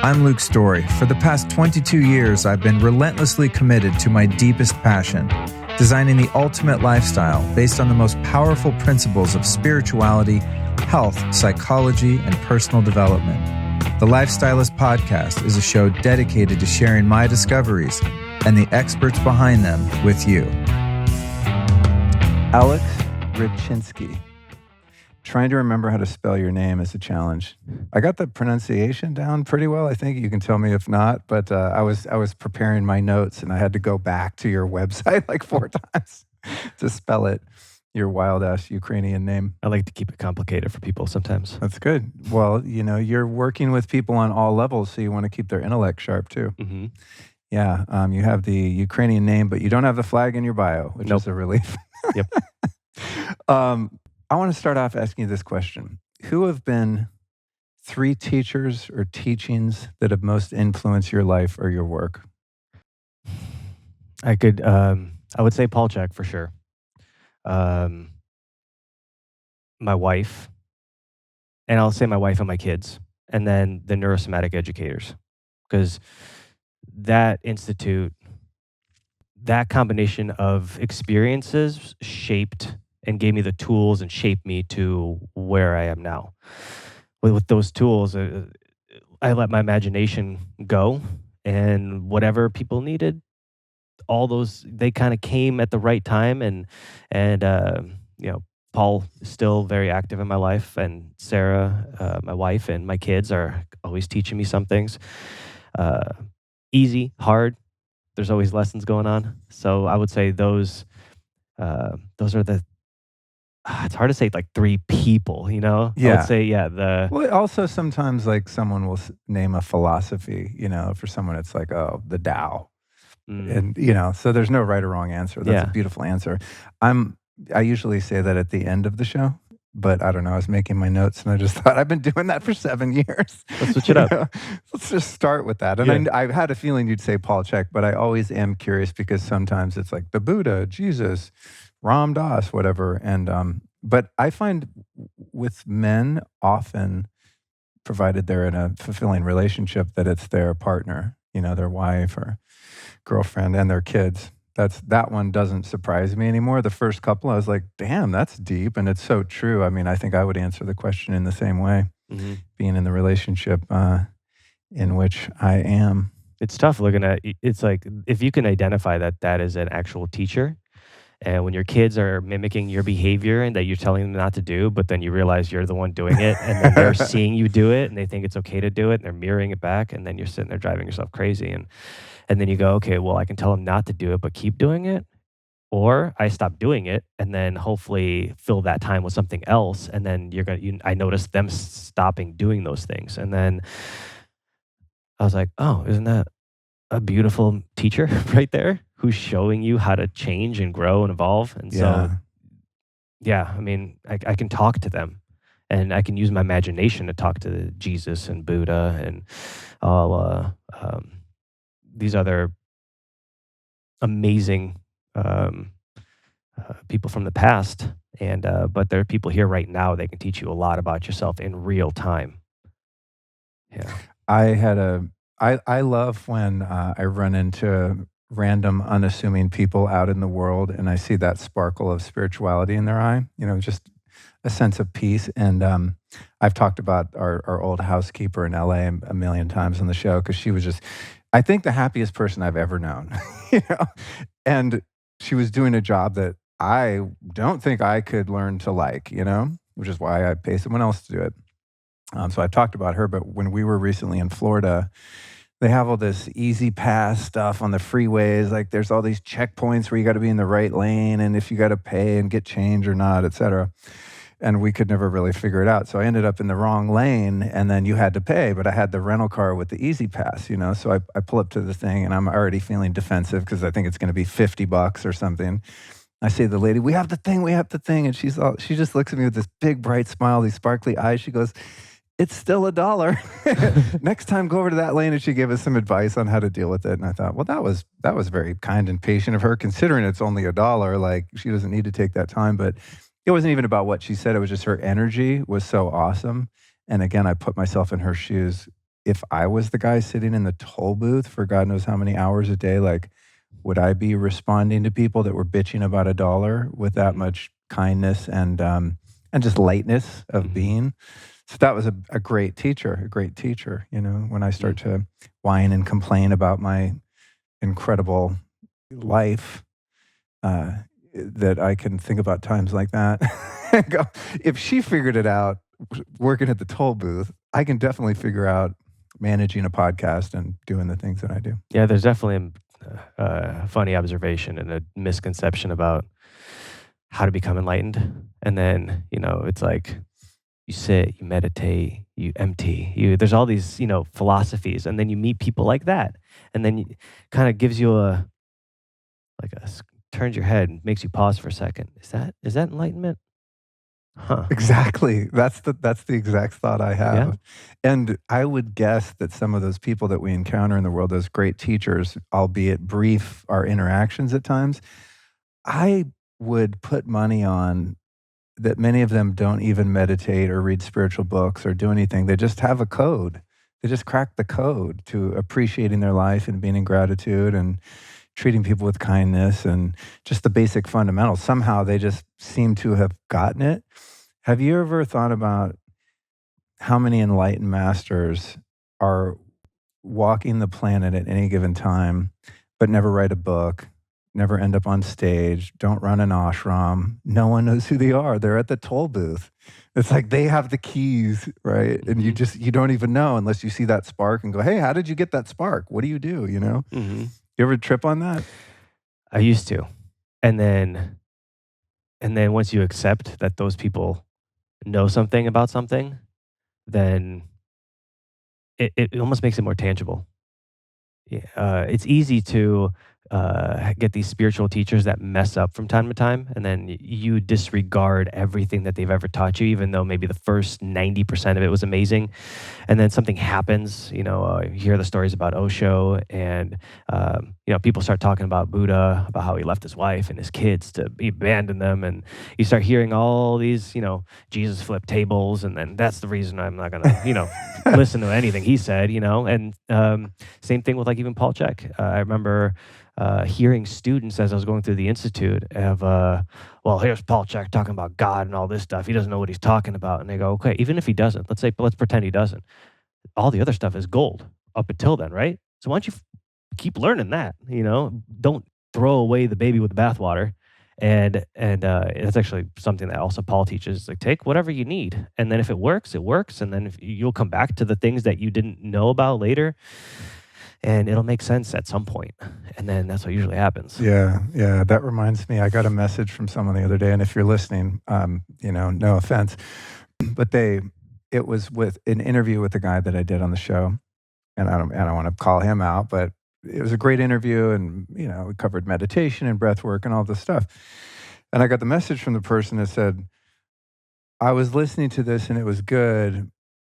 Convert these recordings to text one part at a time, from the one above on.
I'm Luke Story. For the past 22 years, I've been relentlessly committed to my deepest passion, designing the ultimate lifestyle based on the most powerful principles of spirituality, health, psychology, and personal development. The Lifestylist Podcast is a show dedicated to sharing my discoveries and the experts behind them with you. Alex Rybchinskiy. Trying to remember how to spell your name is a challenge. I got the pronunciation down pretty well. I think you can tell me if not, but I was preparing my notes and I had to go back to your website like 4 times to spell it. Your wild-ass Ukrainian name. I like to keep it complicated for people sometimes. That's good. Well, you know, you're working with people on all levels, so you want to keep their intellect sharp too. Mm-hmm. Yeah, you have the Ukrainian name, but you don't have the flag in your bio, which is a relief. Yep. I want to start off asking you this question. Who have been 3 teachers or teachings that have most influenced your life or your work? I would say Paul Czech for sure. My wife, and I'll say my wife and my kids, and then the neurosomatic educators, because that institute, that combination of experiences shaped and gave me the tools and shaped me to where I am now. With those tools, I let my imagination go, and whatever people needed, all those, they kind of came at the right time, and you know, Paul is still very active in my life, and Sarah, my wife, and my kids are always teaching me some things. Easy, hard. There's always lessons going on. So I would say those are the. It's hard to say like 3 people, you know? Yeah. I would say, Well, also sometimes like someone will name a philosophy, you know, for someone it's like, oh, the Tao. And, you know, so there's no right or wrong answer. That's a beautiful answer. I usually say that at the end of the show, but I don't know. I was making my notes and I just thought I've been doing that for 7 years. Let's switch it up. Know? Let's just start with that. And I had a feeling you'd say Paul Czech, but I always am curious because sometimes it's like the Buddha, Jesus, Ram Dass, whatever. And but I find with men often, provided they're in a fulfilling relationship, that it's their partner, you know, their wife or girlfriend and their kids. That one doesn't surprise me anymore. The first couple, I was like, damn, that's deep. And it's so true. I mean, I think I would answer the question in the same way, being in the relationship in which I am. It's tough looking at, it's like, if you can identify that is an actual teacher, and when your kids are mimicking your behavior and that you're telling them not to do, but then you realize you're the one doing it, and then they're seeing you do it, and they think it's okay to do it, and they're mirroring it back, and then you're sitting there driving yourself crazy. And then you go, okay, well, I can tell them not to do it, but keep doing it. Or I stop doing it, and then hopefully fill that time with something else, and then I notice them stopping doing those things. And then I was like, oh, isn't that a beautiful teacher right there who's showing you how to change and grow and evolve? And so, I mean, I can talk to them, and I can use my imagination to talk to Jesus and Buddha and all these other amazing people from the past. And but there are people here right now that can teach you a lot about yourself in real time. Yeah. I love when I run into random unassuming people out in the world and I see that sparkle of spirituality in their eye, you know, just a sense of peace. And I've talked about our old housekeeper in LA a million times on the show, because she was just, I think, the happiest person I've ever known, you know, and she was doing a job that I don't think I could learn to like, you know, which is why I pay someone else to do it. So I've talked about her, but when we were recently in Florida, they have all this easy pass stuff on the freeways. Like there's all these checkpoints where you got to be in the right lane, and if you got to pay and get change or not, et cetera. And we could never really figure it out. So I ended up in the wrong lane, and then you had to pay, but I had the rental car with the easy pass, you know? So I pull up to the thing and I'm already feeling defensive because I think it's going to be $50 or something. I say to the lady, we have the thing. And she just looks at me with this big bright smile, these sparkly eyes. She goes, it's still $1. Next time, go over to that lane. And she gave us some advice on how to deal with it. And I thought, well, that was very kind and patient of her, considering it's only $1. Like, she doesn't need to take that time. But it wasn't even about what she said. It was just her energy was so awesome. And again, I put myself in her shoes. if I was the guy sitting in the toll booth for God knows how many hours a day, like, would I be responding to people that were bitching about a dollar with that Mhm. much kindness and just lightness of Mhm. being? So that was a great teacher, when I start Mm. to whine and complain about my incredible life, uh, that I can think about times like that and go, if she figured it out working at the toll booth, I can definitely figure out managing a podcast and doing the things that I do. Yeah, there's definitely a funny observation and a misconception about how to become enlightened. And then, it's like you sit, you meditate, you empty, there's all these, philosophies. And then you meet people like that. And then kind of gives you turns your head and makes you pause for a second. Is that enlightenment? Huh. Exactly. That's the exact thought I Yeah. have. And I would guess that some of those people that we encounter in the world, those great teachers, albeit brief, our interactions at times, I would put money on that many of them don't even meditate or read spiritual books or do anything. They just have a code. They just crack the code to appreciating their life and being in gratitude and treating people with kindness and just the basic fundamentals. Somehow they just seem to have gotten it. Have you ever thought about how many enlightened masters are walking the planet at any given time, but never write a book, never end up on stage, don't run an ashram? No one knows who they are. They're at the toll booth. It's like they have the keys, right? And Hmm. you don't even know unless you see that spark and go, "Hey, how did you get that spark? What do you do?" Hmm. You ever trip on that? I used to. And then once you accept that those people know something about something, then it almost makes it more tangible. Yeah, it's easy to get these spiritual teachers that mess up from time to time, and then you disregard everything that they've ever taught you, even though maybe the first 90% of it was amazing. And then something happens, you hear the stories about Osho, and people start talking about Buddha, about how he left his wife and his kids to he abandoned them, and you start hearing all these, Jesus flipped tables, and then that's the reason I'm not gonna, listen to anything he said, and same thing with like even Paul Czech. I remember hearing students as I was going through the institute of, well, here's Paul Czech talking about God and all this stuff. He doesn't know what he's talking about, and they go, okay, even if he doesn't, let's pretend he doesn't. All the other stuff is gold up until then, right? So why don't you keep learning that? Don't throw away the baby with the bathwater. And that's actually something that also Paul teaches. Like, take whatever you need, and then if it works, it works, and then if you'll come back to the things that you didn't know about later, and it'll make sense at some point, and then that's what usually happens. Yeah, yeah. That reminds me, I got a message from someone the other day, and if you're listening, no offense, but it was with an interview with the guy that I did on the show, and I don't want to call him out, but it was a great interview, and we covered meditation and breath work and all this stuff. And I got the message from the person that said, I was listening to this and it was good,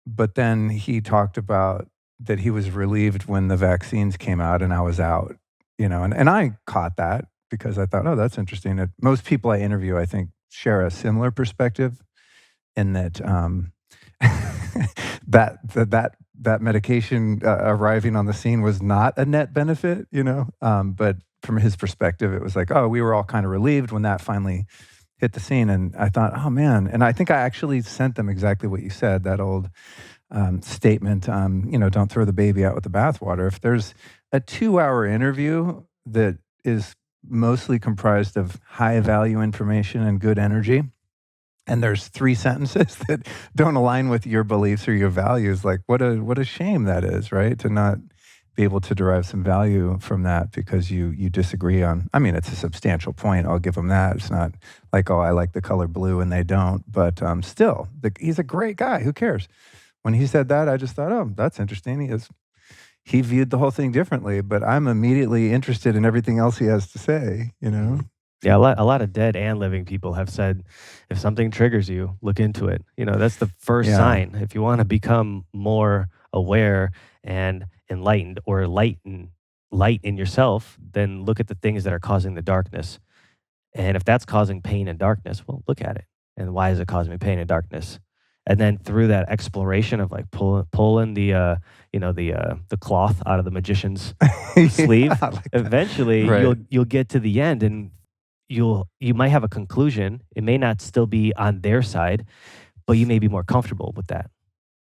but then he talked about that he was relieved when the vaccines came out and I was out, and I caught that because I thought, oh, that's interesting. Most people I interview, I think, share a similar perspective in that that medication arriving on the scene was not a net benefit, but from his perspective, it was like, oh, we were all kind of relieved when that finally hit the scene. And I thought, oh man. And I think I actually sent them exactly what you said, that old statement, don't throw the baby out with the bathwater. If there's a 2-hour interview that is mostly comprised of high value information and good energy, and there's 3 sentences that don't align with your beliefs or your values, like what a shame that is, right? To not be able to derive some value from that because you disagree on. I mean, it's a substantial point. I'll give them that. It's not like, oh, I like the color blue and they don't, but still, he's a great guy. Who cares? When he said that, I just thought, oh, that's interesting. He viewed the whole thing differently, but I'm immediately interested in everything else he has to say. Mhm. Yeah, a lot of dead and living people have said, if something triggers you, look into it. That's the first Yeah. sign. If you want to become more aware and enlightened, or light in yourself, then look at the things that are causing the darkness. And if that's causing pain and darkness, well, look at it. And why is it causing me pain and darkness? And then through that exploration of like pulling the the cloth out of the magician's sleeve, I like that. eventually Right. you'll get to the end, and you might have a conclusion. It may not still be on their side, but you may be more comfortable with that.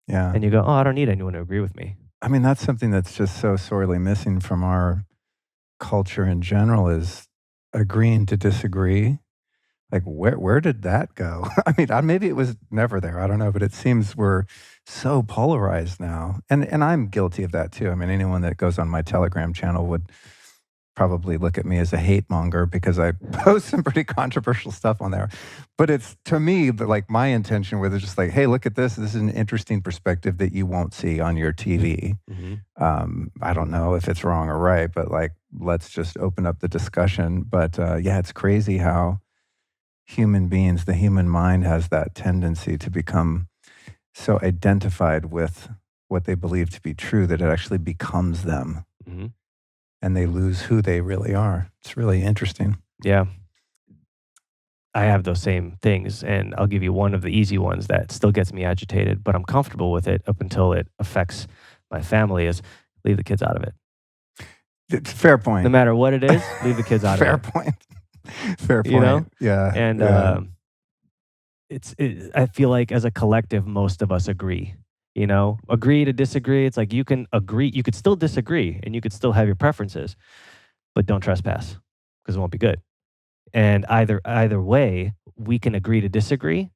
Yeah. And you go, "Oh, I don't need anyone to agree with me." I mean, that's something that's just so sorely missing from our culture in general is agreeing to disagree. Like, where did that go? I mean, maybe it was never there. I don't know, but it seems we're so polarized now, and I'm guilty of that too. I mean, anyone that goes on my Telegram channel would probably look at me as a hate monger because I post some pretty controversial stuff on there. But it's to me, like my intention with it is just like, hey, look at this. This is an interesting perspective that you won't see on your TV. I don't know if it's wrong or right, but like, let's just open up the discussion. But yeah, it's crazy how human beings, the human mind has that tendency to become so identified with what they believe to be true that it actually becomes them and they lose who they really are. It's really interesting. Yeah. I have those same things, and I'll give you one of the easy ones that still gets me agitated, but I'm comfortable with it up until it affects my family is leave the kids out of it. It's fair point. No matter what it is, leave the kids out fair of it. point. Fair point. You know? Yeah. And yeah. I feel like as a collective, most of us agree. Agree to disagree. It's like you can agree, you could still disagree, and you could still have your preferences, but don't trespass because it won't be good. And either way, we can agree to disagree,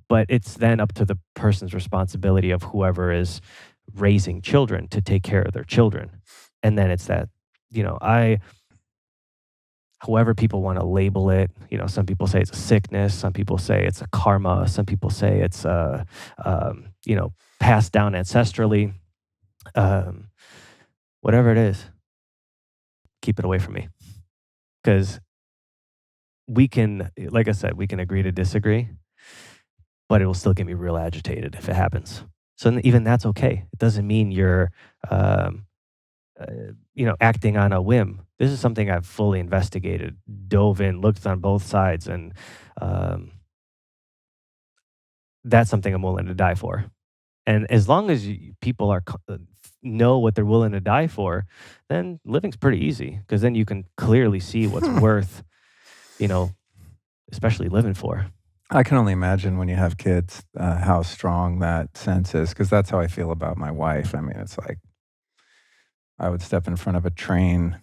but it's then up to the person's responsibility of whoever is raising children to take care of their children. And then it's that, however people want to label it, some people say it's a sickness, some people say it's a karma, some people say it's passed down ancestrally. Whatever it is, keep it away from me. Because we can, like I said, we can agree to disagree, but it will still get me real agitated if it happens. So even that's okay. It doesn't mean you're, acting on a whim. This is something I've fully investigated, dove in, looked on both sides, and that's something I'm willing to die for. And as long as people know what they're willing to die for, then living's pretty easy because then you can clearly see what's worth, especially living for. I can only imagine when you have kids how strong that sense is because that's how I feel about my wife. I mean, it's like I would step in front of a train,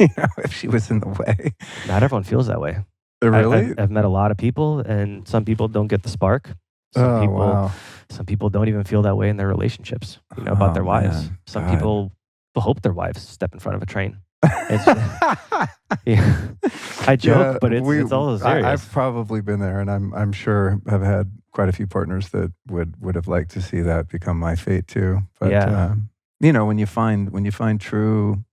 if she was in the way. Not everyone feels that way. Really? I've met a lot of people, and some people don't get the spark. Some people don't even feel that way in their relationships, about their wives. Man. Some God. people hope their wives step in front of a train. Yeah. I joke, but it's all serious. I've probably been there, and I'm sure I've had quite a few partners that would have liked to see that become my fate too. But when you find true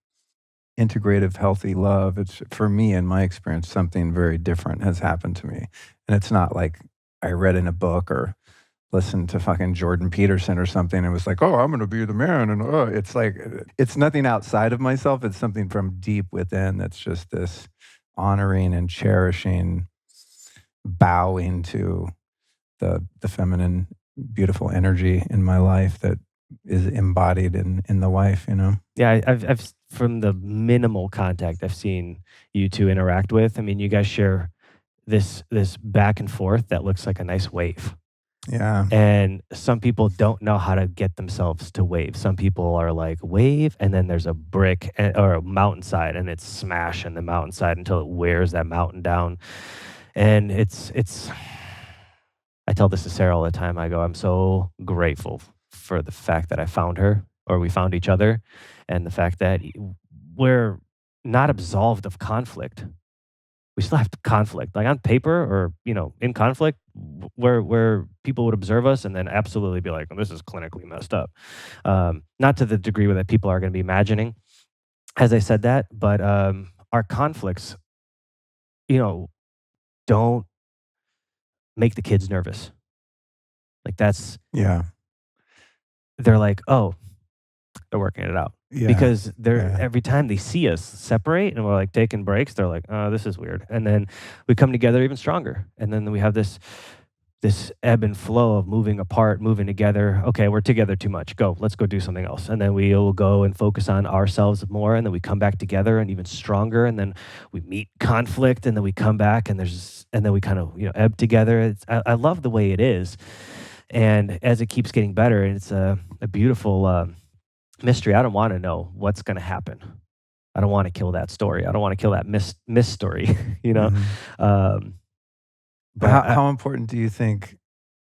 integrative, healthy love, it's for me, in my experience, something very different has happened to me, and it's not like I read in a book or listened to fucking Jordan Peterson or something and was like, oh, I'm going to be the man. And it's like, it's nothing outside of myself. It's something from deep within that's just this honoring and cherishing, bowing to the feminine, beautiful energy in my life that is embodied in the wife, Yeah, I've from the minimal contact I've seen you two interact with, I mean, you guys share this back and forth that looks like a nice wave. Yeah. And some people don't know how to get themselves to wave. Some people are like wave, and then there's a brick or a mountainside, and it's smashing the mountainside until it wears that mountain down. And it's. I tell this to Sarah all the time. I go, I'm so grateful for the fact that I found her, or we found each other, and the fact that we're not absolved of conflict. We still have conflict, like on paper or, in conflict where people would observe us and then absolutely be like, well, this is clinically messed up. Not to the degree that people are going to be imagining as I said that, but our conflicts, don't make the kids nervous. Like that's, Yeah. they're like, oh, they're working it out. Yeah. Because every time they see us separate and we're like taking breaks, they're like, oh, this is weird. And then we come together even stronger. And then we have this this ebb and flow of moving apart, moving together. Okay, we're together too much. Go, let's go do something else. And then we will go and focus on ourselves more. And then we come back together and even stronger. And then we meet conflict and then we come back and then we kind of, ebb together. I love the way it is. And as it keeps getting better, it's a beautiful mystery. I don't want to know what's going to happen. I don't want to kill that story. I don't want to kill that miss story, Um, But how important do you think,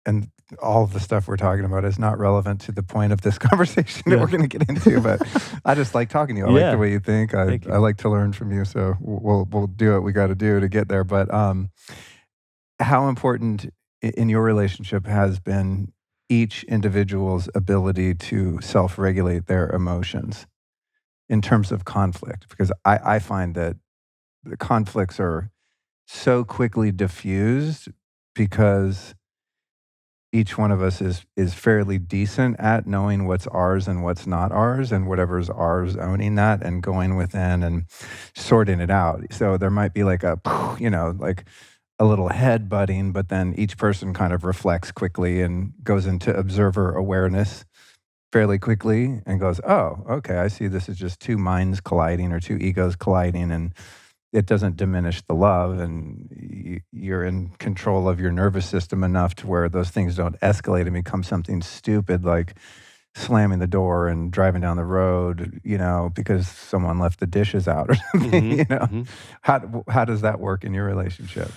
and all of the stuff we're talking about is not relevant to the point of this conversation that we're going to get into, but I just like talking to you. I like the way you think. I like to learn from you, so we'll do what we got to do to get there. But how important in your relationship has been each individual's ability to self-regulate their emotions in terms of conflict? Because I find that the conflicts are so quickly diffused because each one of us is fairly decent at knowing what's ours and what's not ours, and whatever's ours, owning that and going within and sorting it out. So there might be like like a little head butting, but then each person kind of reflects quickly and goes into observer awareness fairly quickly and goes, oh, okay, I see this is just two minds colliding or two egos colliding, and it doesn't diminish the love, and you're in control of your nervous system enough to where those things don't escalate and become something stupid like slamming the door and driving down the road, because someone left the dishes out or something. How does that work in your relationship?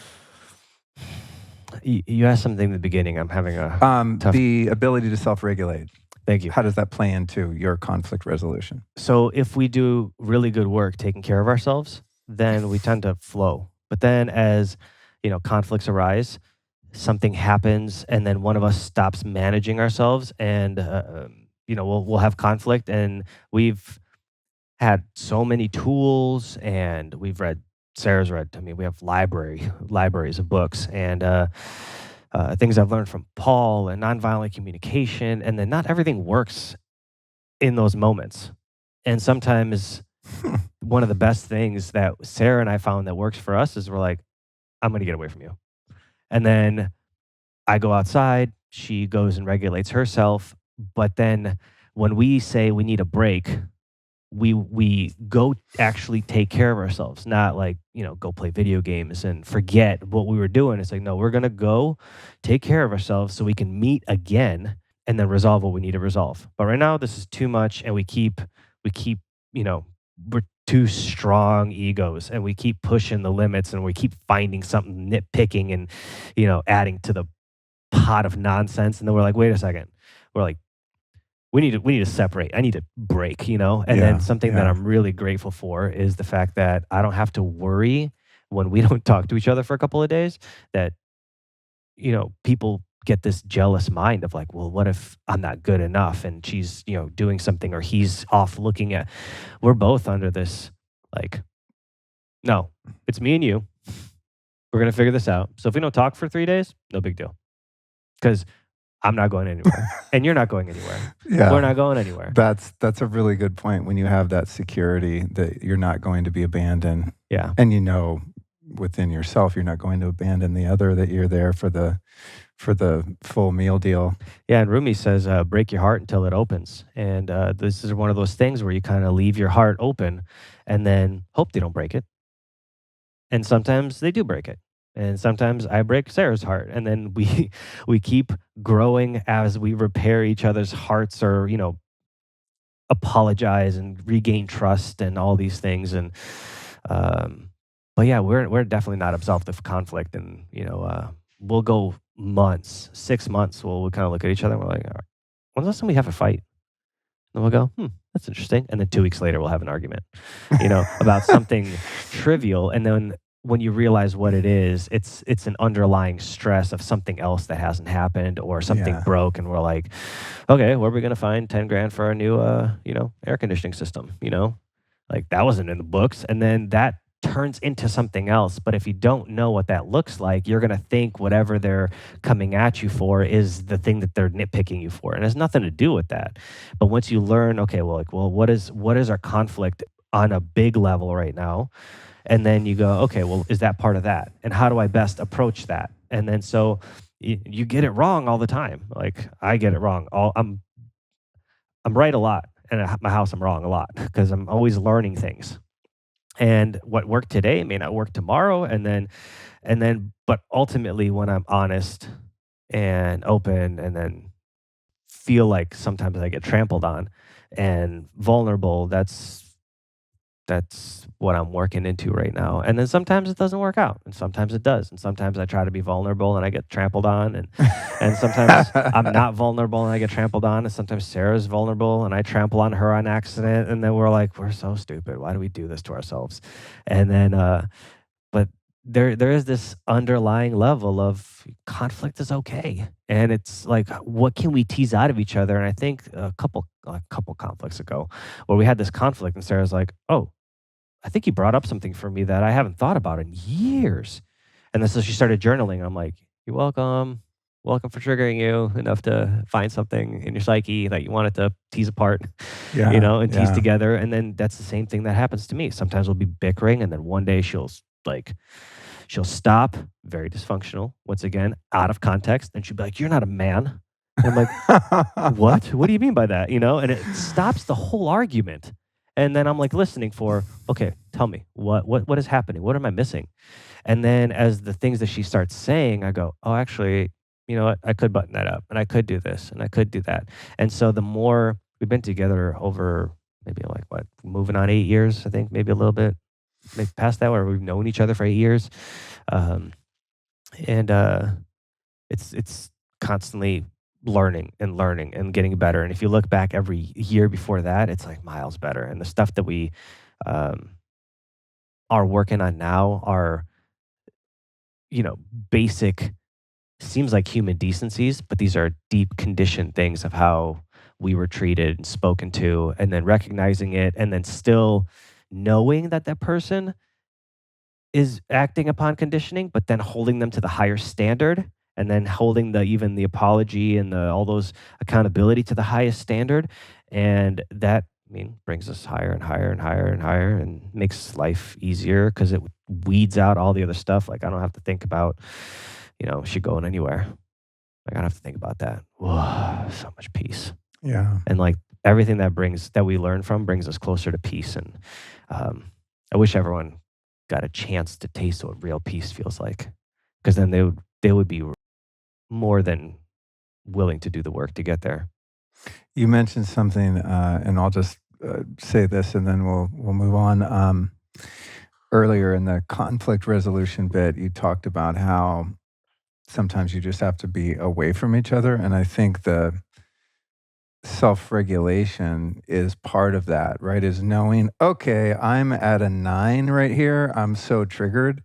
You asked something in the beginning. I'm having a tough. The ability to self-regulate. Thank you. How does that play into your conflict resolution? So if we do really good work taking care of ourselves, then we tend to flow. But then as, conflicts arise, something happens, and then one of us stops managing ourselves, and, we'll have conflict. And we've had so many tools, and Sarah's read, we have libraries of books, and things I've learned from Paul and nonviolent communication. And then not everything works in those moments. And sometimes one of the best things that Sarah and I found that works for us is we're like, I'm going to get away from you. And then I go outside, she goes and regulates herself. But then when we say we need a break, we go actually take care of ourselves, not like, go play video games and forget what we were doing. It's like, no, we're going to go take care of ourselves so we can meet again and then resolve what we need to resolve. But right now this is too much, and we keep, we're two strong egos, and we keep pushing the limits, and we keep finding something, nitpicking and, adding to the pot of nonsense. And then we're like, wait a second. We're like, we need to separate. I need to break, And then something that I'm really grateful for is the fact that I don't have to worry when we don't talk to each other for a couple of days that, people get this jealous mind of like, well, what if I'm not good enough and she's, doing something, or he's off looking at. We're both under this, like, no, it's me and you. We're going to figure this out. So if we don't talk for 3 days, no big deal. Because I'm not going anywhere, and you're not going anywhere. We're not going anywhere. That's a really good point. When you have that security that you're not going to be abandoned, and within yourself you're not going to abandon the other, that you're there for the full meal deal. Yeah, and Rumi says, break your heart until it opens. And this is one of those things where you kind of leave your heart open and then hope they don't break it. And sometimes they do break it. And sometimes I break Sarah's heart, and then we keep growing as we repair each other's hearts, or apologize and regain trust and all these things. And but yeah, we're definitely not absolved of conflict, and we'll go months, 6 months. We'll kind of look at each other and we're like, all right, when's the last time we have a fight? And we'll go, that's interesting. And then 2 weeks later, we'll have an argument, about something trivial. And then when you realize what it is, it's an underlying stress of something else that hasn't happened, or something broke, and we're like, okay, where are we going to find 10 grand for our new, air conditioning system? Like that wasn't in the books, and then that turns into something else. But if you don't know what that looks like, you're going to think whatever they're coming at you for is the thing that they're nitpicking you for, and it has nothing to do with that. But once you learn, okay, what is our conflict on a big level right now? And then you go, okay, well, is that part of that? And how do I best approach that? And then so, you get it wrong all the time. Like I get it wrong. I'm right a lot, and at my house I'm wrong a lot because I'm always learning things. And what worked today may not work tomorrow, but ultimately when I'm honest and open, and then feel like sometimes I get trampled on and vulnerable, that's what I'm working into right now. And then sometimes it doesn't work out, and sometimes it does. And sometimes I try to be vulnerable and I get trampled on, and sometimes I'm not vulnerable and I get trampled on, and sometimes Sarah's vulnerable and I trample on her on accident, and then we're like, we're so stupid. Why do we do this to ourselves? And then but there is this underlying level of conflict is okay. And it's like, what can we tease out of each other? And I think a couple conflicts ago where we had this conflict, and Sarah's like, "Oh, I think you brought up something for me that I haven't thought about in years." And then so she started journaling. I'm like, "You're welcome. Welcome for triggering you enough to find something in your psyche that you wanted to tease apart, Yeah, and tease yeah. together." And then that's the same thing that happens to me. Sometimes we'll be bickering, and then one day she'll stop, very dysfunctional, once again, out of context, and she'll be like, "You're not a man." And I'm like, "What? What do you mean by that?" And it stops the whole argument. And then I'm like listening for, okay, tell me, what is happening? What am I missing? And then as the things that she starts saying, I go, "Oh, actually, you know what? I could button that up, and I could do this, and I could do that." And so the more we've been together over maybe like what, moving on 8 years, I think, maybe a little bit, maybe past that, where we've known each other for 8 years. Um, and it's constantly learning and getting better. And if you look back every year before that, it's like miles better. And the stuff that we um, are working on now are, basic, seems like human decencies, but these are deep conditioned things of how we were treated and spoken to, and then recognizing it, and then still knowing that that person is acting upon conditioning, but then holding them to the higher standard, and then holding the apology and all those accountability to the highest standard. And that, I mean, brings us higher and higher and higher and higher, and makes life easier because it weeds out all the other stuff. Like I don't have to think about, she going anywhere. Like I don't have to think about that. Whoa, so much peace. Yeah. And like everything that we learn from brings us closer to peace. And I wish everyone got a chance to taste what real peace feels like, because then they would be more than willing to do the work to get there. You mentioned something, and I'll just say this, and then we'll move on. Earlier in the conflict resolution bit, you talked about how sometimes you just have to be away from each other, and I think the self-regulation is part of that, right? Is knowing, okay, I'm at a 9 right here. I'm so triggered.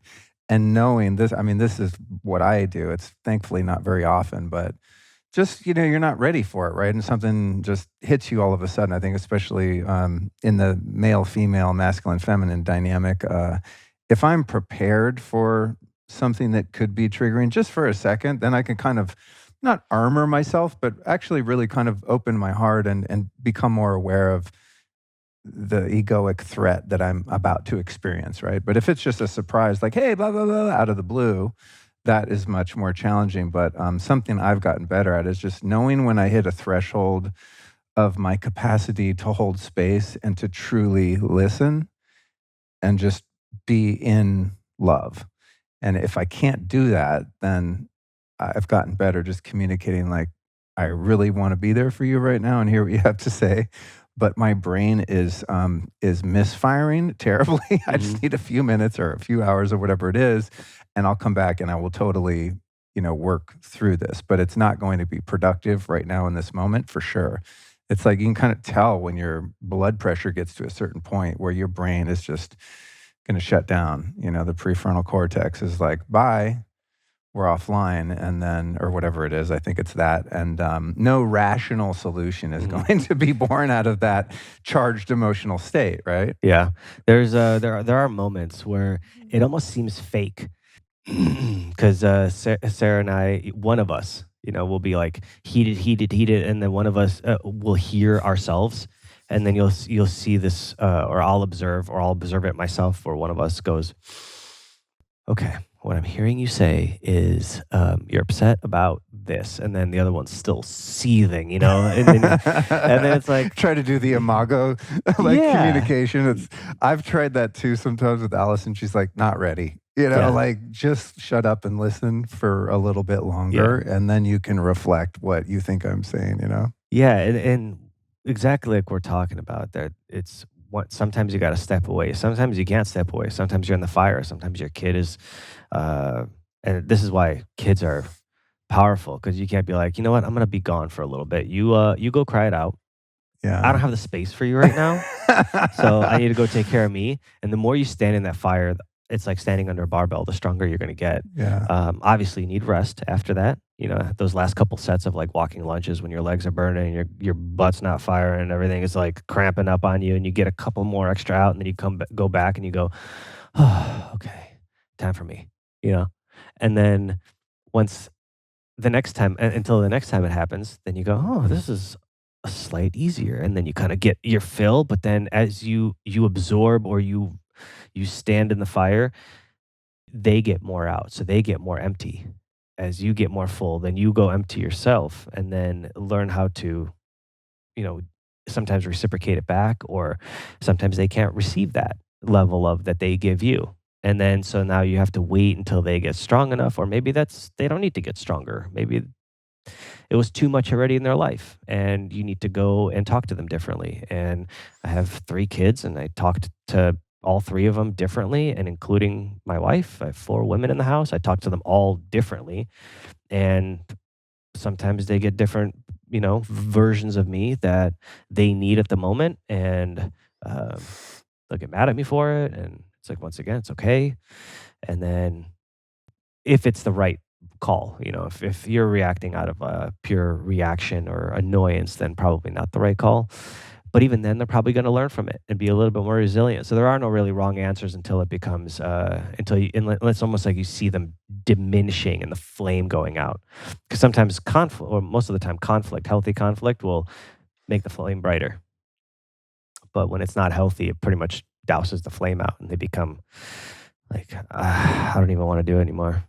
And knowing this, I mean, this is what I do. It's thankfully not very often, but just, you're not ready for it, right? And something just hits you all of a sudden. I think especially in the male, female, masculine, feminine dynamic, if I'm prepared for something that could be triggering just for a second, then I can kind of not armor myself, but actually really kind of open my heart and become more aware of the egoic threat that I'm about to experience, right? But if it's just a surprise, like, hey, blah, blah, blah, out of the blue, that is much more challenging. But something I've gotten better at is just knowing when I hit a threshold of my capacity to hold space and to truly listen and just be in love. And if I can't do that, then I've gotten better just communicating like, I really want to be there for you right now and hear what you have to say. But my brain is misfiring terribly. I Mhm. just need a few minutes or a few hours or whatever it is, and I'll come back and I will totally, work through this. But it's not going to be productive right now in this moment for sure. It's like you can kind of tell when your blood pressure gets to a certain point where your brain is just going to shut down. The prefrontal cortex is like, bye, we're offline, and then, or whatever it is, I think it's that. And no rational solution is Mhm. going to be born out of that charged emotional state, right? Yeah. There are moments where it almost seems fake. Because Sarah and I, one of us, will be like heated, and then one of us will hear ourselves, and then you'll see this, or I'll observe it myself, where one of us goes, "Okay, what I'm hearing you say is you're upset about this, and then the other one's still seething, and then it's like, Try to do the imago like yeah, communication. I've tried that too sometimes with Allison. She's like, not ready. yeah, Like just shut up and listen for a little bit yeah, longer, and then you can reflect what you think I'm saying. yeah, and exactly like we're talking about that. It's what sometimes you got to step away. Sometimes you can't step away. Sometimes you're in the fire. Sometimes your kid is, uh, and this is why kids are powerful because you can't be like, you know what, I'm gonna be gone for a little bit. You go cry it out. I don't Yeah. have the space for you right now. So I need to go take care of me. And the more you stand in that fire, it's like standing under a barbell, the stronger you're going to get. Yeah. Obviously, you need rest after that. Those last couple sets of like walking lunges when your legs are burning, your butt's not firing, and everything is like cramping up on you, and you get a couple more extra out, and then you go back and you go, oh, okay, time for me. You know, and then once the next time until the next time it happens, then you go, "Oh, this is a slight easier." And then you kinda get your fill, but then as you absorb or you stand in the fire, they get more out, so they get more empty. As you get more full, then you go empty yourself and then learn how to, you know, sometimes reciprocate it back, or sometimes they can't receive that level of that they give you. And then so now you have to wait until they get strong enough, or maybe that's they don't need to get stronger. Maybe it was too much already in their life and you need to go and talk to them differently. And I have 3 kids and I talked to all 3 of them differently, and including my wife. I have 4 women in the house. I talk to them all differently, and sometimes they get different, versions of me that they need at the moment, and um, they'll get mad at me for it, and it's like, once again, it's okay. And then if it's the right call, if you're reacting out of a pure reaction or annoyance, then probably not the right call. But even then, they're probably going to learn from it and be a little bit more resilient. So there are no really wrong answers until it becomes, it's almost like you see them diminishing and the flame going out. Because sometimes conflict, or most of the time, healthy conflict will make the flame brighter. But when it's not healthy, it pretty much douses the flame out and they become like, I don't even want to do it anymore.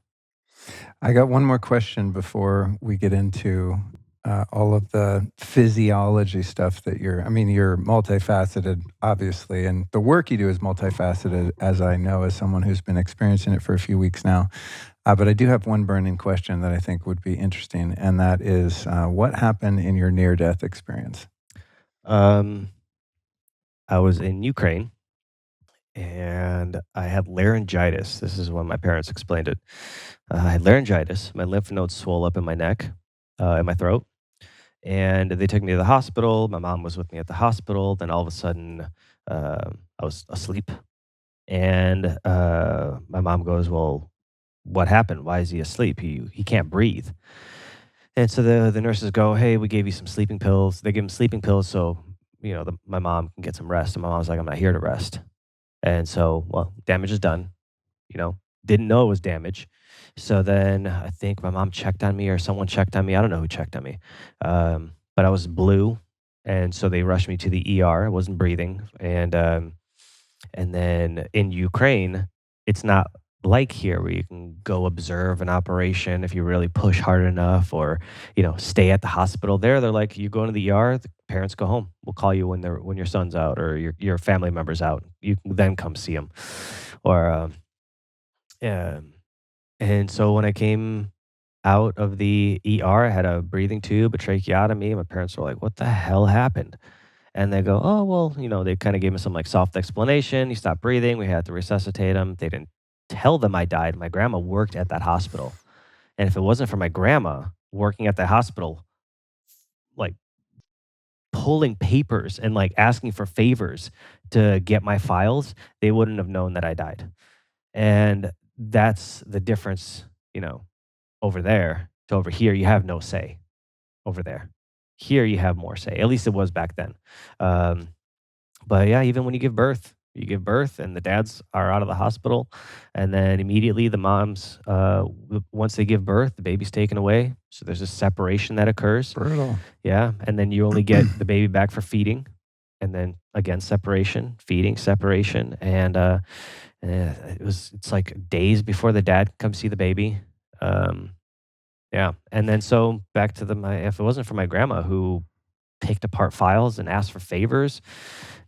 I got one more question before we get into all of the physiology stuff that you're multifaceted, obviously, and the work you do is multifaceted, as I know, as someone who's been experiencing it for a few weeks now. But I do have one burning question that I think would be interesting, and that is what happened in your near death experience? Um, I was in Ukraine and I had laryngitis. This is when my parents explained it. I had laryngitis. My lymph nodes swole up in my neck, in my throat, and they took me to the hospital. My mom was with me at the hospital. Then all of a sudden, I was asleep, and my mom goes, "Well, what happened? Why is he asleep? He can't breathe." And so the nurses go, "Hey, we gave you some sleeping pills." They give him sleeping pills so my mom can get some rest. And my mom's like, "I'm not here to rest." And so, well, damage is done, you know, didn't know it was damage. So then I think my mom checked on me or someone checked on me. I don't know who checked on me. But I was blue. And so they rushed me to the ER. I wasn't breathing. And then in Ukraine, it's not like here where you can go observe an operation if you really push hard enough, or stay at the hospital. They're like, you go into the ER, the parents go home. We'll call you when your son's out or your family member's out. You can then come see them. Or um, and so when I came out of the ER, I had a breathing tube, a tracheotomy. My parents were like, "What the hell happened?" And they go, "Oh, well, they kind of gave me some like soft explanation. He stopped breathing. We had to resuscitate him." They didn't tell them I died. My grandma worked at that hospital. And if it wasn't for my grandma working at the hospital, like pulling papers and like asking for favors to get my files, they wouldn't have known that I died. And that's the difference, over there to over here. You have no say over there. Here you have more say. At least it was back then. Um, But yeah, even when you give birth and the dads are out of the hospital, and then immediately the moms, once they give birth, the baby's taken away. So there's a separation that occurs. Brutal. Yeah. And then you only get the baby back for feeding. And then again, separation, feeding, separation. And It's like days before the dad come see the baby. Um, yeah, and then so back to my if it wasn't for my grandma who picked apart files and asked for favors,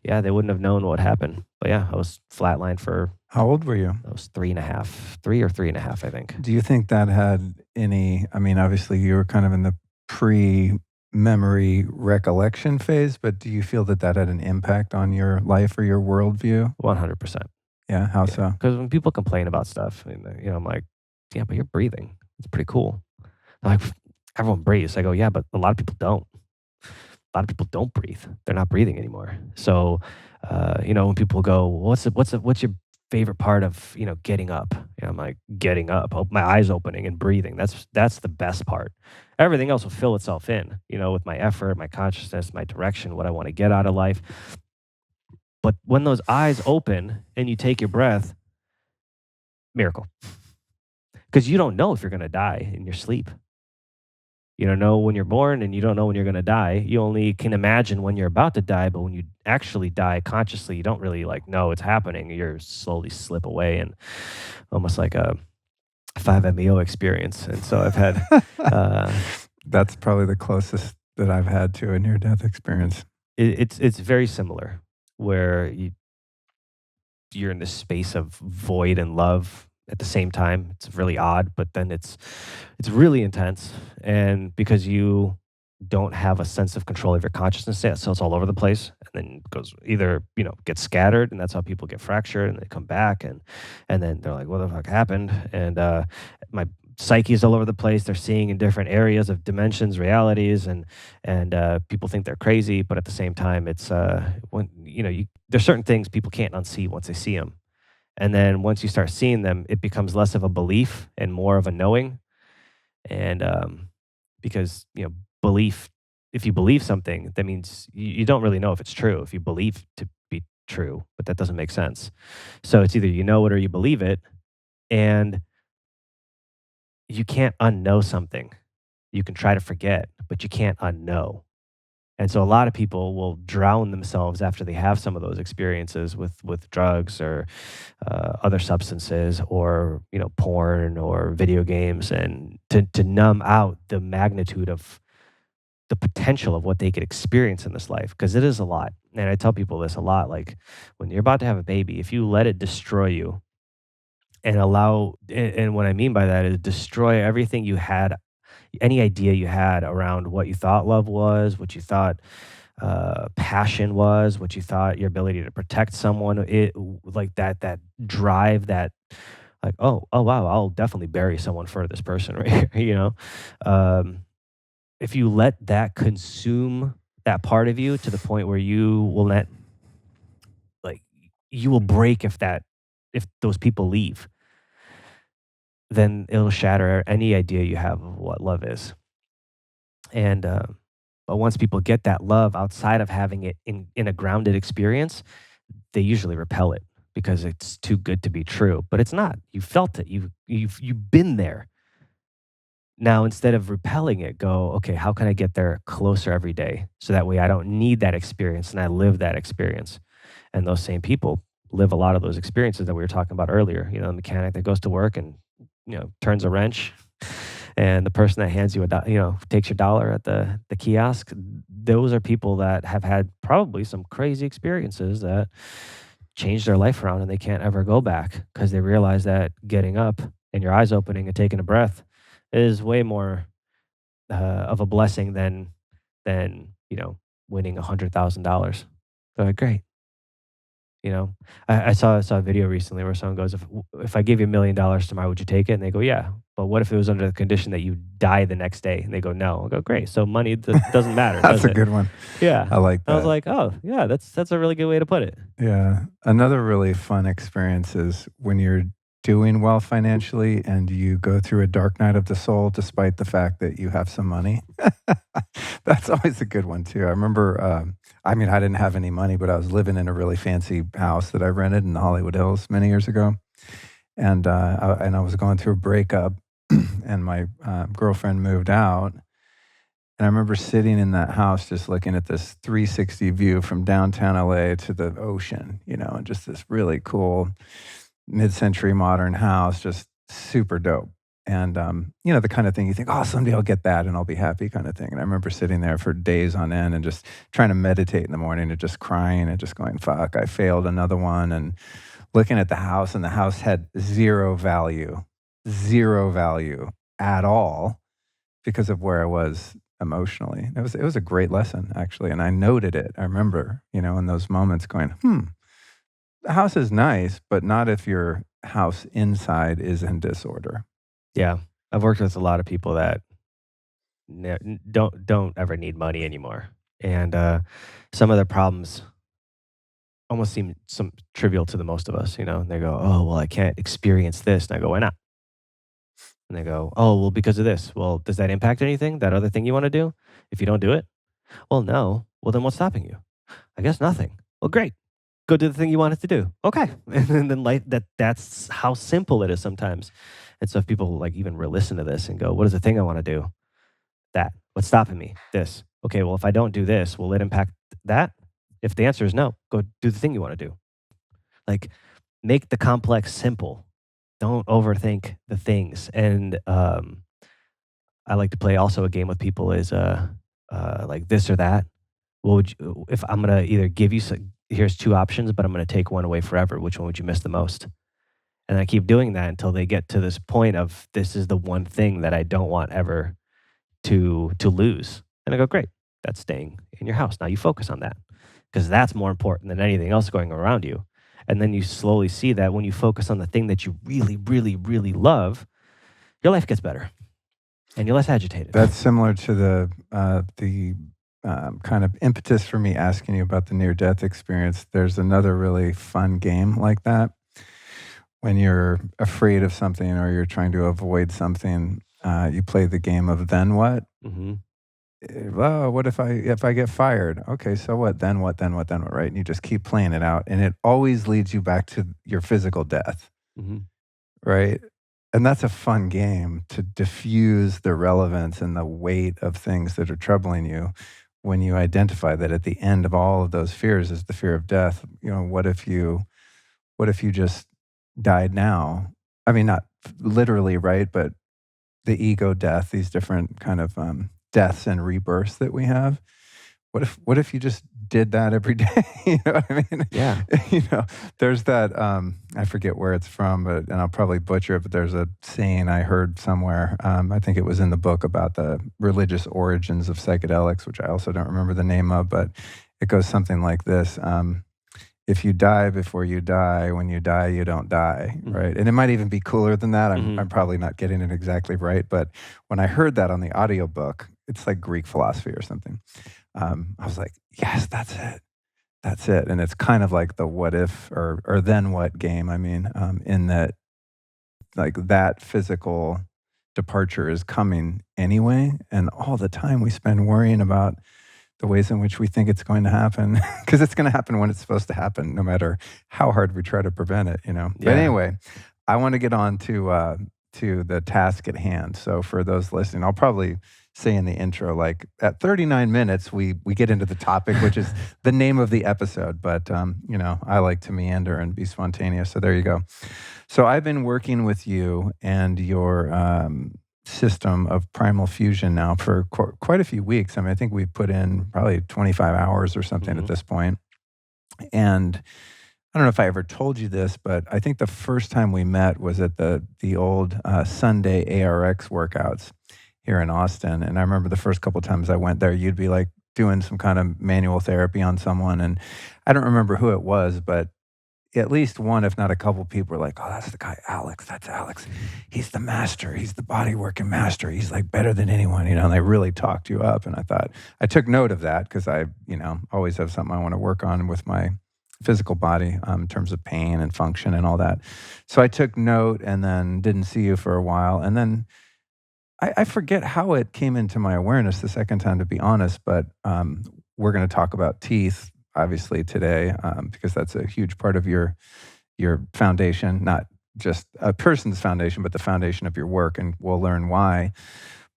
yeah, they wouldn't have known what happened. But yeah, I was flatlined for How old were you? I was 3.5, 3 or 3.5, I think. Do you think that had any, I mean, obviously you were kind of in the pre-memory recollection phase, but do you feel that that had an impact on your life or your worldview? 100%. Yeah, how Yeah, so? because when people complain about stuff, and, I'm like, "Yeah, but you're breathing. It's pretty cool." They're like, "Everyone breathes." I go, "Yeah, but a lot of people don't. A lot of people don't breathe. They're not breathing anymore." So, when people go, "What's your favorite part of, getting up?" I'm like, "Getting up, my eyes opening and breathing. That's the best part. Everything else will fill itself in, with my effort, my consciousness, my direction, what I wanna get out of life." But when those eyes open and you take your breath, miracle. Because you don't know if you're gonna die in your sleep. You don't know when you're born and you don't know when you're gonna die. You only can imagine when you're about to die, but when you actually die consciously, you don't really like know it's happening. You're slowly slip away and almost like a 5-MeO experience. And so I've had uh That's probably the closest that I've had to a near death experience. it's very similar where you're in this space of void and love at the same time. It's really odd, but then it's really intense, and because you don't have a sense of control of your consciousness yet, so it's all over the place, and then it goes either gets scattered, and that's how people get fractured, and they come back, and then they're like, "What the fuck happened?" And my psyche is all over the place. They're seeing in different areas of dimensions, realities, and people think they're crazy, but at the same time, it's when there's certain things people can't unsee once they see them. And then once you start seeing them, it becomes less of a belief and more of a knowing. And because, belief, if you believe something, that means you don't really know if it's true. If you believe to be true, but that doesn't make sense. So it's either you know it or you believe it. And you can't unknow something. You can try to forget, but you can't unknow. And so a lot of people will drown themselves after they have some of those experiences with drugs or other substances or porn or video games, and to numb out the magnitude of the potential of what they could experience in this life, because it is a lot. And I tell people this a lot, like when you're about to have a baby, if you let it destroy you and and what I mean by that is destroy everything you had, any idea you had around what you thought love was, what you thought passion was, what you thought your ability to protect someone, like that drive, that like, oh wow, I'll definitely bury someone for this person right here, um, if you let that consume that part of you to the point where you will not, like, you will break if those people leave, then it'll shatter any idea you have of what love is. And but once people get that love outside of having it in a grounded experience, they usually repel it because it's too good to be true. But it's not. You felt it. You've been there. Now instead of repelling it, go, okay, how can I get there closer every day? So that way I don't need that experience and I live that experience. And those same people live a lot of those experiences that we were talking about earlier. The mechanic that goes to work and turns a wrench, and the person that hands you takes your dollar at the kiosk. Those are people that have had probably some crazy experiences that changed their life around, and they can't ever go back because they realize that getting up and your eyes opening and taking a breath is way more of a blessing than winning $100,000. They're like, great. I saw a video recently where someone goes, if I give you $1 million tomorrow, would you take it? And they go, yeah. But what if it was under the condition that you die the next day? And they go, no. I go, great. So money doesn't matter, That's does a it? good one. Yeah. I like I was that. like, oh yeah, that's a really good way to put it. Yeah. Another really fun experience is when you're doing well financially and you go through a dark night of the soul despite the fact that you have some money. That's always a good one too. I remember, I mean, I didn't have any money, but I was living in a really fancy house that I rented in the Hollywood Hills many years ago. And I was going through a breakup and my girlfriend moved out. And I remember sitting in that house just looking at this 360 view from downtown LA to the ocean, and just this really cool mid-century modern house, just super dope. And, the kind of thing you think, oh, someday I'll get that and I'll be happy kind of thing. And I remember sitting there for days on end and just trying to meditate in the morning and just crying and just going, fuck, I failed another one. And looking at the house, and the house had zero value at all because of where I was emotionally. It was a great lesson, actually. And I noted it. I remember, in those moments going, the house is nice, but not if your house inside is in disorder. Yeah. I've worked with a lot of people that don't ever need money anymore. And some of their problems almost seem some trivial to the most of us, And they go, "Oh, well, I can't experience this." And I go, "Why not?" And they go, "Oh, well, because of this." Well, does that impact anything? That other thing you want to do? If you don't do it? Well, no. Well, then what's stopping you? I guess nothing. Well, great. Go do the thing you wanted to do. Okay. And then like that's how simple it is sometimes. And so if people like even listen to this and go, "What is the thing I want to do?" That. What's stopping me? This. Okay, well, if I don't do this, will it impact that? If the answer is no, go do the thing you want to do. Like, make the complex simple. Don't overthink the things. And I like to play also a game with people is like this or that. What would you, if I'm gonna either give you here's two options, but I'm gonna take one away forever. Which one would you miss the most? And I keep doing that until they get to this point of this is the one thing that I don't want ever to lose. And I go, great, that's staying in your house. Now you focus on that because that's more important than anything else going around you. And then you slowly see that when you focus on the thing that you really, really, really love, your life gets better and you're less agitated. That's similar to the kind of impetus for me asking you about the near-death experience. There's another really fun game like that. When you're afraid of something or you're trying to avoid something, you play the game of then what? Mm-hmm. Well, what if I get fired? Okay, so what? Then what? Then what? Then what? Right? And you just keep playing it out, and it always leads you back to your physical death, Mm-hmm. right? And that's a fun game to diffuse the relevance and the weight of things that are troubling you when you identify that at the end of all of those fears is the fear of death. What if you just died now? I mean, not literally, right? But the ego death, these different kind of deaths and rebirths that we have. What if you just did that every day? You know what I mean? Yeah. There's that I forget where it's from, and I'll probably butcher it, but there's a saying I heard somewhere. I think it was in the book about the religious origins of psychedelics, which I also don't remember the name of, but it goes something like this. If you die before you die, when you die, you don't die, right? And it might even be cooler than that. I'm probably not getting it exactly right, but when I heard that on the audiobook, it's like Greek philosophy or something. I was like, yes, that's it. That's it. And it's kind of like the what if or then what game. I mean, in that like that physical departure is coming anyway. And all the time we spend worrying about the ways in which we think it's going to happen, because it's going to happen when it's supposed to happen, no matter how hard we try to prevent it, Yeah. But anyway, I want to get on to the task at hand. So for those listening, I'll probably say in the intro, like at 39 minutes, we get into the topic, which is the name of the episode. But I like to meander and be spontaneous. So there you go. So I've been working with you and your system of Primal Fusion now for quite a few weeks. I mean, I think we've put in probably 25 hours or something at this point. And I don't know if I ever told you this, but I think the first time we met was at the old Sunday ARX workouts here in Austin. And I remember the first couple of times I went there, you'd be like doing some kind of manual therapy on someone. And I don't remember who it was, but at least one, if not a couple people were like, oh, that's the guy, Alex. That's Alex. He's the master. He's the bodyworking master. He's like better than anyone, and they really talked you up. And I thought, I took note of that because I, always have something I want to work on with my physical body in terms of pain and function and all that. So I took note and then didn't see you for a while. And then I forget how it came into my awareness the second time, to be honest, but we're going to talk about teeth obviously today, because that's a huge part of your foundation, not just a person's foundation, but the foundation of your work, and we'll learn why.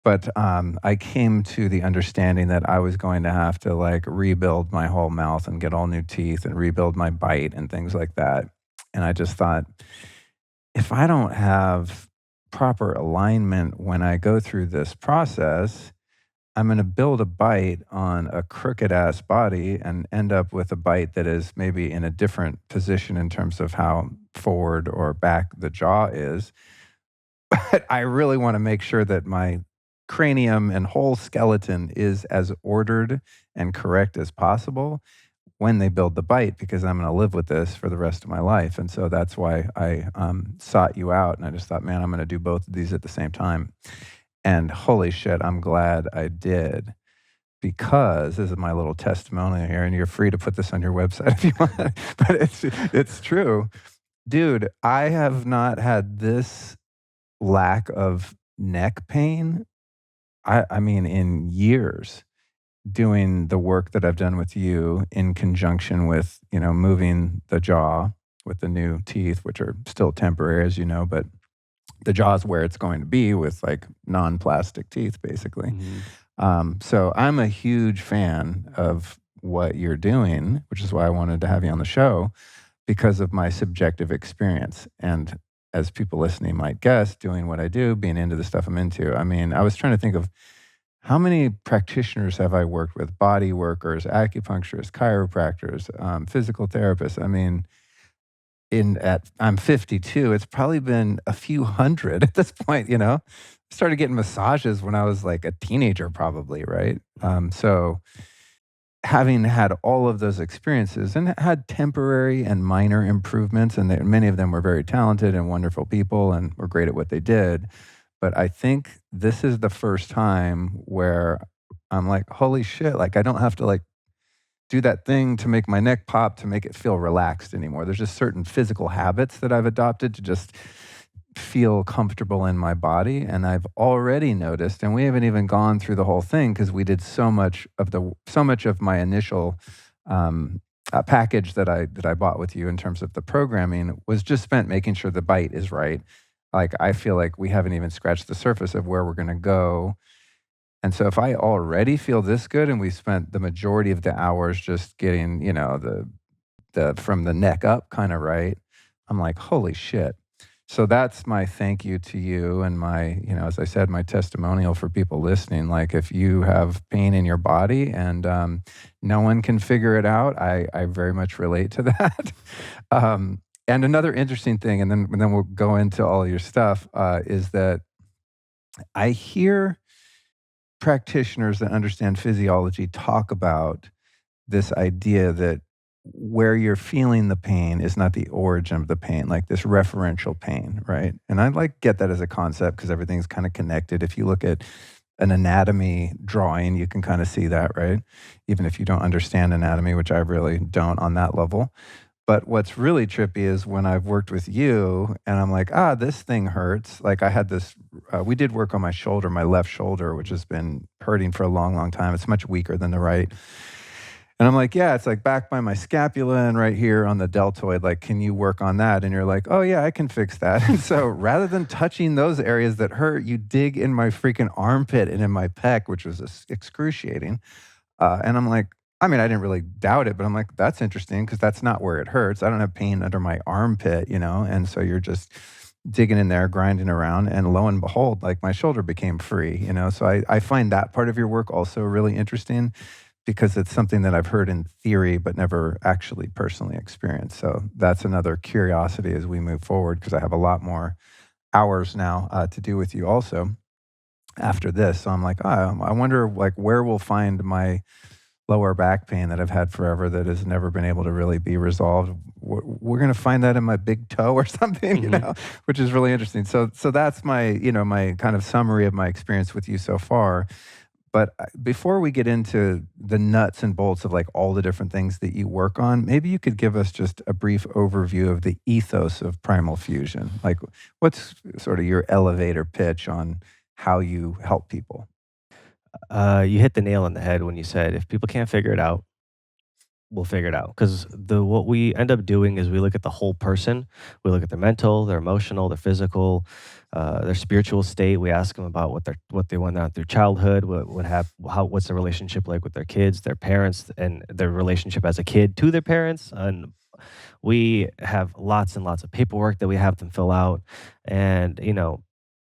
But I came to the understanding that I was going to have to like rebuild my whole mouth and get all new teeth and rebuild my bite and things like that. And I just thought, if I don't have proper alignment when I go through this process, I'm going to build a bite on a crooked ass body and end up with a bite that is maybe in a different position in terms of how forward or back the jaw is. But I really want to make sure that my cranium and whole skeleton is as ordered and correct as possible when they build the bite, because I'm going to live with this for the rest of my life. And so that's why I sought you out. And I just thought, man, I'm going to do both of these at the same time. And holy shit, I'm glad I did, because this is my little testimonial here, and you're free to put this on your website if you want. But it's true. Dude, I have not had this lack of neck pain, I mean, in years, doing the work that I've done with you in conjunction with, moving the jaw with the new teeth, which are still temporary, as you know, but the jaw's where it's going to be with like non-plastic teeth, basically. Mhm. So I'm a huge fan of what you're doing, which is why I wanted to have you on the show, because of my subjective experience. And as people listening might guess, doing what I do, being into the stuff I'm into. I mean, I was trying to think of how many practitioners have I worked with? Body workers, acupuncturists, chiropractors, physical therapists. I mean, I'm 52. It's probably been a few hundred at this point. Started getting massages when I was like a teenager, probably, right? So having had all of those experiences and had temporary and minor improvements, and many of them were very talented and wonderful people and were great at what they did. But I think this is the first time where I'm like, holy shit, like I don't have to like do that thing to make my neck pop to make it feel relaxed anymore. There's just certain physical habits that I've adopted to just feel comfortable in my body. And I've already noticed, and we haven't even gone through the whole thing because we did so much of my initial package that I bought with you in terms of the programming was just spent making sure the bite is right. Like I feel like we haven't even scratched the surface of where we're going to go. And so if I already feel this good and we spent the majority of the hours just getting, the from the neck up kind of right, I'm like, holy shit. So that's my thank you to you and my, as I said, my testimonial for people listening. Like if you have pain in your body and no one can figure it out, I very much relate to that. And another interesting thing, and then we'll go into all your stuff, is that I hear practitioners that understand physiology talk about this idea that where you're feeling the pain is not the origin of the pain, like this referential pain, right? And I like get that as a concept because everything's kind of connected. If you look at an anatomy drawing, you can kind of see that, right? Even if you don't understand anatomy, which I really don't on that level. But what's really trippy is when I've worked with you and I'm like, this thing hurts. Like I had this, we did work on my shoulder, my left shoulder, which has been hurting for a long, long time. It's much weaker than the right. And I'm like, yeah, it's like back by my scapula and right here on the deltoid. Like, can you work on that? And you're like, oh, yeah, I can fix that. And so rather than touching those areas that hurt, you dig in my freaking armpit and in my pec, which was excruciating. And I'm like, I mean, I didn't really doubt it, but I'm like, that's interesting because that's not where it hurts. I don't have pain under my armpit, And so you're just digging in there, grinding around, and lo and behold, like my shoulder became free. So I find that part of your work also really interesting because it's something that I've heard in theory, but never actually personally experienced. So that's another curiosity as we move forward because I have a lot more hours now to do with you also after this. So I'm like, I wonder like where we'll find my lower back pain that I've had forever that has never been able to really be resolved. We're going to find that in my big toe or something, which is really interesting. So that's my, my kind of summary of my experience with you so far. But before we get into the nuts and bolts of like all the different things that you work on, maybe you could give us just a brief overview of the ethos of Primal Fusion. Like what's sort of your elevator pitch on how you help people? You hit the nail on the head when you said if people can't figure it out, we'll figure it out. Because what we end up doing is we look at the whole person. We look at their mental, their emotional, their physical, their spiritual state. We ask them about what they went out through childhood, what's the relationship like with their kids, their parents, and their relationship as a kid to their parents, and we have lots and lots of paperwork that we have them fill out, and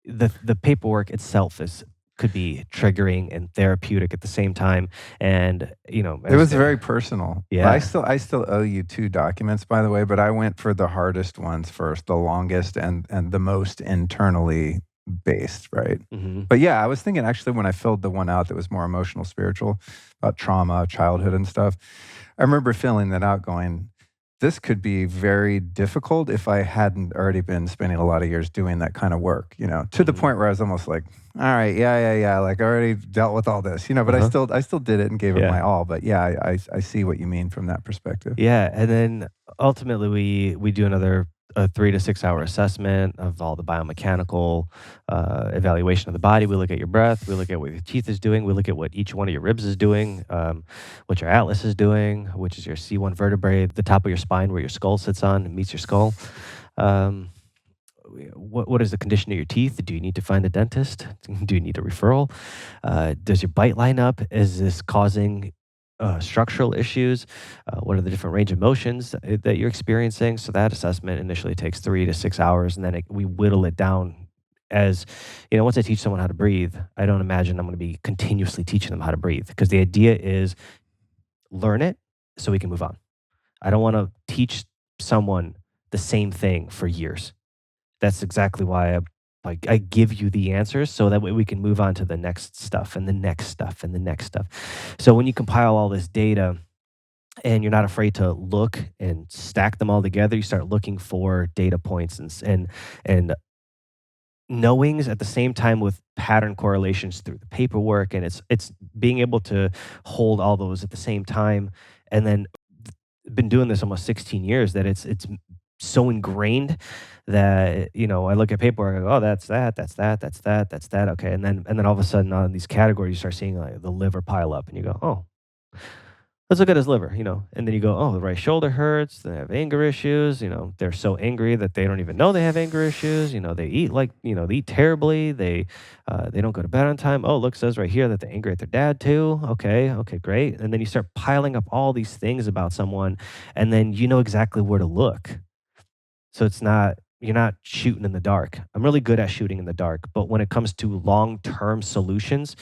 the paperwork itself is could be triggering and therapeutic at the same time. And It as was the very personal. yeah. I still owe you 2 documents, by the way, but I went for the hardest ones first, the longest and the most internally based, right? Hmm. But yeah, I was thinking actually when I filled the one out that was more emotional, spiritual, about trauma, childhood and stuff, I remember filling that out going, this could be very difficult if I hadn't already been spending a lot of years doing that kind of work, to the Hmm. point where I was almost like, all right, yeah, like I already dealt with all this, but Uh-huh. I still did it and gave it Yeah. my all. But yeah, I see what you mean from that perspective. Yeah, and then ultimately we do another a 3 to 6 hour assessment of all the biomechanical evaluation of the body. We look at your breath. We look at what your teeth is doing. We look at what each one of your ribs is doing, what your atlas is doing, which is your C1 vertebrae, the top of your spine where your skull sits on and meets your skull. Um, what is the condition of your teeth? Do you need to find a dentist? Do you need a referral? Does your bite line up? Is this causing structural issues? What are the different range of motions that you're experiencing? So that assessment initially takes 3 to 6 hours, and then we whittle it down. As once I teach someone how to breathe, I don't imagine I'm going to be continuously teaching them how to breathe, because the idea is learn it so we can move on. I don't want to teach someone the same thing for years. That's exactly why I give you the answers, so that way we can move on to the next stuff and the next stuff and the next stuff. So when you compile all this data and you're not afraid to look and stack them all together, you start looking for data points and knowings at the same time with pattern correlations through the paperwork, and it's being able to hold all those at the same time. And then been doing this almost 16 years that it's so ingrained that I look at paperwork, I go, oh, that's that, that's that, that's that, that's that, okay. And then all of a sudden on these categories you start seeing like the liver pile up, and you go, oh, let's look at his liver, and then you go, oh, the right shoulder hurts, they have anger issues, they're so angry that they don't even know they have anger issues, they eat like, they eat terribly, they don't go to bed on time. Oh, look, says right here that they're angry at their dad too. Okay, great. And then you start piling up all these things about someone, and then you know exactly where to look. So you're not shooting in the dark. I'm really good at shooting in the dark, but when it comes to long-term solutions,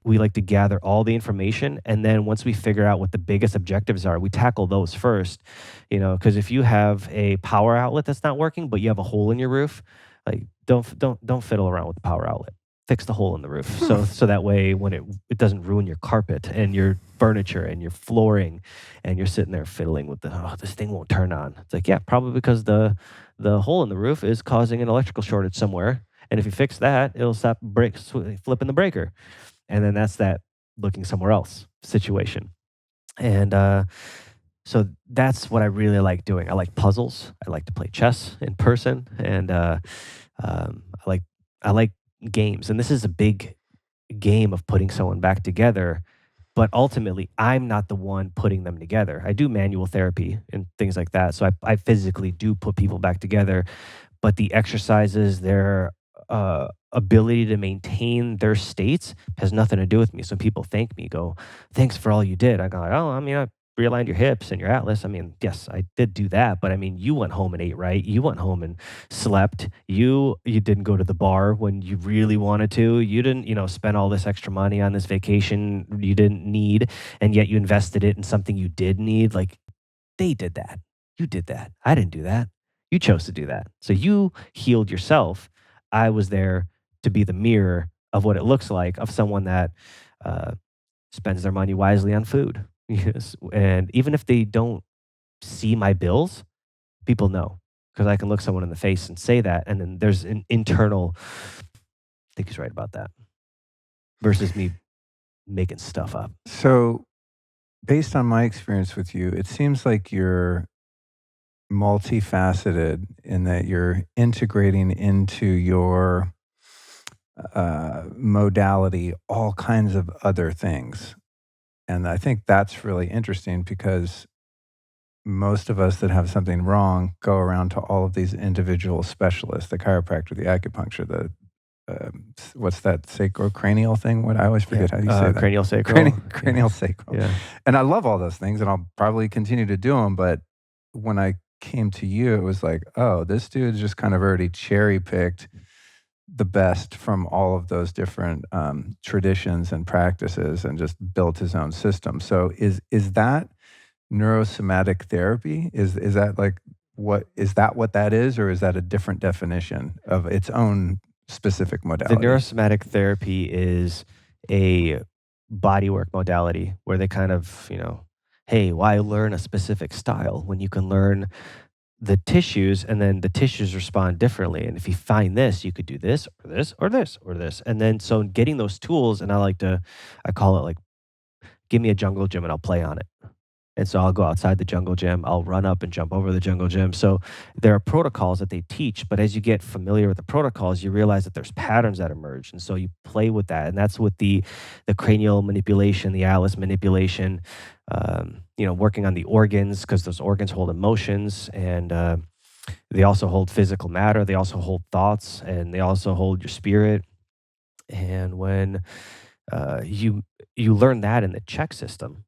we like to gather all the information, and then once we figure out what the biggest objectives are, we tackle those first. Because if you have a power outlet that's not working, but you have a hole in your roof, like don't fiddle around with the power outlet. Fix the hole in the roof, so that way when it doesn't ruin your carpet and your furniture and your flooring, and you're sitting there fiddling with this thing won't turn on. It's like, yeah, probably because the hole in the roof is causing an electrical shortage somewhere. And if you fix that, it'll stop flipping the breaker. And then that's that looking somewhere else situation. And so that's what I really like doing. I like puzzles. I like to play chess in person, and I like games. And this is a big game of putting someone back together, but ultimately I'm not the one putting them together. I do manual therapy and things like that, so I physically do put people back together, but the exercises, their ability to maintain their states has nothing to do with me. So people thank me, go, thanks for all you did. I go, oh, I mean, I realigned your hips and your atlas. I mean, yes, I did do that, but I mean, you went home and ate right. You went home and slept. You didn't go to the bar when you really wanted to. You didn't, spend all this extra money on this vacation you didn't need, and yet you invested it in something you did need. Like, they did that. You did that. I didn't do that. You chose to do that. So you healed yourself. I was there to be the mirror of what it looks like of someone that uh, spends their money wisely on food. Yes. And even if they don't see my bills, people know, because I can look someone in the face and say that. And then there's an internal, I think he's right about that, versus me making stuff up. So, based on my experience with you, it seems like you're multifaceted in that you're integrating into your modality all kinds of other things. And I think that's really interesting because most of us that have something wrong go around to all of these individual specialists, the chiropractor, the acupuncture, the what's that sacrocranial thing? What I always Yeah. forget how you say that. Cranial sacral. Cranial sacral. Yeah. And I love all those things, and I'll probably continue to do them. But when I came to you, it was like, oh, this dude just kind of already cherry picked the best from all of those different traditions and practices and just built his own system. So is that neurosomatic therapy? Is that like what that is, or is that a different definition of its own specific The modality? neurosomatic therapy is a bodywork modality where they kind of, hey, why learn a specific style when you can learn the tissues and then the tissues respond differently. And if you find this, you could do this or this or this or this. And then so getting those tools, and I call it like, give me a jungle gym and I'll play on it. And so I'll go outside the jungle gym. I'll run up and jump over the jungle gym. So there are protocols that they teach, but as you get familiar with the protocols, you realize that there's patterns that emerge. And so you play with that. And that's with the cranial manipulation, the atlas manipulation, working on the organs because those organs hold emotions and they also hold physical matter. They also hold thoughts and they also hold your spirit. And when you learn that in the CHEK system,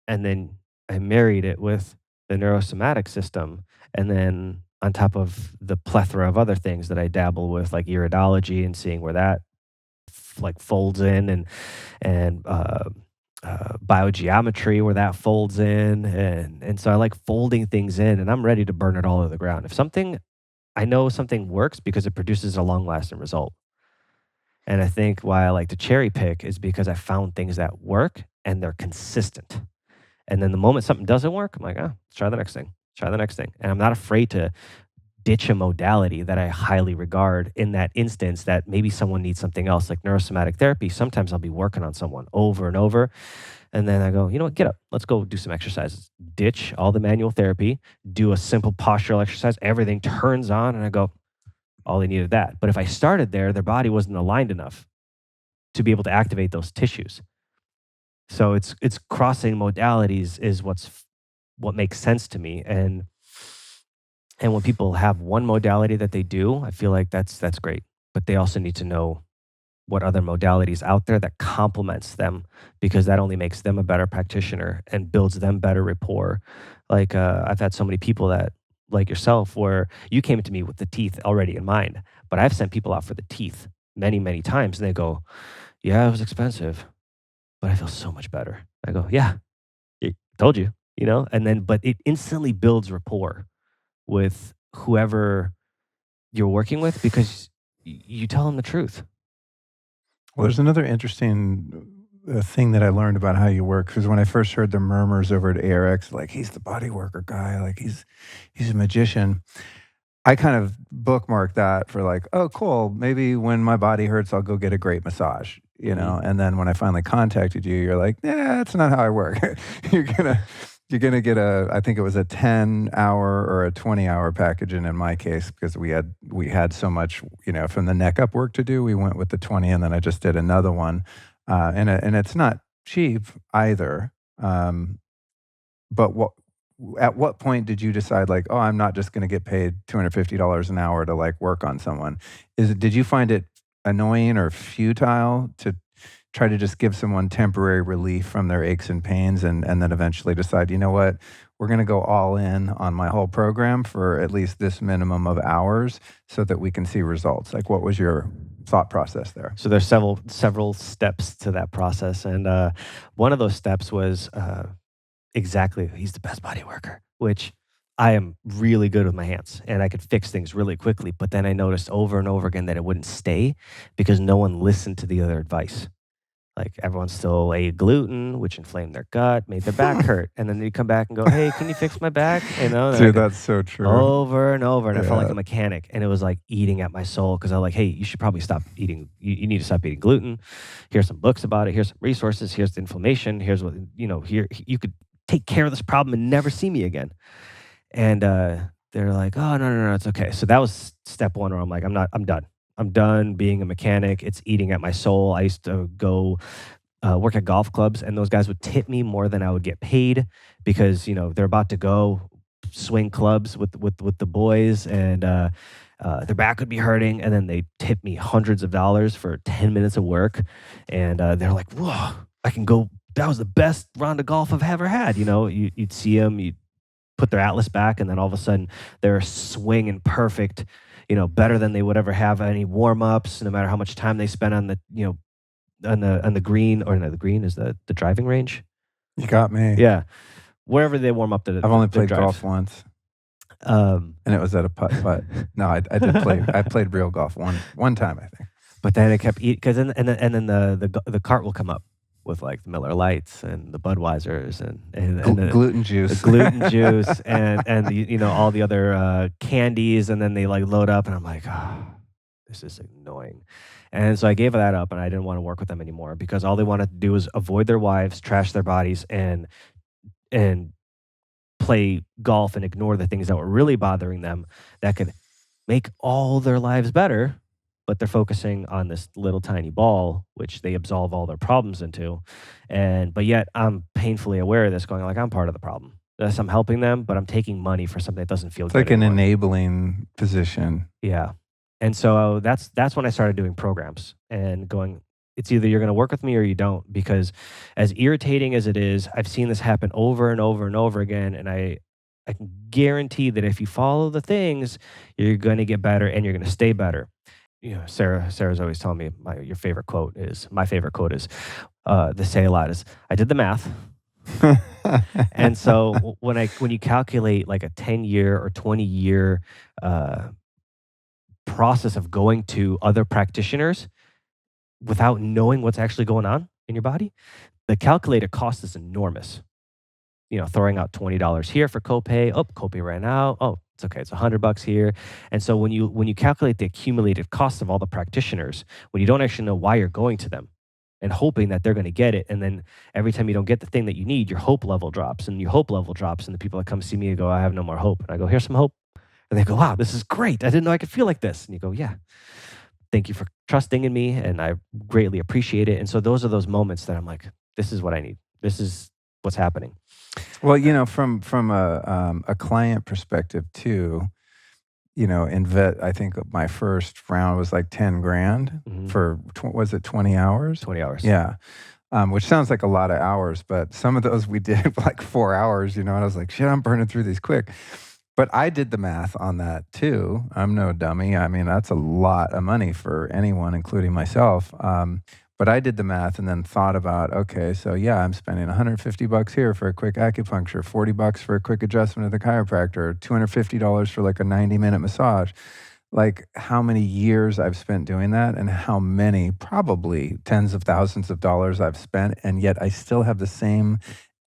and then I married it with the neurosomatic system, and then on top of the plethora of other things that I dabble with, like iridology and seeing where that like folds in, and biogeometry where that folds in, and so I like folding things in, and I'm ready to burn it all to the ground. If something I know something works because it produces a long lasting result. And I think why I like to cherry pick is because I found things that work and they're consistent. And then the moment something doesn't work, I'm like, let's try the next thing. Try the next thing. And I'm not afraid to ditch a modality that I highly regard in that instance that maybe someone needs something else, like neurosomatic therapy. Sometimes I'll be working on someone over and over. And then I go, you know what, get up. Let's go do some exercises. Ditch all the manual therapy, do a simple postural exercise. Everything turns on. And I go, all they needed that. But if I started there, their body wasn't aligned enough to be able to activate those tissues. So it's crossing modalities is what makes sense to me. And when people have one modality that they do, I feel like that's great. But they also need to know what other modalities out there that complements them, because that only makes them a better practitioner and builds them better rapport. Like I've had so many people that like yourself where you came to me with the teeth already in mind, but I've sent people out for the teeth many, many times and they go, yeah, it was expensive, but I feel so much better. I go, yeah, told you, but it instantly builds rapport with whoever you're working with because you tell them the truth. Well, there's another interesting thing that I learned about how you work, because when I first heard the murmurs over at ARX, like he's the body worker guy, like he's a magician. I kind of bookmarked that for like, oh, cool. Maybe when my body hurts, I'll go get a great massage, Mhm. And then when I finally contacted you, you're like, yeah, that's not how I work. you're gonna you're gonna get I think it was a 10-hour or a 20-hour package, and in my case, because we had so much, from the neck up work to do, we went with the 20, and then I just did another one, and it's not cheap either. But at what point did you decide, like, oh, I'm not just going to get paid $250 an hour to like work on someone? Did you find it annoying or futile to try to just give someone temporary relief from their aches and pains, and then eventually decide, you know what, we're going to go all in on my whole program for at least this minimum of hours so that we can see results? Like, what was your thought process there? So there's several steps to that process, and one of those steps was exactly, he's the best body worker, which I am really good with my hands and I could fix things really quickly. But then I noticed over and over again that it wouldn't stay because no one listened to the other advice. Like everyone still ate gluten, which inflamed their gut, made their back hurt. And then they'd come back and go, hey, can you fix my back? And I Dude, go that's so true. over and over. And I felt like Yeah. a mechanic. And it was like eating at my soul because I was like, hey, you should probably stop eating. You need to stop eating gluten. Here's some books about it. Here's some resources. Here's the inflammation. Here's what, here, you could take care of this problem and never see me again. And they're like, oh, no, no, no, it's okay. So that was step one where I'm like, I'm done. I'm done being a mechanic. It's eating at my soul. I used to go work at golf clubs, and those guys would tip me more than I would get paid because they're about to go swing clubs with the boys, and their back would be hurting, and then they tip me hundreds of dollars for 10 minutes of work, and they're like, "Whoa, I can go." That was the best round of golf I've ever had. You'd see them, put their atlas back, and then all of a sudden they're swinging perfect, better than they would ever have any warm ups, no matter how much time they spend on the on the green, or no, the green is the driving range. You got me. Yeah, wherever they warm up I've only their played golf drives. once, and it was at a putt. No, I did play. I played real golf one time, I think. But then it kept eating, because then the cart will come up with like the Miller Lights and the Budweisers and the Gluten juice. gluten juice and the, all the other candies, and then they like load up, and I'm like, oh, this is annoying. And so I gave that up, and I didn't want to work with them anymore, because all they wanted to do was avoid their wives, trash their bodies, and play golf and ignore the things that were really bothering them that could make all their lives better. But they're focusing on this little tiny ball, which they absolve all their problems into. But yet I'm painfully aware of this, going like, I'm part of the problem. Yes, I'm helping them, but I'm taking money for something that doesn't feel It's good like an anymore. enabling position. Yeah. And so that's when I started doing programs and going, it's either you're going to work with me or you don't, because as irritating as it is, I've seen this happen over and over and over again. And I can guarantee that if you follow the things, you're going to get better and you're going to stay better. Sarah's always telling me my favorite quote is, they say a lot is, I did the math. And so when you calculate like a 10-year or 20-year process of going to other practitioners without knowing what's actually going on in your body, the calculated cost is enormous. Throwing out $20 here for copay. Oh, copay ran out. Oh, it's okay. It's $100 here. And so when you calculate the accumulated cost of all the practitioners, when you don't actually know why you're going to them and hoping that they're going to get it, and then every time you don't get the thing that you need, your hope level drops, and your hope level drops, and the people that come see me go, I have no more hope. And I go, here's some hope. And they go, wow, this is great. I didn't know I could feel like this. And you go, yeah, thank you for trusting in me, and I greatly appreciate it. And so those are those moments that I'm like, this is what I need. This is what's happening. Well, from a client perspective too, in vet, I think my first round was like 10 grand for, was it 20 hours? 20 hours. Yeah. Which sounds like a lot of hours, but some of those we did like 4 hours, and I was like, shit, I'm burning through these quick. But I did the math on that too. I'm no dummy. I mean, that's a lot of money for anyone, including myself. But I did the math and then thought about, okay, so yeah, I'm spending $150 here for a quick acupuncture, $40 for a quick adjustment at the chiropractor, $250 for like a 90-minute massage. Like how many years I've spent doing that, and how many, probably tens of thousands of dollars I've spent, and yet I still have the same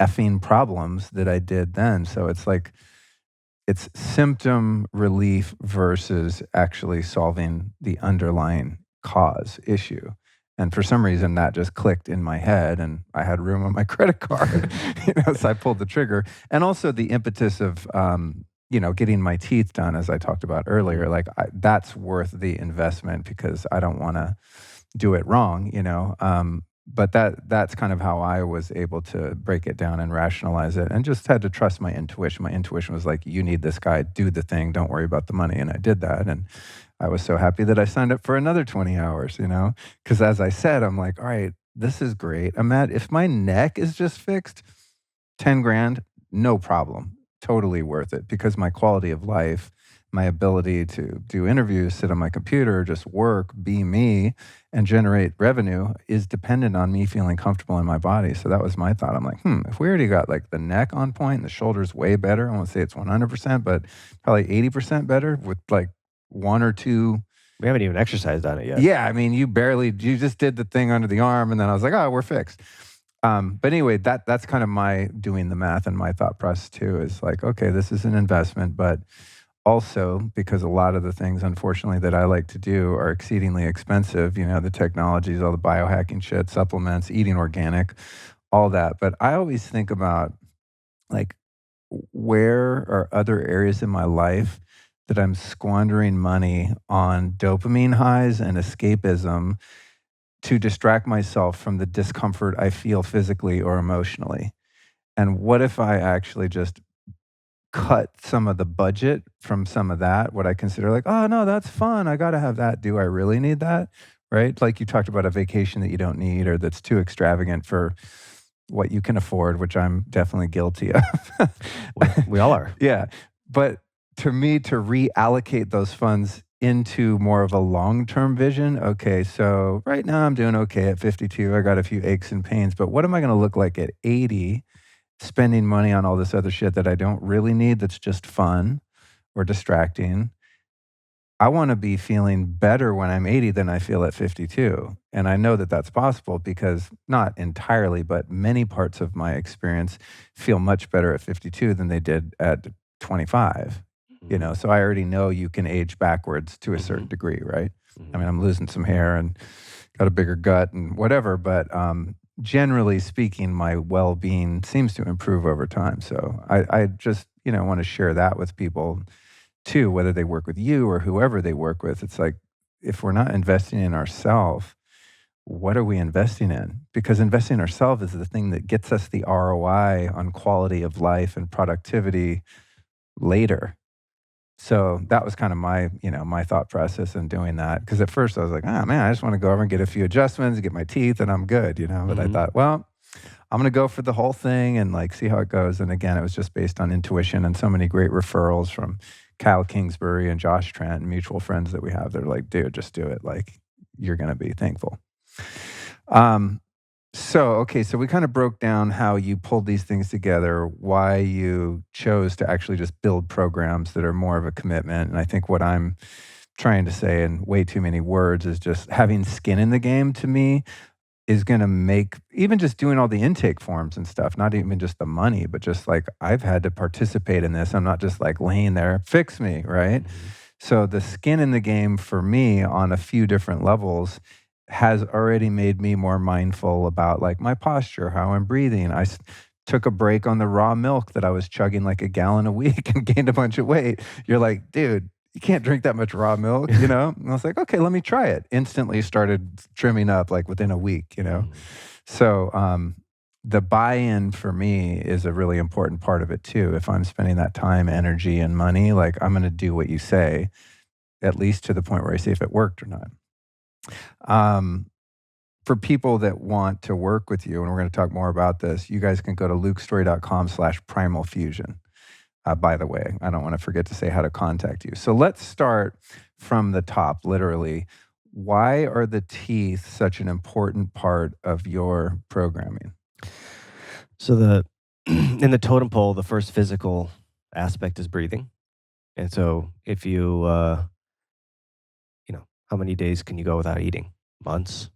effing problems that I did then. So it's like, it's symptom relief versus actually solving the underlying cause issue. And for some reason, that just clicked in my head, and I had room on my credit card, so I pulled the trigger. And also the impetus of, getting my teeth done, as I talked about earlier, like that's worth the investment, because I don't want to do it wrong, But that's kind of how I was able to break it down and rationalize it, and just had to trust my intuition. My intuition was like, you need this guy, do the thing, don't worry about the money. And I did that. And I was so happy that I signed up for another 20 hours, because as I said, I'm like, all right, this is great. If my neck is just fixed, 10 grand, no problem. Totally worth it, because my quality of life, my ability to do interviews, sit on my computer, just work, be me, and generate revenue is dependent on me feeling comfortable in my body. So that was my thought. I'm like, if we already got like the neck on point and the shoulders way better, I won't say it's 100%, but probably 80% better with like one or two. We haven't even exercised on it yet. Yeah, I mean, you just did the thing under the arm, and then I was like, oh, we're fixed. But anyway, that's kind of my doing the math, and my thought process too is like, okay, this is an investment, but also because a lot of the things, unfortunately, that I like to do are exceedingly expensive, the technologies, all the biohacking shit, supplements, eating organic, all that. But I always think about like, where are other areas in my life that I'm squandering money on dopamine highs and escapism to distract myself from the discomfort I feel physically or emotionally? And what if I actually just cut some of the budget from some of that, what I consider like, oh no, that's fun, I got to have that. Do I really need that? Right? Like you talked about a vacation that you don't need, or that's too extravagant for, what you can afford, which I'm definitely guilty of. We all are. Yeah. But to me, to reallocate those funds into more of a long-term vision, okay, so right now I'm doing okay at 52. I got a few aches and pains, but what am I going to look like at 80, spending money on all this other shit that I don't really need, that's just fun or distracting? I want to be feeling better when I'm 80 than I feel at 52. And I know that that's possible because not entirely, but many parts of my experience feel much better at 52 than they did at 25. Mhm. So I already know you can age backwards to a certain Mhm. degree, right? I Mhm. mean, I'm losing some hair and got a bigger gut and whatever, but generally speaking, my well-being seems to improve over time. So I just, want to share that with people too, whether they work with you or whoever they work with. It's like, if we're not investing in ourselves, what are we investing in? Because investing in ourselves is the thing that gets us the ROI on quality of life and productivity later. So that was kind of my thought process in doing that. Because at first I was like, oh man, I just want to go over and get a few adjustments, get my teeth, and I'm good. But I Mhm. thought, well, I'm going to go for the whole thing and like see how it goes. And again, it was just based on intuition and so many great referrals from Kyle Kingsbury and Josh Trent and mutual friends that we have. They're like, dude, just do it. Like, you're going to be thankful. Um, okay, so we kind of broke down how you pulled these things together, why you chose to actually just build programs that are more of a commitment. And I think what I'm trying to say in way too many words is just having skin in the game to me is gonna make even just doing all the intake forms and stuff, not even just the money, but just like I've had to participate in this. I'm not just like laying there, fix me, right? Mhm. So the skin in the game for me on a few different levels has already made me more mindful about like my posture, how I'm breathing. Took a break on the raw milk that I was chugging like a gallon a week and gained a bunch of weight. You're like, dude, you can't drink that much raw milk? And I was like, okay, let me try it. Instantly started trimming up like within a week. Mhm. So the buy-in for me is a really important part of it too. If I'm spending that time, energy, and money, like I'm going to do what you say, at least to the point where I see if it worked or not. Um, for people that want to work with you, and we're going to talk more about this, you guys can go to lukestory.com/primal fusion. By the way, I don't want to forget to say how to contact you. So let's start from the top, literally. Why are the teeth such an important part of your programming? So the in the totem pole, the first physical aspect is breathing. And so if how many days can you go without eating? Months.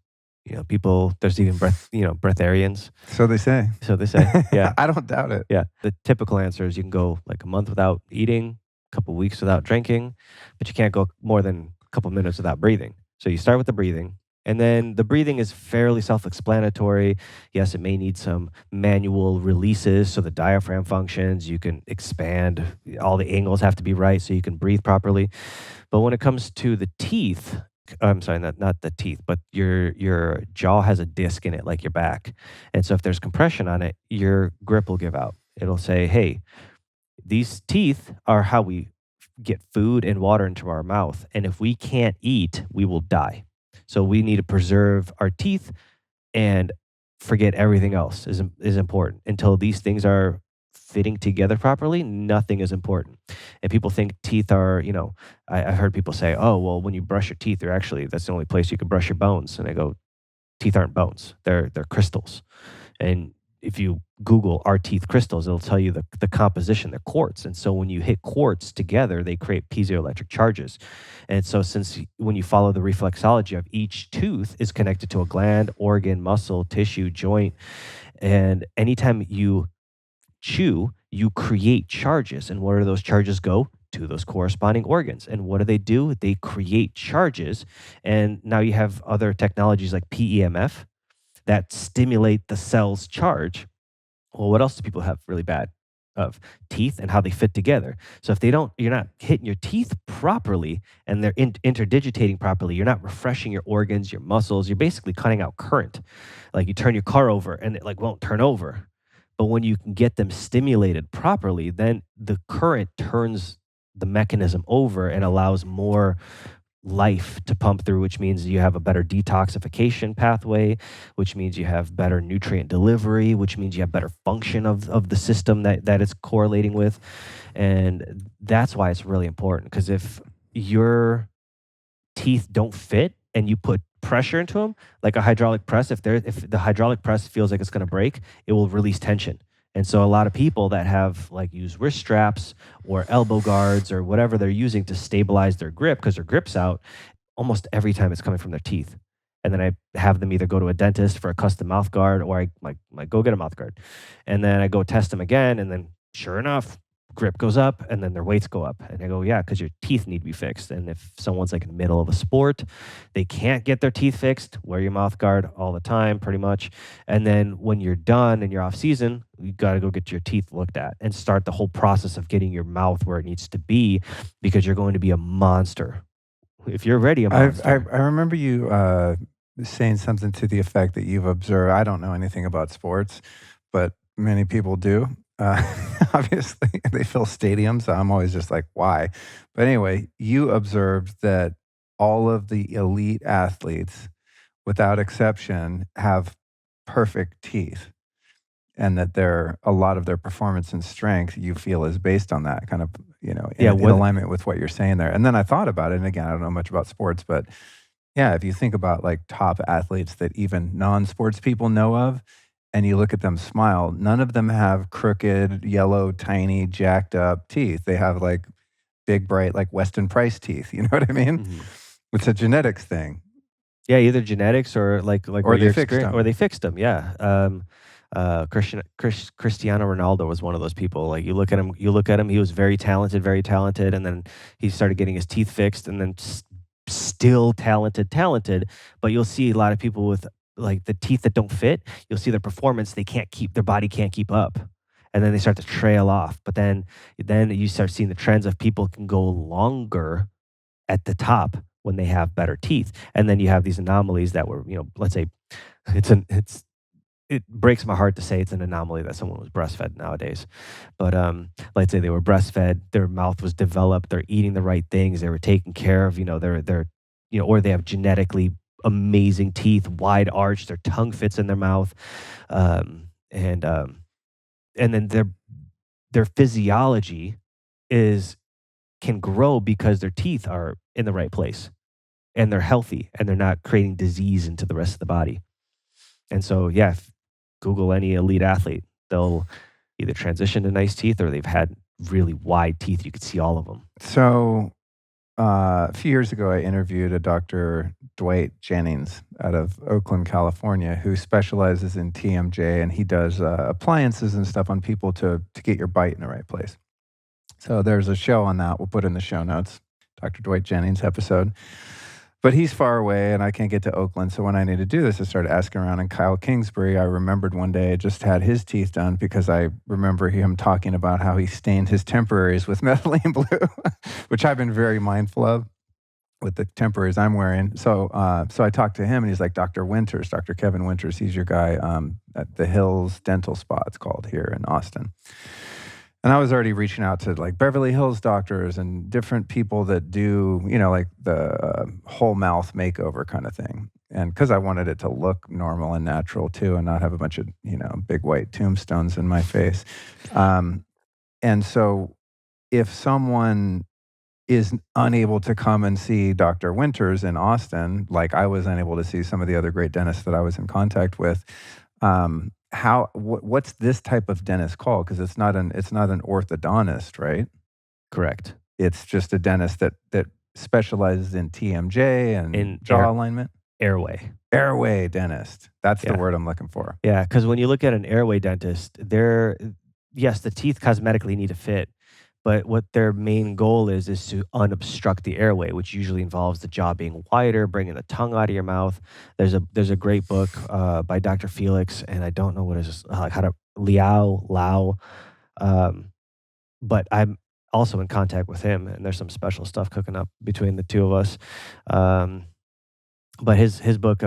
People there's even breatharians. So they say. So they say. Yeah. I don't doubt it. Yeah. The typical answer is you can go like a month without eating, a couple weeks without drinking, but you can't go more than a couple minutes without breathing. So you start with the breathing, and then the breathing is fairly self explanatory. Yes, it may need some manual releases so the diaphragm functions. You can expand, all the angles have to be right so you can breathe properly. But when it comes to the teeth, I'm sorry, not the teeth, but your jaw has a disc in it, like your back. And so if there's compression on it, your grip will give out. It'll say, hey, these teeth are how we get food and water into our mouth. And if we can't eat, we will die. So we need to preserve our teeth and forget everything else is important. Until these things are fitting together properly, nothing is important. And people think teeth are, I've heard people say, oh, well, when you brush your teeth, that's the only place you can brush your bones. And I go, teeth aren't bones; they're crystals. And if you Google "are teeth crystals," it'll tell you the composition. They're quartz, and so when you hit quartz together, they create piezoelectric charges. And so, when you follow the reflexology of each tooth is connected to a gland, organ, muscle, tissue, joint, and anytime you chew, you create charges. And where do those charges go? To those corresponding organs. And what do? They create charges. And now you have other technologies like PEMF that stimulate the cell's charge. Well, what else do people have really bad of? Teeth and how they fit together. So if you're not hitting your teeth properly and they're interdigitating properly, you're not refreshing your organs, your muscles, you're basically cutting out current. Like you turn your car over and it like won't turn over. But when you can get them stimulated properly, then the current turns the mechanism over and allows more life to pump through, which means you have a better detoxification pathway, which means you have better nutrient delivery, which means you have better function of the system that it's correlating with. And that's why it's really important, because if your teeth don't fit and you put pressure into them, like a hydraulic press, if the hydraulic press feels like it's going to break, it will release tension. And so a lot of people that have like use wrist straps or elbow guards or whatever they're using to stabilize their grip, because their grip's out, almost every time it's coming from their teeth. And then I have them either go to a dentist for a custom mouth guard, or I might go get a mouth guard. And then I go test them again. And then sure enough, grip goes up and then their weights go up. And I go, yeah, because your teeth need to be fixed. And if someone's like in the middle of a sport, they can't get their teeth fixed, wear your mouth guard all the time, pretty much. And then when you're done and you're off season, you got to go get your teeth looked at and start the whole process of getting your mouth where it needs to be, because you're going to be a monster. If you're ready, a monster. I remember you saying something to the effect that you've observed. I don't know anything about sports, but many people do. Uh, obviously, they fill stadiums. I'm always just like, why? But anyway, you observed that all of the elite athletes, without exception, have perfect teeth, and that a lot of their performance and strength you feel is based on that kind of, Yeah, in what alignment with what you're saying there. And then I thought about it, and again, I don't know much about sports, but yeah, if you think about like top athletes that even non-sports people know of, and you look at them smile, none of them have crooked, yellow, tiny, jacked up teeth. They have like big, bright, like Weston Price teeth. You know what I mean? mhm. It's a genetics thing, Yeah, either genetics or like or what they you're fixed experiencing, or them. they fixed them. Yeah. Cristiano Ronaldo was one of those people. Like you look at him, he was very talented, and then he started getting his teeth fixed, and then still talented. But you'll see a lot of people with like the teeth that don't fit. You'll see their performance; their body can't keep up, and then they start to trail off. But then you start seeing the trends of people can go longer at the top when they have better teeth. And then you have these anomalies that were, let's say it's it breaks my heart to say it's an anomaly that someone was breastfed nowadays. But let's say they were breastfed, their mouth was developed, they're eating the right things, they were taken care of, they're or they have genetically amazing teeth, wide arch, their tongue fits in their mouth. Um, and and then their physiology is can grow because their teeth are in the right place and they're healthy and they're not creating disease into the rest of the body. And so, yeah, if Google any elite athlete, they'll either transition to nice teeth or they've had really wide teeth. You could see all of them. So a few years ago, I interviewed a Dr. Dwight Jennings out of Oakland, California, who specializes in TMJ, and he does appliances and stuff on people to get your bite in the right place. So there's a show on that. We'll put in the show notes, Dr. Dwight Jennings episode. But he's far away, and I can't get to Oakland. So when I need to do this, I started asking around. And Kyle Kingsbury, I remembered one day, just had his teeth done because I remember him talking about how he stained his temporaries with methylene blue, which I've been very mindful of with the temporaries I'm wearing. So I talked to him, and he's like, Dr. Winters, Dr. Kevin Winters, he's your guy at the Hills Dental Spa, it's called, here in Austin. And I was already reaching out to like Beverly Hills doctors and different people that do, like the whole mouth makeover kind of thing. And because I wanted it to look normal and natural too, and not have a bunch of, big white tombstones in my face. And so if someone is unable to come and see Dr. Winters in Austin, like I was unable to see some of the other great dentists that I was in contact with, what's this type of dentist called? Because it's not an orthodontist, right? Correct. It's just a dentist that specializes in TMJ and In jaw alignment. Airway. Airway dentist. That's the Yeah. word I'm looking for. Yeah. Because when you look at an airway dentist, yes, the teeth cosmetically need to fit. But what their main goal is to unobstruct the airway, which usually involves the jaw being wider, bringing the tongue out of your mouth. There's a great book by Dr. Felix, and I don't know what it is, like how to Lau. Um, but I'm also in contact with him, and there's some special stuff cooking up between the two of us. Um, but his book,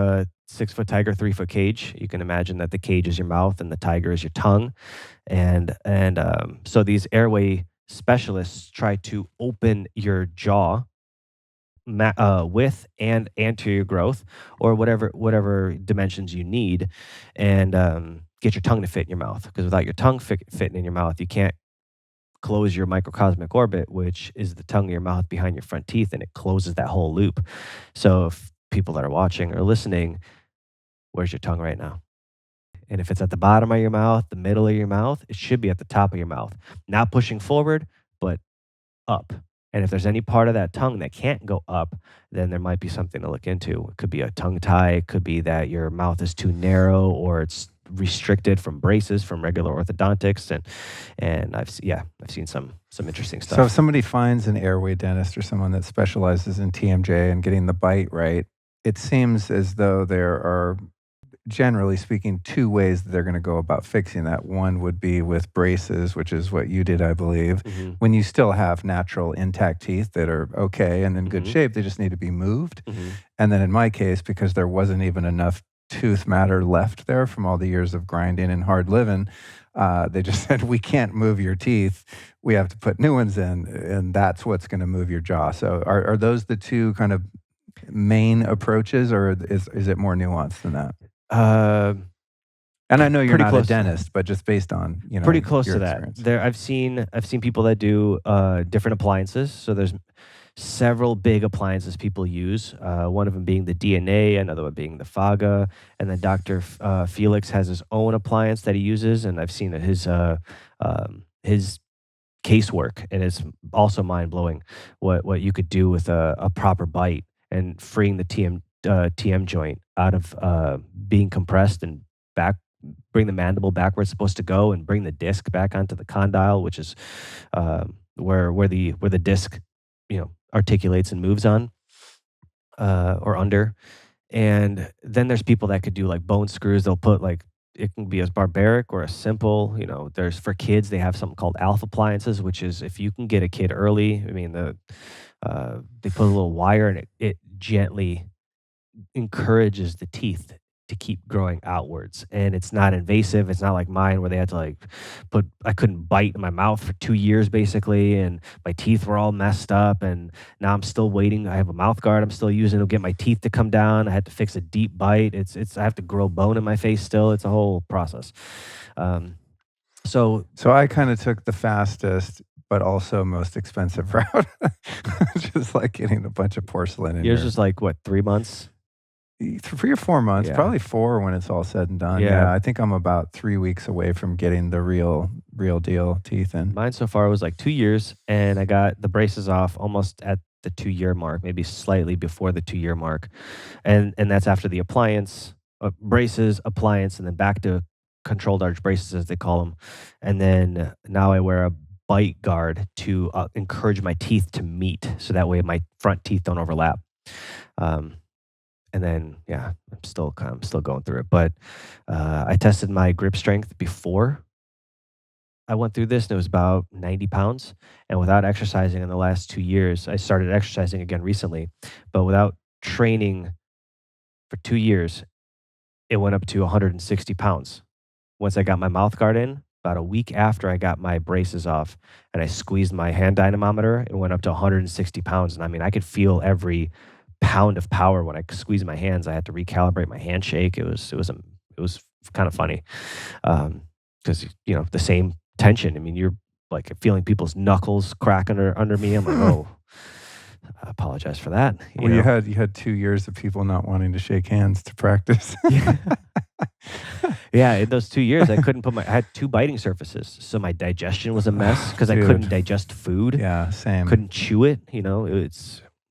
6 Foot Tiger, 3 Foot Cage. You can imagine that the cage is your mouth and the tiger is your tongue, and so these airway specialists try to open your jaw width and anterior growth, or whatever dimensions you need, and get your tongue to fit in your mouth. Because without your tongue fitting in your mouth, you can't close your microcosmic orbit, which is the tongue of your mouth behind your front teeth, and it closes that whole loop. So if people that are watching or listening, where's your tongue right now? And if it's at the bottom of your mouth, the middle of your mouth, it should be at the top of your mouth. Not pushing forward, but up. And if there's any part of that tongue that can't go up, then there might be something to look into. It could be a tongue tie. It could be that your mouth is too narrow, or it's restricted from braces, from regular orthodontics. And I've seen some interesting So if stuff. somebody finds an airway dentist or someone that specializes in TMJ and getting the bite right, it seems as though there are, generally speaking, two ways that they're going to go about fixing that. One would be with braces, which is what you did, I believe, Hmm. when you still have natural intact teeth that are okay and in good Hmm. shape, they just need to be moved. Hmm. And then in my case, because there wasn't even enough tooth matter left there from all the years of grinding and hard living, they just said, we can't move your teeth. We have to put new ones in, and that's what's going to move your jaw. So are those the two kind of main approaches, or is it more nuanced than that? Uh, And I know you're Pretty not a close. dentist, but just based on, Pretty close your to that. experience. I've seen people that do different appliances. So there's several big appliances people use. One of them being the DNA, another one being the Faga, and then Doctor Felix has his own appliance that he uses, and I've seen his casework, and it's also mind blowing what you could do with a proper bite and freeing the TM joint out of being compressed and back. Bring the mandible back where it's supposed to go, and bring the disc back onto the condyle, which is where the disc articulates and moves on, or under. And then there's people that could do like bone screws. They'll put like, it can be as barbaric or as simple. There's, for kids, they have something called alpha appliances, which is if you can get a kid early. I mean, they put a little wire, and it gently encourages the teeth to keep growing outwards, and it's not invasive. It's not like mine, where they had to like I couldn't bite in my mouth for 2 years basically, and my teeth were all messed up, and now I'm still waiting. I have a mouth guard I'm still using to get my teeth to come down. I had to fix a deep bite. I have to grow bone in my face still. It's a whole process. um, so So I kind of took the fastest, but also most expensive route, just like getting a bunch of porcelain in yours your is like what, 3 months? 3 or 4 months, Yeah. probably 4 when it's all said and done. Yeah. Yeah, I think I'm about 3 weeks away from getting the real deal teeth in. Mine so far was like 2 years, and I got the braces off almost at the 2 year mark, maybe slightly before the 2 year mark, and that's after the appliance, braces, appliance, and then back to controlled arch braces as they call them, and then now I wear a bite guard to encourage my teeth to meet, so that way my front teeth don't overlap. Um, and then yeah, I'm still going through it, but I tested my grip strength before I went through this, and it was about 90 pounds. And without exercising in the last 2 years, I started exercising again recently, but without training for 2 years, it went up to 160 pounds. Once I got my mouth guard in, about a week after I got my braces off and I squeezed my hand dynamometer, it went up to 160 pounds. And I mean, I could feel every pound of power when I squeezed my hands. I had to recalibrate my handshake. It was kind of funny. Because the same tension. I mean, you're like feeling people's knuckles crack under me. I'm like, oh, I apologize for that. Well, you had 2 years of people not wanting to shake hands to practice. Yeah. Yeah, in those 2 years, I had two biting surfaces, so my digestion was a mess because I couldn't Dude. digest food. Yeah, same. Couldn't chew it.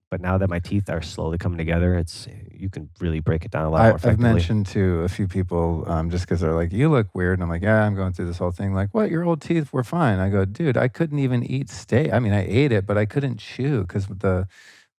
But now that my teeth are slowly coming together, you can really break it down a lot more I've effectively. mentioned to a few people, just because they're like, "You look weird," and I'm like, "Yeah, I'm going through this whole thing." Like, "What? Your old teeth were fine." I go, "Dude, I couldn't even eat steak. I mean, I ate it, but I couldn't chew because the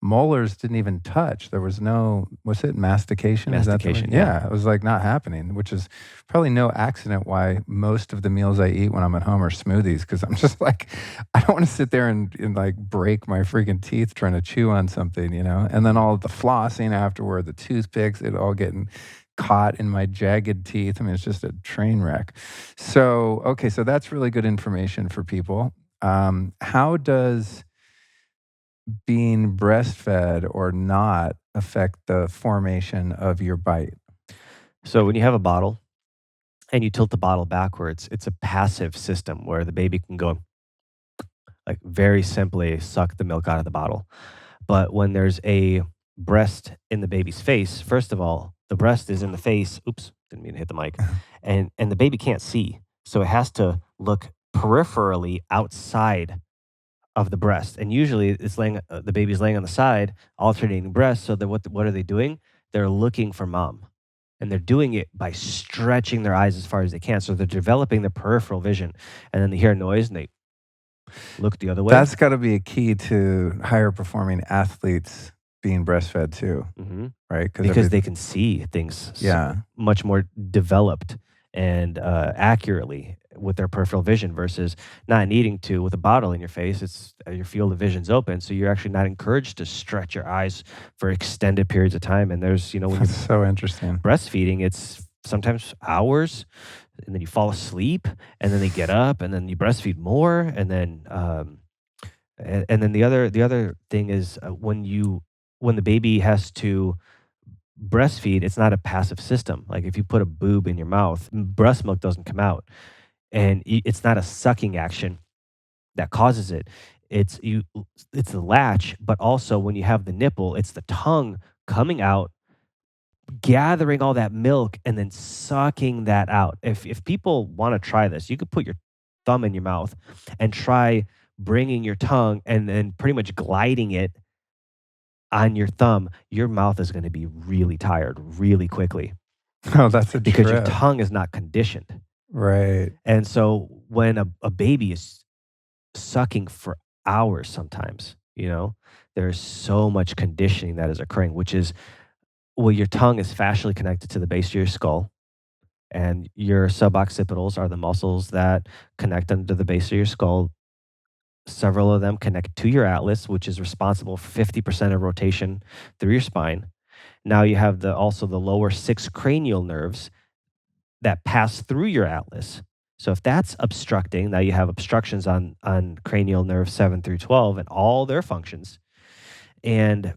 molars didn't even touch. There was no, what's it, mastication? Is that the word? Mastication, yeah. Yeah, it was like not happening, which is probably no accident why most of the meals I eat when I'm at home are smoothies, because I'm just like, I don't want to sit there and like break my freaking teeth trying to chew on something, And then all the flossing afterward, the toothpicks, it all getting caught in my jagged teeth. I mean, it's just a train wreck. So, okay, so that's really good information for people. How does being breastfed or not affect the formation of your bite? So when you have a bottle and you tilt the bottle backwards, it's a passive system where the baby can go like very simply suck the milk out of the bottle. But when there's a breast in the baby's face, first of all, the breast is in the face. Oops, didn't mean to hit the mic. And the baby can't see. So it has to look peripherally outside of the breast. And usually it's laying the baby's laying on the side, alternating breasts. So that what are they doing? They're looking for mom. And they're doing it by stretching their eyes as far as they can. So they're developing the peripheral vision. And then they hear a noise and they look the other way. That's got to be a key to higher performing athletes being breastfed too, Mhm. right? Because they can see things Yeah. much more developed and accurately with their peripheral vision versus not needing to with a bottle in your face. It's your field of vision's open, so you're actually not encouraged to stretch your eyes for extended periods of time. And there's, when you're That's so interesting. breastfeeding, it's sometimes hours, and then you fall asleep, and then they get up, and then you breastfeed more, and then and then the other thing is when the baby has to breastfeed, it's not a passive system. Like if you put a boob in your mouth, breast milk doesn't come out, and it's not a sucking action that causes it. It's you. It's the latch, but also when you have the nipple, it's the tongue coming out, gathering all that milk, and then sucking that out. If people want to try this, you could put your thumb in your mouth and try bringing your tongue and then pretty much gliding it on your thumb. Your mouth is going to be really tired really quickly Oh, that's a because your trip. tongue is not conditioned. Right. And so when a baby is sucking for hours sometimes, there's so much conditioning that is occurring, which is, well, your tongue is fascially connected to the base of your skull, and your suboccipitals are the muscles that connect under the base of your skull. Several of them connect to your atlas, which is responsible for 50% of rotation through your spine. Now you have also the lower six cranial nerves that pass through your atlas. So if that's obstructing, now you have obstructions on cranial nerve 7 through 12 and all their functions. And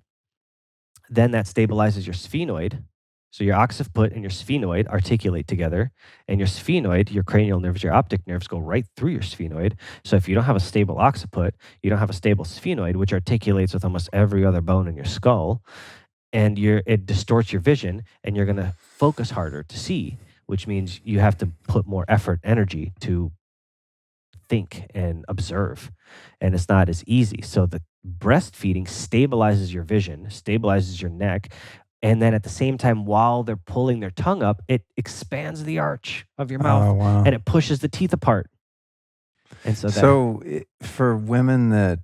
then that stabilizes your sphenoid. So your occiput and your sphenoid articulate together, and your sphenoid, your cranial nerves, your optic nerves go right through your sphenoid. So if you don't have a stable occiput, you don't have a stable sphenoid, which articulates with almost every other bone in your skull, and it distorts your vision, and you're going to focus harder to see, which means you have to put more effort, energy to think and observe, and it's not as easy. So the breastfeeding stabilizes your vision, stabilizes your neck, and then at the same time, while they're pulling their tongue up, it expands the arch of your mouth Oh, wow. and it pushes the teeth apart. And so For women that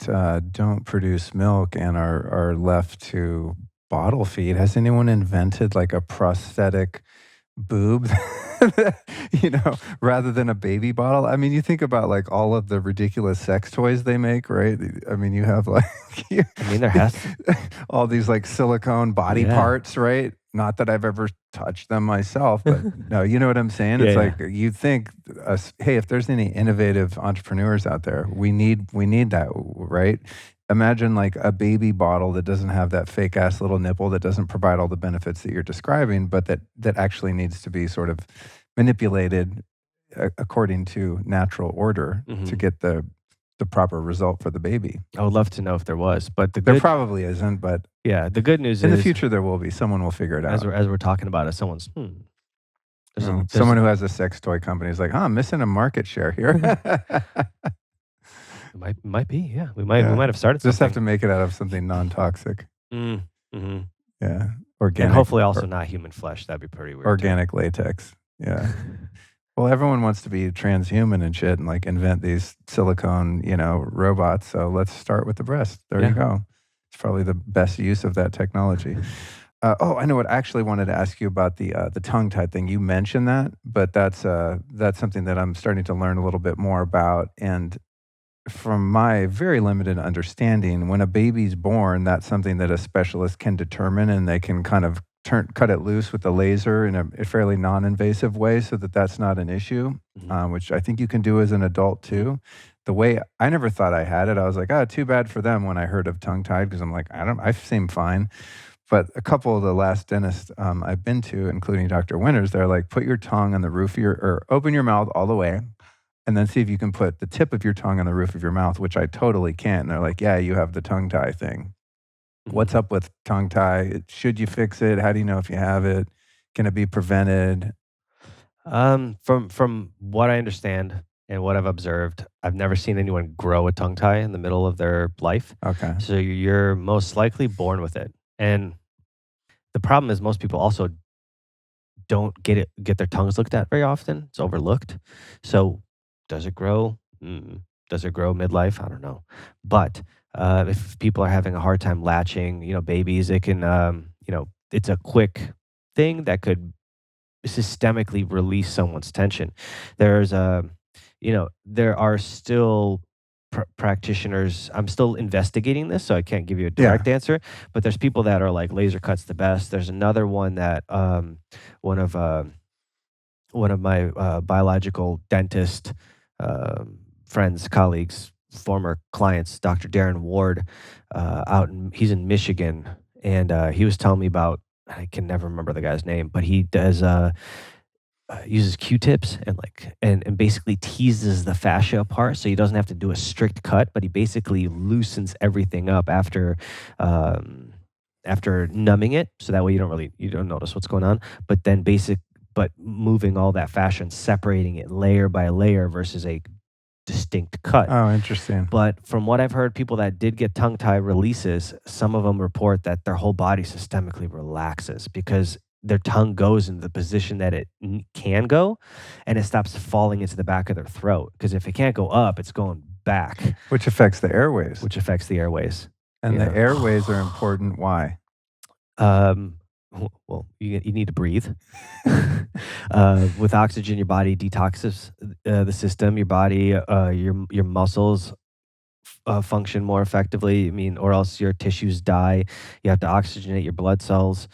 don't produce milk and are left to bottle feed, has anyone invented like a prosthetic boob, rather than a baby bottle? I mean, you think about like all of the ridiculous sex toys they make, right? I mean, you have like there has all these like silicone body Yeah. parts, right? Not that I've ever touched them myself, but no, you know what I'm saying? It's Yeah, like you think, hey, if there's any innovative entrepreneurs out there, we need that, right? Imagine like a baby bottle that doesn't have that fake ass little nipple that doesn't provide all the benefits that you're describing, but that actually needs to be sort of manipulated according to natural order to Mhm. get the proper result for the baby. I would love to know if there was, but There probably isn't, but the good news in the is future there will be. Someone will figure it out. as we're talking about it, someone's Someone who has a sex toy company is like, I'm missing a market share here. might be, yeah. We might have started Just have to something. make it out of something non-toxic. Mm-hmm. Yeah. And Organic. hopefully also not human flesh. That'd be pretty weird. Organic latex. Yeah. Well, everyone wants to be transhuman and shit and like invent these silicone, robots. So let's start with the breast. There you go. It's probably the best use of that technology. I know what. I actually wanted to ask you about the tongue tie thing. You mentioned that, but that's something that I'm starting to learn a little bit more about. And from my very limited understanding, when a baby's born, that's something that a specialist can determine, and they can kind of cut it loose with the laser in a fairly non-invasive way, so that that's not an issue, Mhm. which I think you can do as an adult too. the way I never thought I had it. I was like, "Oh, too bad for them," when I heard of tongue-tied, because 'cause I'm like, I seem fine." But a couple of the last dentists, I've been to, including Dr. Winters, they're like, "Put your tongue on the roof of your or open your mouth all the way, and then see if you can put the tip of your tongue on the roof of your mouth," which I totally can't, and they're like, "Yeah, you have the tongue tie thing." Mhm. What's up with tongue tie? Should you fix it? How do you know if you have it? Can it be prevented? From what I understand and what I've observed, I've never seen anyone grow a tongue tie in the middle of their life. Okay. So you're most likely born with it. And the problem is most people also don't get their tongues looked at very often. It's overlooked. So does it grow? Does it grow midlife? I don't know. But if people are having a hard time latching, babies, it can, it's a quick thing that could systemically release someone's tension. There's there are still practitioners. I'm still investigating this, so I can't give you a Yeah. direct answer. But there's people that are like laser cuts the best. There's another one that one of uh, one of my biological dentist friends, colleagues, former clients, Dr. Darren Ward, he's in Michigan, and he was telling me about. I can never remember the guy's name, but he does uses Q-tips and and basically teases the fascia apart, so he doesn't have to do a strict cut, but he basically loosens everything up um, after numbing it, so that way you don't notice what's going on. But then but moving all that fascia and separating it layer by layer versus a distinct cut. Oh, interesting. But from what I've heard, people that did get tongue tie releases, some of them report that their whole body systemically relaxes because their tongue goes in the position that it can go, and it stops falling into the back of their throat. Because if it can't go up, it's going back, Which affects the airways. which affects the airways. And the Yeah. airways are important. Why? Well, you need to breathe. With oxygen, your body detoxes the system. Your body, your muscles function more effectively. I mean, or else your tissues die. You have to oxygenate your blood cells.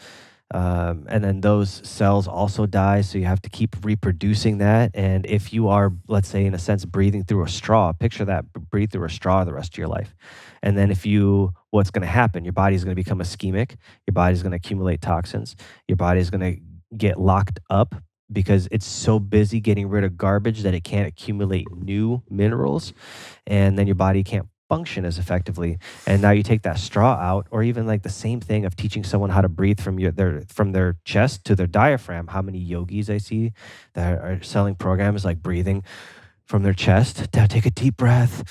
And then those cells also die. So you have to keep reproducing that. And if you are, let's say, in a sense, breathing through a straw, picture that breathe through a straw the rest of your life. And then what's going to happen? Your body's going to become ischemic. Your body's going to accumulate toxins. Your body's going to get locked up because it's so busy getting rid of garbage that it can't accumulate new minerals. And then your body can't function as effectively. And now you take that straw out, or even like the same thing of teaching someone how to breathe from their chest to their diaphragm. How many yogis I see that are selling programs like breathing from their chest to take a deep breath,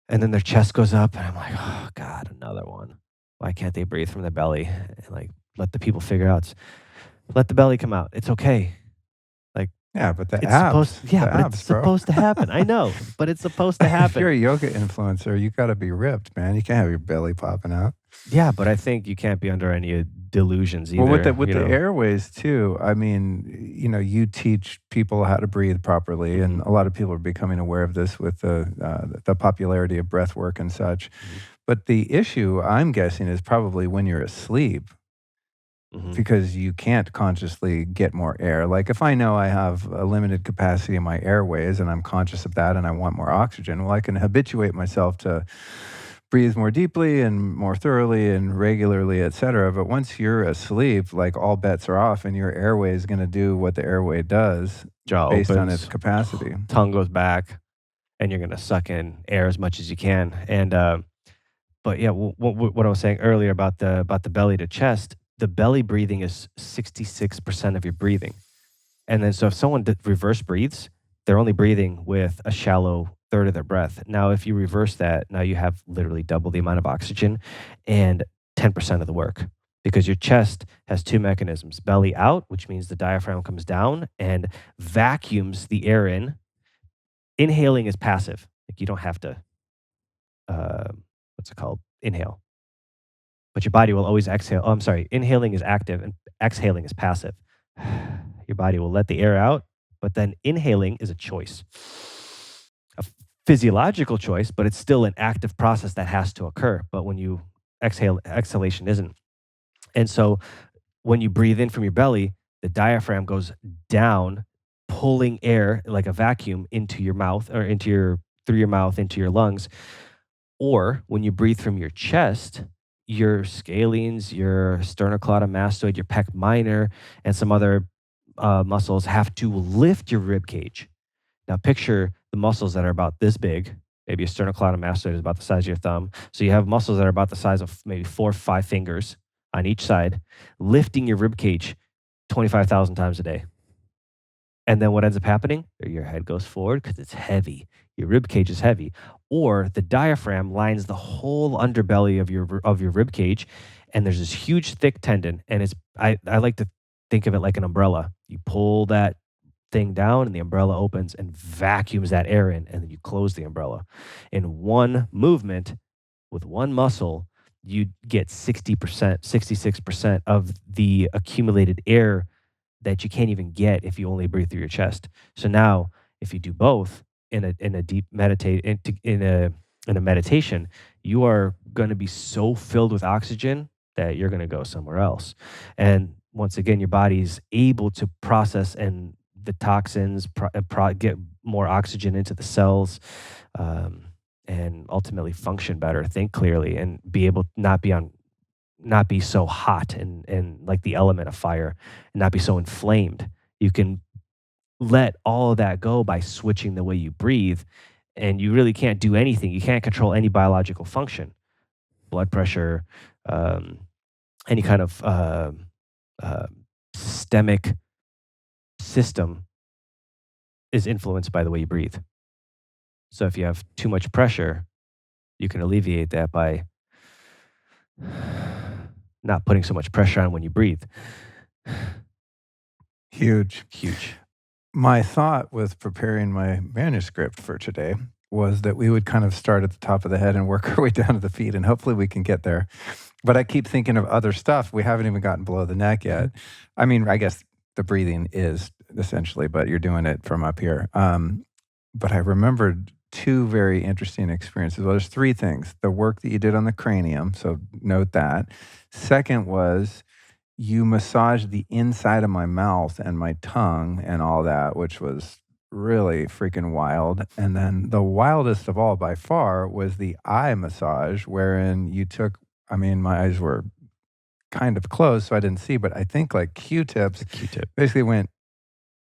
and then their chest goes up, and I'm like, oh God, another one. Why can't they breathe from the belly? And like let the people figure out. Let the belly come out. It's okay. Like Yeah, but it's supposed, yeah, the but it's abs, bro. supposed to happen. I know, but it's supposed to If you're happen. a yoga influencer, you got to be ripped, man. You can't have your belly popping out. Yeah, but I think you can't be under any delusions Well, with either, with the airways too, I mean, you teach people how to breathe properly, and Mhm, a lot of people are becoming aware of this with the popularity of breath work and such. mhm, But the issue, I'm guessing, is probably when you're asleep, mhm. because you can't consciously get more air. Like if I know I have a limited capacity in my airways and I'm conscious of that and I want more oxygen, well, I can habituate myself to breathe more deeply and more thoroughly and regularly, et cetera. But once you're asleep, like all bets are off and your airway is going to do what the airway does Jaw based on its opens, capacity. tongue goes back, and you're gonna suck in air as much as you can. And but yeah, what I was saying earlier about the belly to chest, the belly breathing is 66% of your breathing. And then, so if someone reverse breathes, they're only breathing with a shallow third of their breath. Now, if you reverse that, now you have literally double the amount of oxygen and 10% of the work, because your chest has two mechanisms: belly out, which means the diaphragm comes down and vacuums the air in. Inhaling is passive. Like, you don't have to, uh, what's it called? Inhale. But your body will always exhale. Oh, I'm sorry. Inhaling is active and exhaling is passive. Your body will let the air out, but then inhaling is a choice, a physiological choice, but it's still an active process that has to occur. But when you exhalation isn't. And so when you breathe in from your belly, the diaphragm goes down, pulling air like a vacuum into your mouth or into your through your mouth into your lungs. Or when you breathe from your chest, your scalenes, your sternocleidomastoid, your pec minor, and some other muscles have to lift your rib cage. Now picture the muscles that are about this big. Maybe a sternocleidomastoid is about the size of your thumb. So you have muscles that are about the size of maybe 4 or 5 fingers on each side, lifting your rib cage 25,000 times a day. And then what ends up happening? Your head goes forward because it's heavy. Your rib cage is heavy, or the diaphragm lines the whole underbelly of your rib cage, and there's this huge thick tendon. And I like to think of it like an umbrella. You pull that thing down, and the umbrella opens and vacuums that air in, and then you close the umbrella. In one movement with one muscle, you get 60%, 66% of the accumulated air that you can't even get if you only breathe through your chest. So now, if you do both in a deep meditate in a meditation, you are going to be so filled with oxygen that you're going to go somewhere else. And once again, your body is able to process and the toxins, get more oxygen into the cells, and ultimately function better, think clearly, and be able not be so hot and like the element of fire, and not be so inflamed. You can let all of that go by switching the way you breathe, and you really can't do anything. You can't control any biological function, blood pressure, um, any kind of uh, systemic system is influenced by the way you breathe. So if you have too much pressure, you can alleviate that by not putting so much pressure on when you breathe. Huge. Huge. My thought with preparing my manuscript for today was that we would kind of start at the top of the head and work our way down to the feet, and hopefully we can get there. But I keep thinking of other stuff. We haven't even gotten below the neck yet. I mean, I guess the breathing is essentially, but you're doing it from up here. But I remembered two very interesting experiences. Well, there's three things. The work that you did on the cranium, so note that. Second was you massaged the inside of my mouth and my tongue and all that, which was really freaking wild. And then the wildest of all by far was the eye massage, wherein you took, I mean, my eyes were kind of closed, so I didn't see, but I think like Q-tips Q-tip. basically went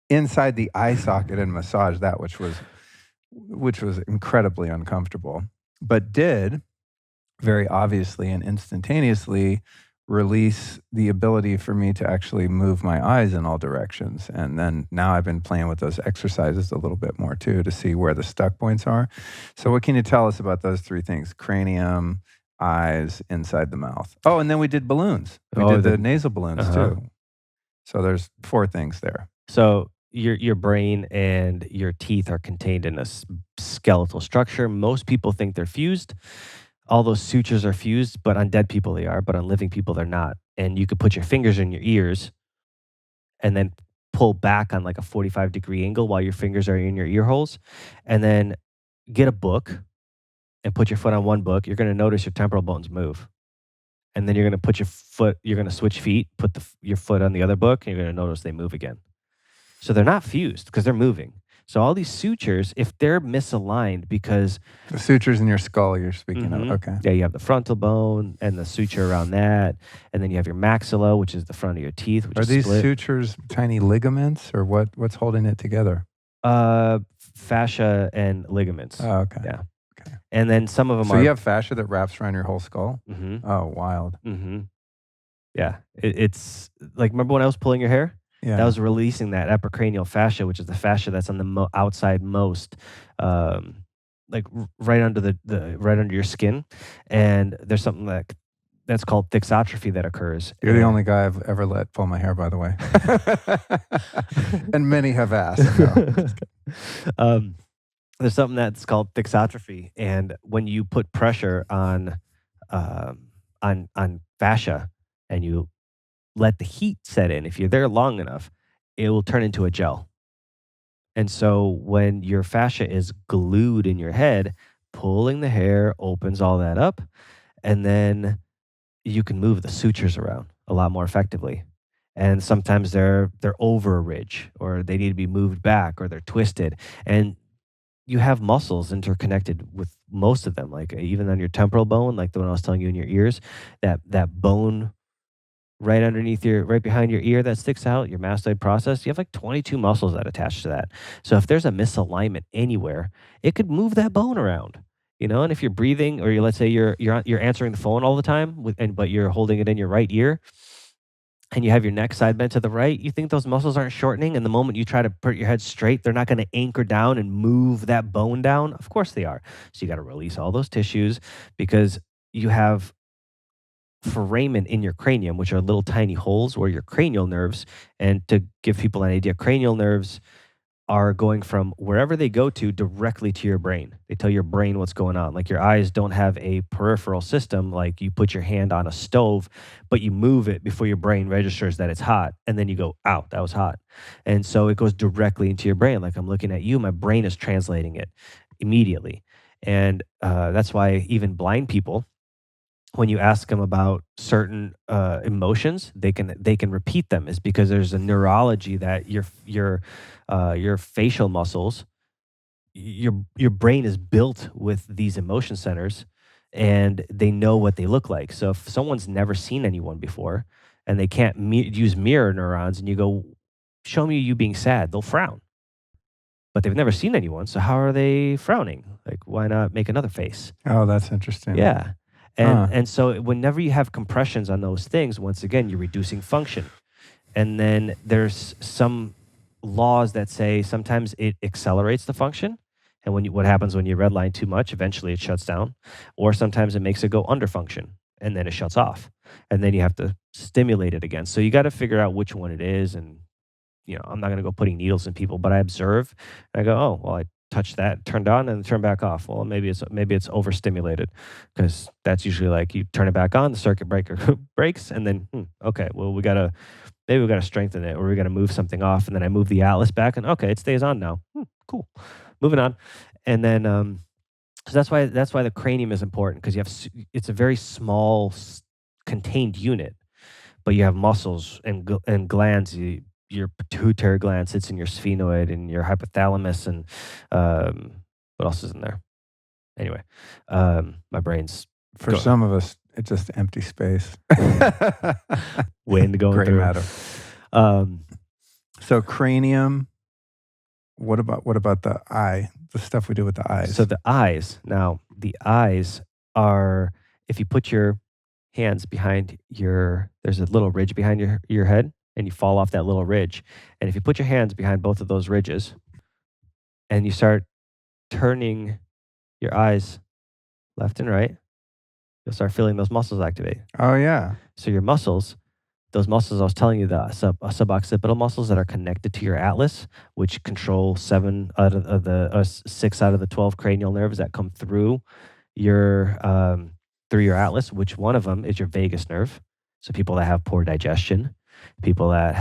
inside the eye socket and massaged that, which was incredibly uncomfortable, but did very obviously and instantaneously release the ability for me to actually move my eyes in all directions. And then now I've been playing with those exercises a little bit more too to see where the stuck points are. So what can you tell us about those three things? Cranium, eyes, inside the mouth. Oh, and then we did balloons. We did the nasal balloons too. So there's 4 things there. So your brain and your teeth are contained in a skeletal structure. Most people think they're fused. All those sutures are fused, but on dead people they are, but on living people they're not. And you could put your fingers in your ears and then pull back on like a 45-degree angle while your fingers are in your ear holes, and then get a book and put your foot on one book. You're going to notice your temporal bones move. And then you're going to you're going to switch feet, put your foot on the other book, and you're going to notice they move again. So they're not fused because they're moving. So all these sutures, if they're misaligned, because the sutures in your skull you're speaking of, okay. Yeah, you have the frontal bone and the suture around that, and then you have your maxilla, which is the front of your teeth, which are is these split. sutures tiny ligaments, or what's holding it together? Fascia and ligaments. Oh, okay. Yeah. Okay. And then some of them so you have fascia that wraps around your whole skull? Oh, wild. Yeah. It's like, remember when I was pulling your hair? Yeah. That was releasing that epicranial fascia, which is the fascia that's on the outside most, like right under right under your skin. And there's something that's called thixotrophy that occurs. You're the only guy I've ever let pull my hair, by the way. And many have asked. No. There's something that's called thixotrophy, and when you put pressure on fascia and you let the heat set in, if you're there long enough, it will turn into a gel. And so when your fascia is glued in your head, pulling the hair opens all that up, and then you can move the sutures around a lot more effectively. And sometimes they're over a ridge, or they need to be moved back, or they're twisted. And you have muscles interconnected with most of them, like even on your temporal bone, like the one I was telling you in your ears, that bone right behind your ear that sticks out, your mastoid process, you have like 22 muscles that attach to that. So if there's a misalignment anywhere, it could move that bone around. And if you're breathing, or let's say you're answering the phone all the time, but you're holding it in your right ear, and you have your neck side bent to the right, you think those muscles aren't shortening, and the moment you try to put your head straight, they're not going to anchor down and move that bone down. Of course they are. So you got to release all those tissues, because you have foramen in your cranium, which are little tiny holes where your cranial nerves, and to give people an idea, cranial nerves are going from wherever they go to directly to your brain. They tell your brain what's going on. Like your eyes don't have a peripheral system, like you put your hand on a stove, but you move it before your brain registers that it's hot. And then you go, ow, that was hot. And so it goes directly into your brain. Like I'm looking at you, my brain is translating it immediately. And that's why even blind people, when you ask them about certain emotions, they can repeat them, is because there's a neurology that your facial muscles, your brain is built with these emotion centers, and they know what they look like. So if someone's never seen anyone before and they can't use mirror neurons, and you go, show me you being sad, they'll frown. But they've never seen anyone, so how are they frowning? Like, why not make another face? Oh, that's interesting. Yeah. And Huh. and so whenever you have compressions on those things, once again, you're reducing function. And then there's some laws that say sometimes it accelerates the function. And what happens when you redline too much, eventually it shuts down. Or sometimes it makes it go under function, and then it shuts off. And then you have to stimulate it again. So you got to figure out which one it is. And I'm not going to go putting needles in people, but I observe and I go, oh, well, I touched that, turned on, and turned back off. Well, maybe it's overstimulated, because that's usually like you turn it back on, the circuit breaker breaks, and then okay, well, maybe we got to strengthen it, or we got to move something off, and then I move the atlas back, and okay, it stays on now. Cool, moving on, and then so that's why the cranium is important, because it's a very small contained unit, but you have muscles and glands. Your pituitary gland sits in your sphenoid and your hypothalamus, and what else is in there? Anyway, my brain's For go some of us, it's just empty space. wind going Gray through. matter. Um, So cranium. What about the eye? The stuff we do with the eyes. so the eyes. Now, the eyes are, if you put your hands behind there's a little ridge behind your head, and you fall off that little ridge. And if you put your hands behind both of those ridges and you start turning your eyes left and right, you'll start feeling those muscles activate. Oh yeah. So your muscles, those muscles I was telling you, the suboccipital muscles that are connected to your atlas, which control 6 out of the 12 cranial nerves that come your through your atlas. Which one of them is your vagus nerve? So people that have poor digestion, people that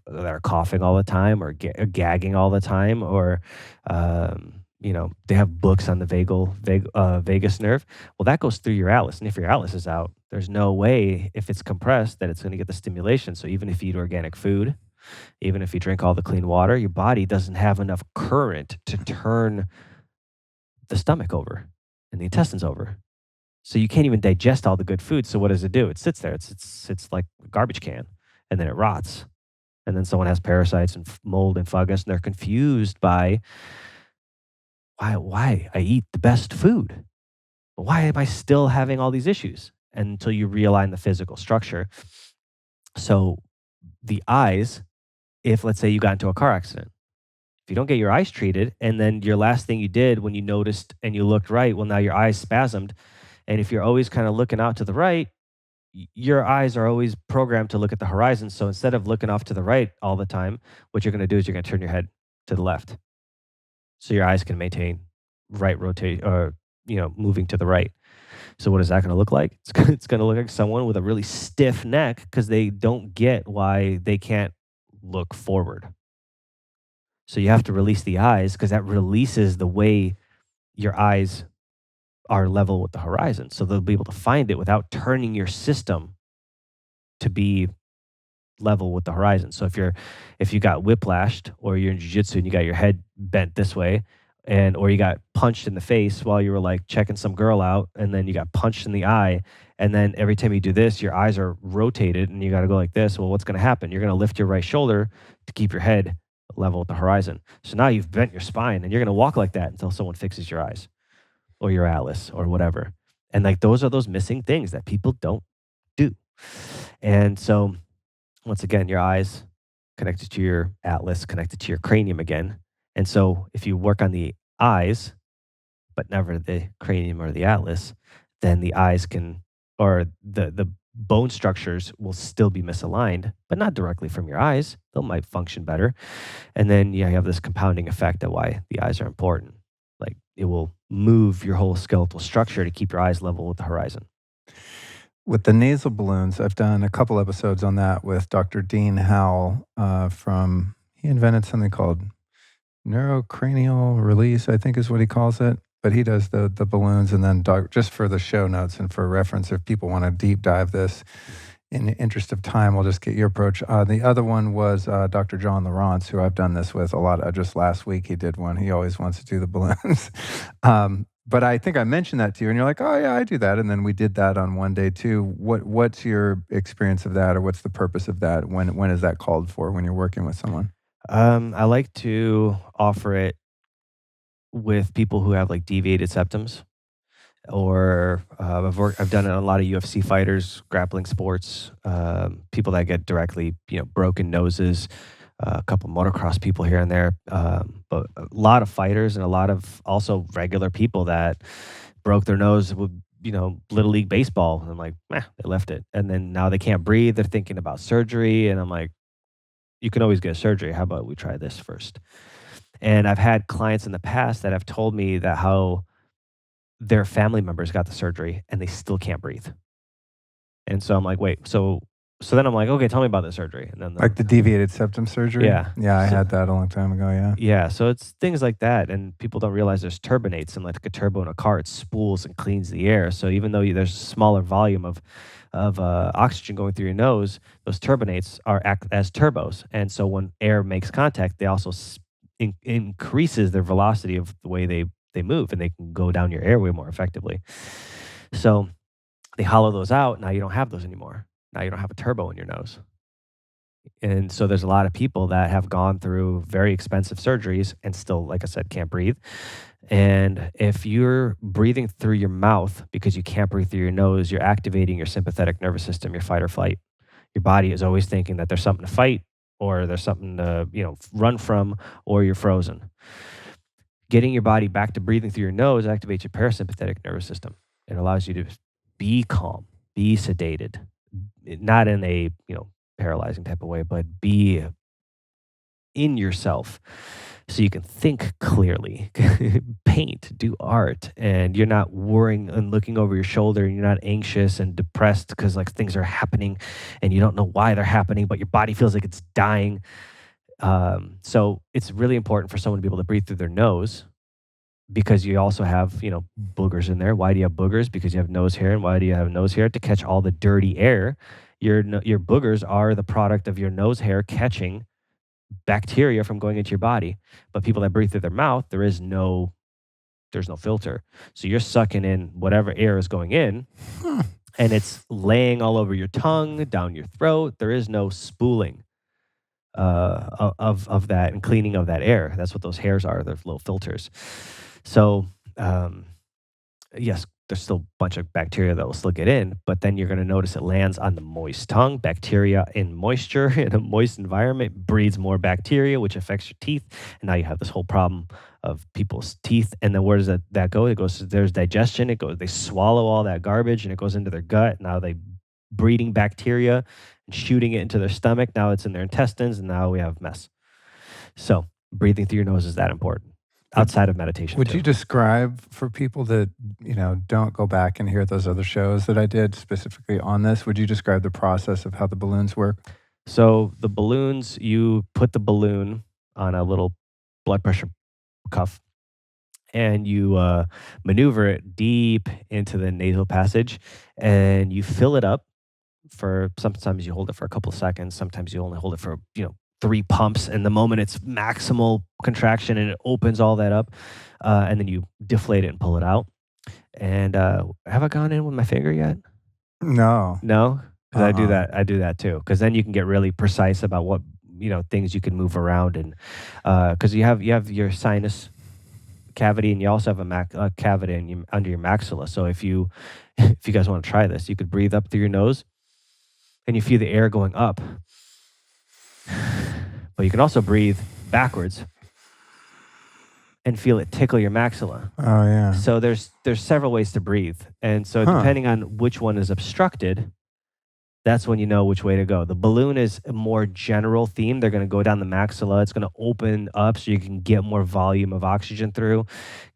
are coughing all the time, or gagging all the time, or they have books on the vagus nerve. Well, that goes through your atlas, and if your atlas is out, there's no way, if it's compressed, that it's going to get the stimulation. So even if you eat organic food, even if you drink all the clean water, your body doesn't have enough current to turn the stomach over and the intestines over. So you can't even digest all the good food. So what does it do? It sits there. It's like a garbage can, and then it rots. And then someone has parasites and mold and fungus, and they're confused by why I eat the best food. But why am I still having all these issues? Until you realign the physical structure. So the eyes, if let's say you got into a car accident, if you don't get your eyes treated, and then your last thing you did when you noticed and you looked right, well, now your eyes spasmed. And if you're always kind of looking out to the right, your eyes are always programmed to look at the horizon. So instead of looking off to the right all the time, what you're going to do is you're going to turn your head to the left, so your eyes can maintain right rotate, or moving to the right. So what is that going to look like? It's going to look like someone with a really stiff neck, because they don't get why they can't look forward. So you have to release the eyes, because that releases the way your eyes are level with the horizon. So they'll be able to find it without turning your system to be level with the horizon. So if you got whiplashed, or you're in jiu-jitsu and you got your head bent this way, and or you got punched in the face while you were like checking some girl out, and then you got punched in the eye, and then every time you do this, your eyes are rotated, and you got to go like this. Well, what's going to happen? You're going to lift your right shoulder to keep your head level with the horizon. So now you've bent your spine, and you're going to walk like that until someone fixes your eyes or your atlas or whatever. And like those are those missing things that people don't do. And so once again, your eyes connected to your atlas, connected to your cranium again. And so if you work on the eyes, but never the cranium or the atlas, then the eyes can, or the bone structures will still be misaligned, but not directly from your eyes. They might function better. And then you have this compounding effect of why the eyes are important. Like it will move your whole skeletal structure to keep your eyes level with the horizon. With the nasal balloons, I've done a couple episodes on that with Dr. Dean Howell from, he invented something called neurocranial release, I think is what he calls it. But he does the balloons, and then just for the show notes and for reference, if people want to deep dive this, in the interest of time, we'll just get your approach. The other one was Dr. John Lawrence, who I've done this with a lot. Just last week he did one. He always wants to do the balloons. But I think I mentioned that to you, and you're like, "Oh yeah, I do that." And then we did that on one day too. What's your experience of that, or what's the purpose of that? When is that called for when you're working with someone? I like to offer it with people who have like deviated septums, or I've done it on a lot of UFC fighters, grappling sports, people that get directly broken noses, a couple motocross people here and there, but a lot of fighters and a lot of also regular people that broke their nose with little league baseball. And I'm like, they left it, and then now they can't breathe. They're thinking about surgery, and I'm like, you can always get surgery. How about we try this first? And I've had clients in the past that have told me that how their family members got the surgery and they still can't breathe. And so I'm like, wait, so then I'm like, okay, tell me about the surgery. And then Like the deviated septum surgery? yeah, Yeah, I so, had that a long time ago, yeah. yeah, so it's things like that, and people don't realize there's turbinates, and like a turbo in a car, it spools and cleans the air. So even though there's a smaller volume of oxygen going through your nose, those turbinates are act as turbos, and so when air makes contact, they also increases their velocity of the way they move, and they can go down your airway more effectively. So they hollow those out. Now you don't have those anymore. Now you don't have a turbo in your nose. And so there's a lot of people that have gone through very expensive surgeries and still, like I said, can't breathe. And if you're breathing through your mouth because you can't breathe through your nose, you're activating your sympathetic nervous system, your fight or flight. Your body is always thinking that there's something to fight, or there's something to, run from, or you're frozen. Getting your body back to breathing through your nose activates your parasympathetic nervous system. It allows you to be calm, be sedated, not in a, paralyzing type of way, but be in yourself so you can think clearly, paint, do art, and you're not worrying and looking over your shoulder, and you're not anxious and depressed because like things are happening and you don't know why they're happening, but your body feels like it's dying. So it's really important for someone to be able to breathe through their nose, because you also have, boogers in there. Why do you have boogers? Because you have nose hair. And why do you have nose hair? To catch all the dirty air. Your boogers are the product of your nose hair catching bacteria from going into your body. But people that breathe through their mouth, there's no filter. So you're sucking in whatever air is going in, and it's laying all over your tongue, down your throat. There is no spooling of that and cleaning of that air. That's what those hairs are. They're little filters. So, yes, there's still a bunch of bacteria that will still get in, but then you're going to notice it lands on the moist tongue. Bacteria in moisture in a moist environment breeds more bacteria, which affects your teeth. And now you have this whole problem of people's teeth. And then where does that go? It goes, there's digestion. They swallow all that garbage and it goes into their gut. Now they breeding bacteria and shooting it into their stomach. Now it's in their intestines, and now we have mess. So breathing through your nose is that important outside of meditation. Would too. you describe for people that, don't go back and hear those other shows that I did specifically on this, would you describe the process of how the balloons work? So the balloons, you put the balloon on a little blood pressure cuff, and you maneuver it deep into the nasal passage, and you fill it up for, sometimes you hold it for a couple of seconds, sometimes you only hold it for 3 pumps, and the moment it's maximal contraction and it opens all that up, and then you deflate it and pull it out. And have I gone in with my finger yet? No. No, because I do Uh-uh. that. I do that too. Because then you can get really precise about what things you can move around, and because you have your sinus cavity, and you also have a cavity under your maxilla. So if you if you guys want to try this, you could breathe up through your nose, and you feel the air going up. But you can also breathe backwards and feel it tickle your maxilla. Oh, yeah. So there's several ways to breathe, and so Huh. depending on which one is obstructed, that's when you know which way to go. The balloon is a more general theme. They're going to go down the maxilla. It's going to open up so you can get more volume of oxygen through,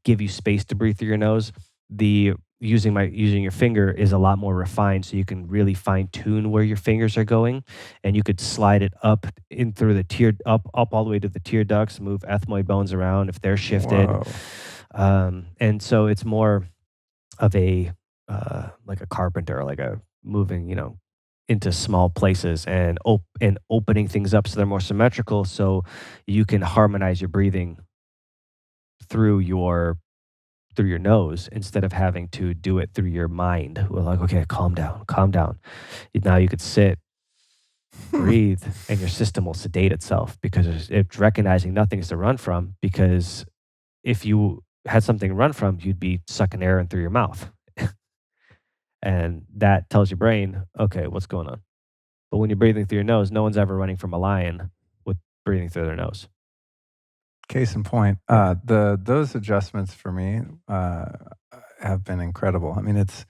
give you space to breathe through your nose. The using your finger is a lot more refined, so you can really fine tune where your fingers are going, and you could slide it up in through the up all the way to the tear ducts, move ethmoid bones around if they're shifted, Whoa. and so it's more of a like a carpenter, like a moving, into small places and opening things up so they're more symmetrical, so you can harmonize your breathing through your nose instead of having to do it through your mind. We're like, okay, calm down, calm down. Now you could sit, breathe, and your system will sedate itself because it's recognizing nothing's to run from. Because if you had something to run from, you'd be sucking air in through your mouth. And that tells your brain, okay, what's going on? But when you're breathing through your nose, no one's ever running from a lion with breathing through their nose. Case in point, Yeah. those adjustments for me have been incredible. I mean, it's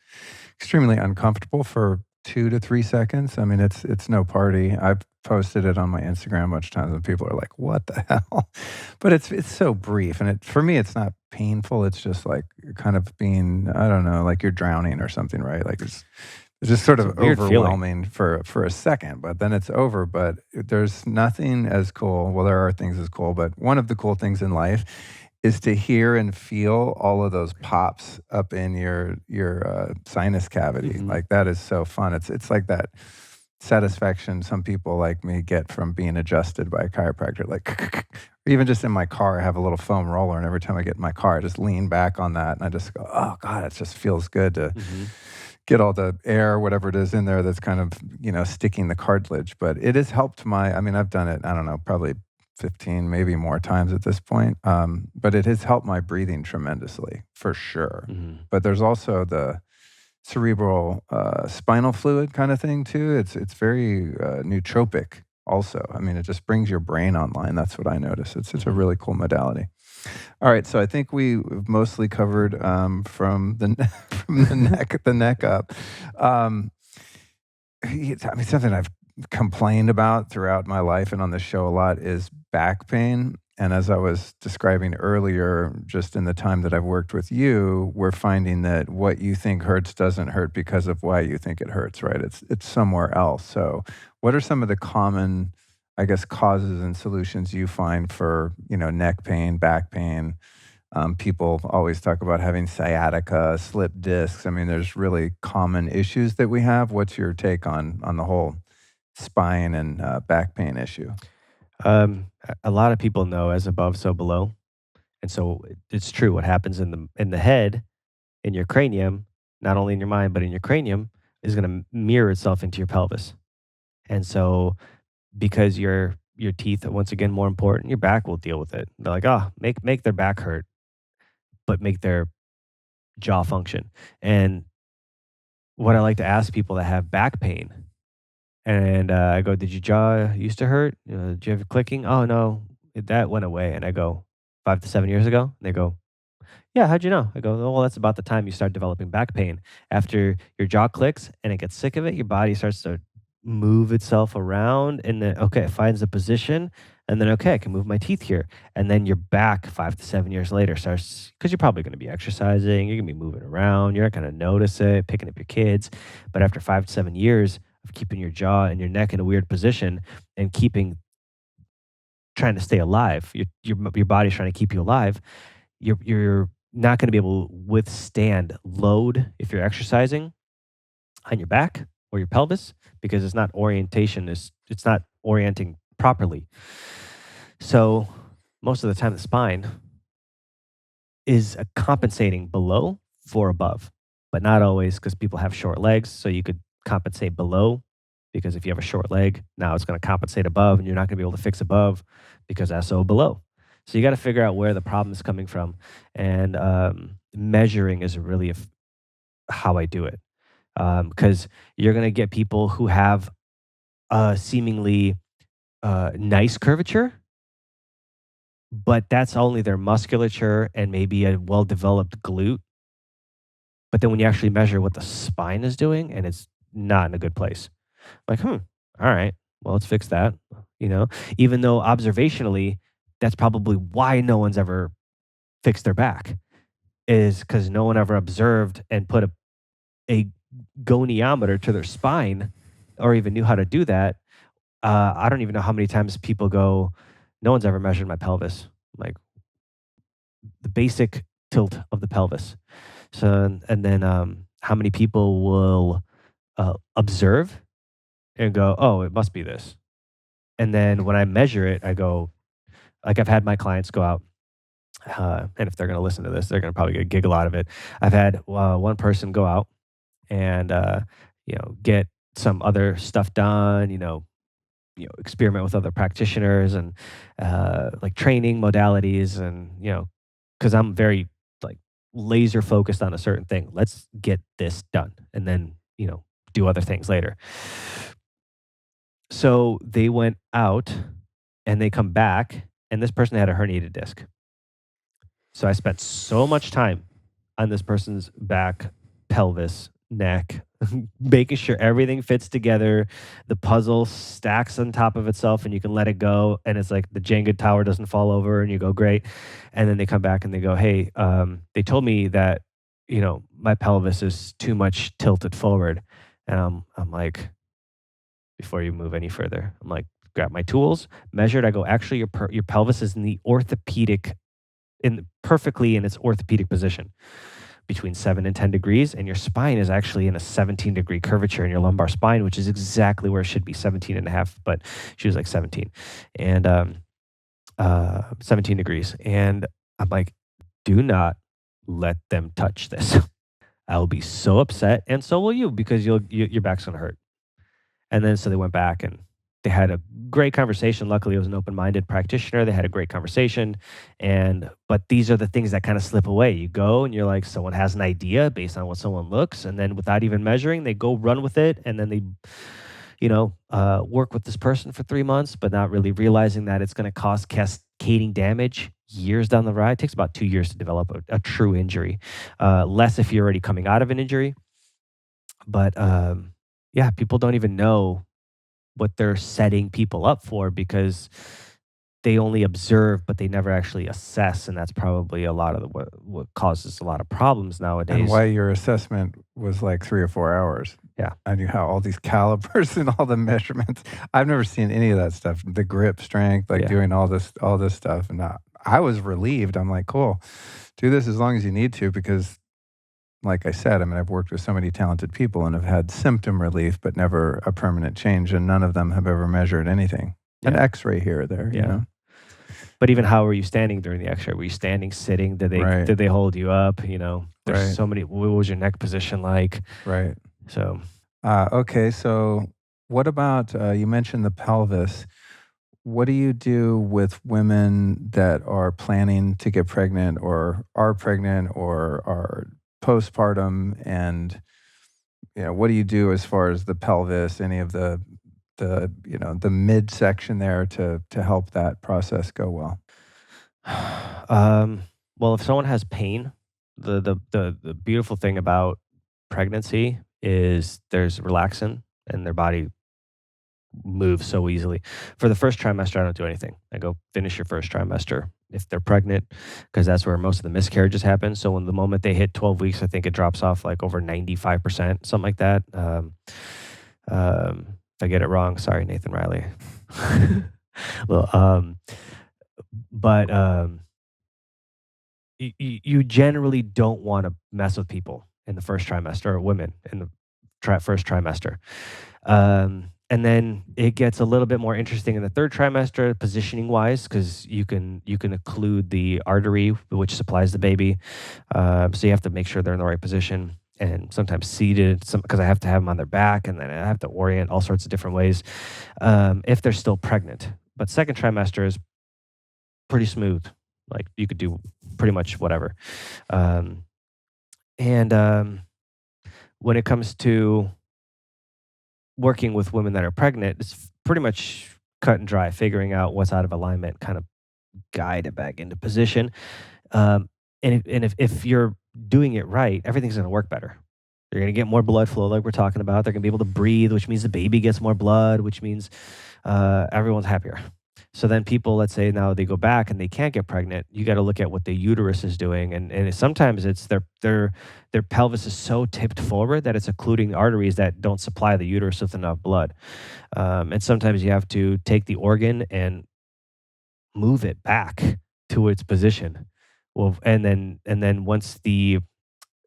extremely uncomfortable for 2 to 3 seconds. I mean, it's no party. I've posted it on my Instagram a bunch of times, and people are like, "What the hell?" But it's so brief, and for me, it's not painful. It's just like kind of being, I don't know, like you're drowning or something, right? Like it's just sort It's a of weird feeling. overwhelming for a second, but then it's over. But there's nothing as cool. Well, there are things as cool, but one of the cool things in life is to hear and feel all of those pops up in your sinus cavity. Hmm. Like that is so fun. It's like that satisfaction some people like me get from being adjusted by a chiropractor. Like or even just in my car, I have a little foam roller, and every time I get in my car, I just lean back on that, and I just go, "Oh God, it just feels good to." Hmm. Get all the air, whatever it is in there that's kind of, sticking the cartilage. But it has helped I mean, I've done it, I don't know, probably 15, maybe more times at this point. But it has helped my breathing tremendously, for sure. Hmm. But there's also the cerebral spinal fluid kind of thing too. It's very nootropic also. I mean, it just brings your brain online. That's what I notice. It's a Hmm. really cool modality. All right, so I think we've mostly covered from from the neck up. Um, I mean, something I've complained about throughout my life and on the show a lot is back pain. And as I was describing earlier, just in the time that I've worked with you, we're finding that what you think hurts doesn't hurt because of why you think it hurts, right? It's somewhere else. So, what are some of the common, I guess, causes and solutions you find for neck pain, back pain? People always talk about having sciatica, slip discs. I mean, there's really common issues that we have. What's your take on the whole spine and back pain issue? A lot of people know as above, so below, and so it's true. What happens in the head, in your cranium, not only in your mind but in your cranium, is going to mirror itself into your pelvis. And so, because your teeth are once again more important, your back will deal with it. They're like, oh, make their back hurt, but make their jaw function. And what I like to ask people that have back pain, and I go, "Did your jaw used to hurt? Did you have clicking?" "Oh no, that went away." And I go, "5 to 7 years ago?" And they go, "Yeah, how'd you know?" I go, "Oh, well, that's about the time you start developing back pain. After your jaw clicks and it gets sick of it, your body starts to move itself around, and then okay, it finds a position, and then okay, I can move my teeth here, and then your back 5 to 7 years later starts because you're probably going to be exercising, you're going to be moving around, you're not going to notice it, picking up your kids, but after 5 to 7 years of keeping your jaw and your neck in a weird position and keeping trying to stay alive, your body's trying to keep you alive, you're not going to be able to withstand load if you're exercising on your back or your pelvis because it's not orienting properly. So most of the time, the spine is compensating below for above, but not always because people have short legs. So you could compensate below because if you have a short leg, now it's going to compensate above, and you're not going to be able to fix above because that's so below. So you got to figure out where the problem is coming from, and measuring is really how I do it because you're going to get people who have a seemingly nice curvature, but that's only their musculature and maybe a well developed glute. But then when you actually measure what the spine is doing, and it's not in a good place, like, all right, well, let's fix that. You know, even though observationally, that's probably why no one's ever fixed their back, is because no one ever observed and put a goniometer to their spine or even knew how to do that. I don't even know how many times people go, no one's ever measured my pelvis. Like the basic tilt of the pelvis. So, and then how many people will observe and go, oh, it must be this. And then when I measure it, I go, like I've had my clients go out, and if they're going to listen to this, they're going to probably get a giggle out of it. I've had one person go out and, get some other stuff done, experiment with other practitioners and like training modalities and, because I'm very like laser focused on a certain thing. Let's get this done and then, do other things later. So they went out and they come back, and this person had a herniated disc. So I spent so much time on this person's back, pelvis, neck, making sure everything fits together. The puzzle stacks on top of itself and you can let it go. And it's like the Jenga tower doesn't fall over and you go, great. And then they come back and they go, hey, they told me that, my pelvis is too much tilted forward. And I'm like, before you move any further, I'm like, grab my tools, measured. I go, actually, your pelvis is in the orthopedic perfectly in its orthopedic position between 7 and 10 degrees, and your spine is actually in a 17-degree curvature in your lumbar spine, which is exactly where it should be, 17 and a half, but she was like 17 and 17 degrees. And I'm like, do not let them touch this. I will be so upset, and so will you, because your back's gonna hurt. And then so they went back and they had a great conversation. Luckily, it was an open-minded practitioner. They had a great conversation. But these are the things that kind of slip away. You go and you're like, someone has an idea based on what someone looks, and then without even measuring, they go run with it, and then they, work with this person for 3 months, but not really realizing that it's going to cause cascading damage years down the road. It takes about 2 years to develop a true injury. Less if you're already coming out of an injury. But yeah, people don't even know what they're setting people up for because they only observe, but they never actually assess, and that's probably a lot of what causes a lot of problems And nowadays. why your assessment was like 3 or 4 hours. Yeah, I knew how all these calipers and all the measurements. I've never seen any of that stuff. The grip strength, like yeah, doing all this stuff, and I was relieved. I'm like, cool, do this as long as you need to, because, like I said, I mean, I've worked with so many talented people and have had symptom relief, but never a permanent change, and none of them have ever measured anything. An yeah, X-ray here or there, yeah. But even how were you standing during the X-ray? Were you standing, sitting? Did they Right, did they hold you up? There's right, so many. What was your neck position like? right. So Okay, so what about you mentioned the pelvis? What do you do with women that are planning to get pregnant or are pregnant or are postpartum? And what do you do as far as the pelvis, any of the midsection there to help that process go well? Um, well, if someone has pain, the beautiful thing about pregnancy is there's relaxin and their body moves so easily. For the first trimester, I don't do anything. I go finish your first trimester if they're pregnant, because that's where most of the miscarriages happen. So when the moment they hit 12 weeks, I think it drops off like over 95%, something like that. If I get it wrong, sorry, Nathan Riley. well, but you generally don't want to mess with people in the first trimester or women in the first trimester. And then it gets a little bit more interesting in the third trimester, positioning wise, because you can occlude the artery which supplies the baby. So you have to make sure they're in the right position, and sometimes seated, because I have to have them on their back, and then I have to orient all sorts of different ways if they're still pregnant. But second trimester is pretty smooth. Like you could do pretty much whatever. Um, and when it comes to working with women that are pregnant, it's pretty much cut and dry, figuring out what's out of alignment, kind of guide it back into position. Um, and if you're doing it right, everything's going to work better. You're going to get more blood flow, like we're talking about. They're going to be able to breathe, which means the baby gets more blood, which means everyone's happier. So then people, let's say now they go back and they can't get pregnant. You got to look at what the uterus is doing, and sometimes it's their pelvis is so tipped forward that it's occluding arteries that don't supply the uterus with enough blood. And sometimes you have to take the organ and move it back to its position. Well, and then once the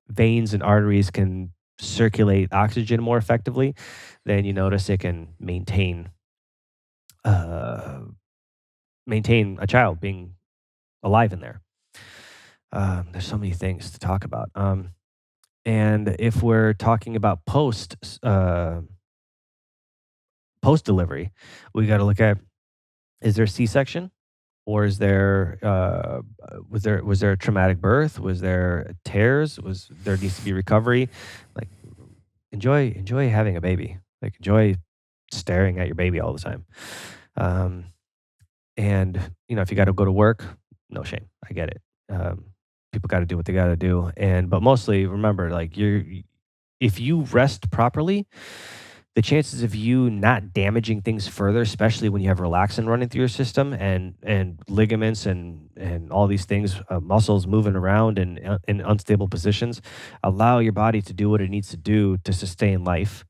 veins and arteries can circulate oxygen more effectively, then you notice it can uh, maintain a child being alive in there. There's so many things to talk about. And if we're talking about post delivery, we got to look at, is there C-section, or is there a traumatic birth? Was there tears? Was there needs to be recovery? Like enjoy having a baby. Like enjoy staring at your baby all the time. Um, and if you got to go to work, no shame. I get it. People got to do what they got to do. But mostly remember, like if you rest properly, the chances of you not damaging things further, especially when you have relaxin running through your system and ligaments and all these things, muscles moving around in unstable positions, allow your body to do what it needs to do to sustain life.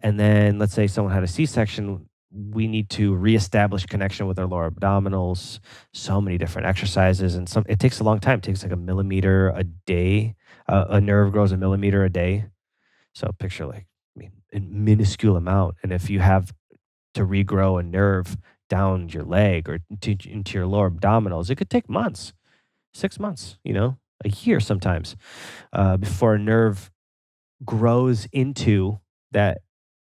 And then let's say someone had a C-section, we need to reestablish connection with our lower abdominals, so many different exercises. And it takes a long time. It takes like a millimeter a day. A nerve grows a millimeter a day. So picture like, a minuscule amount. And if you have to regrow a nerve down your leg or into your lower abdominals, it could take months, 6 months, a year sometimes, before a nerve grows into that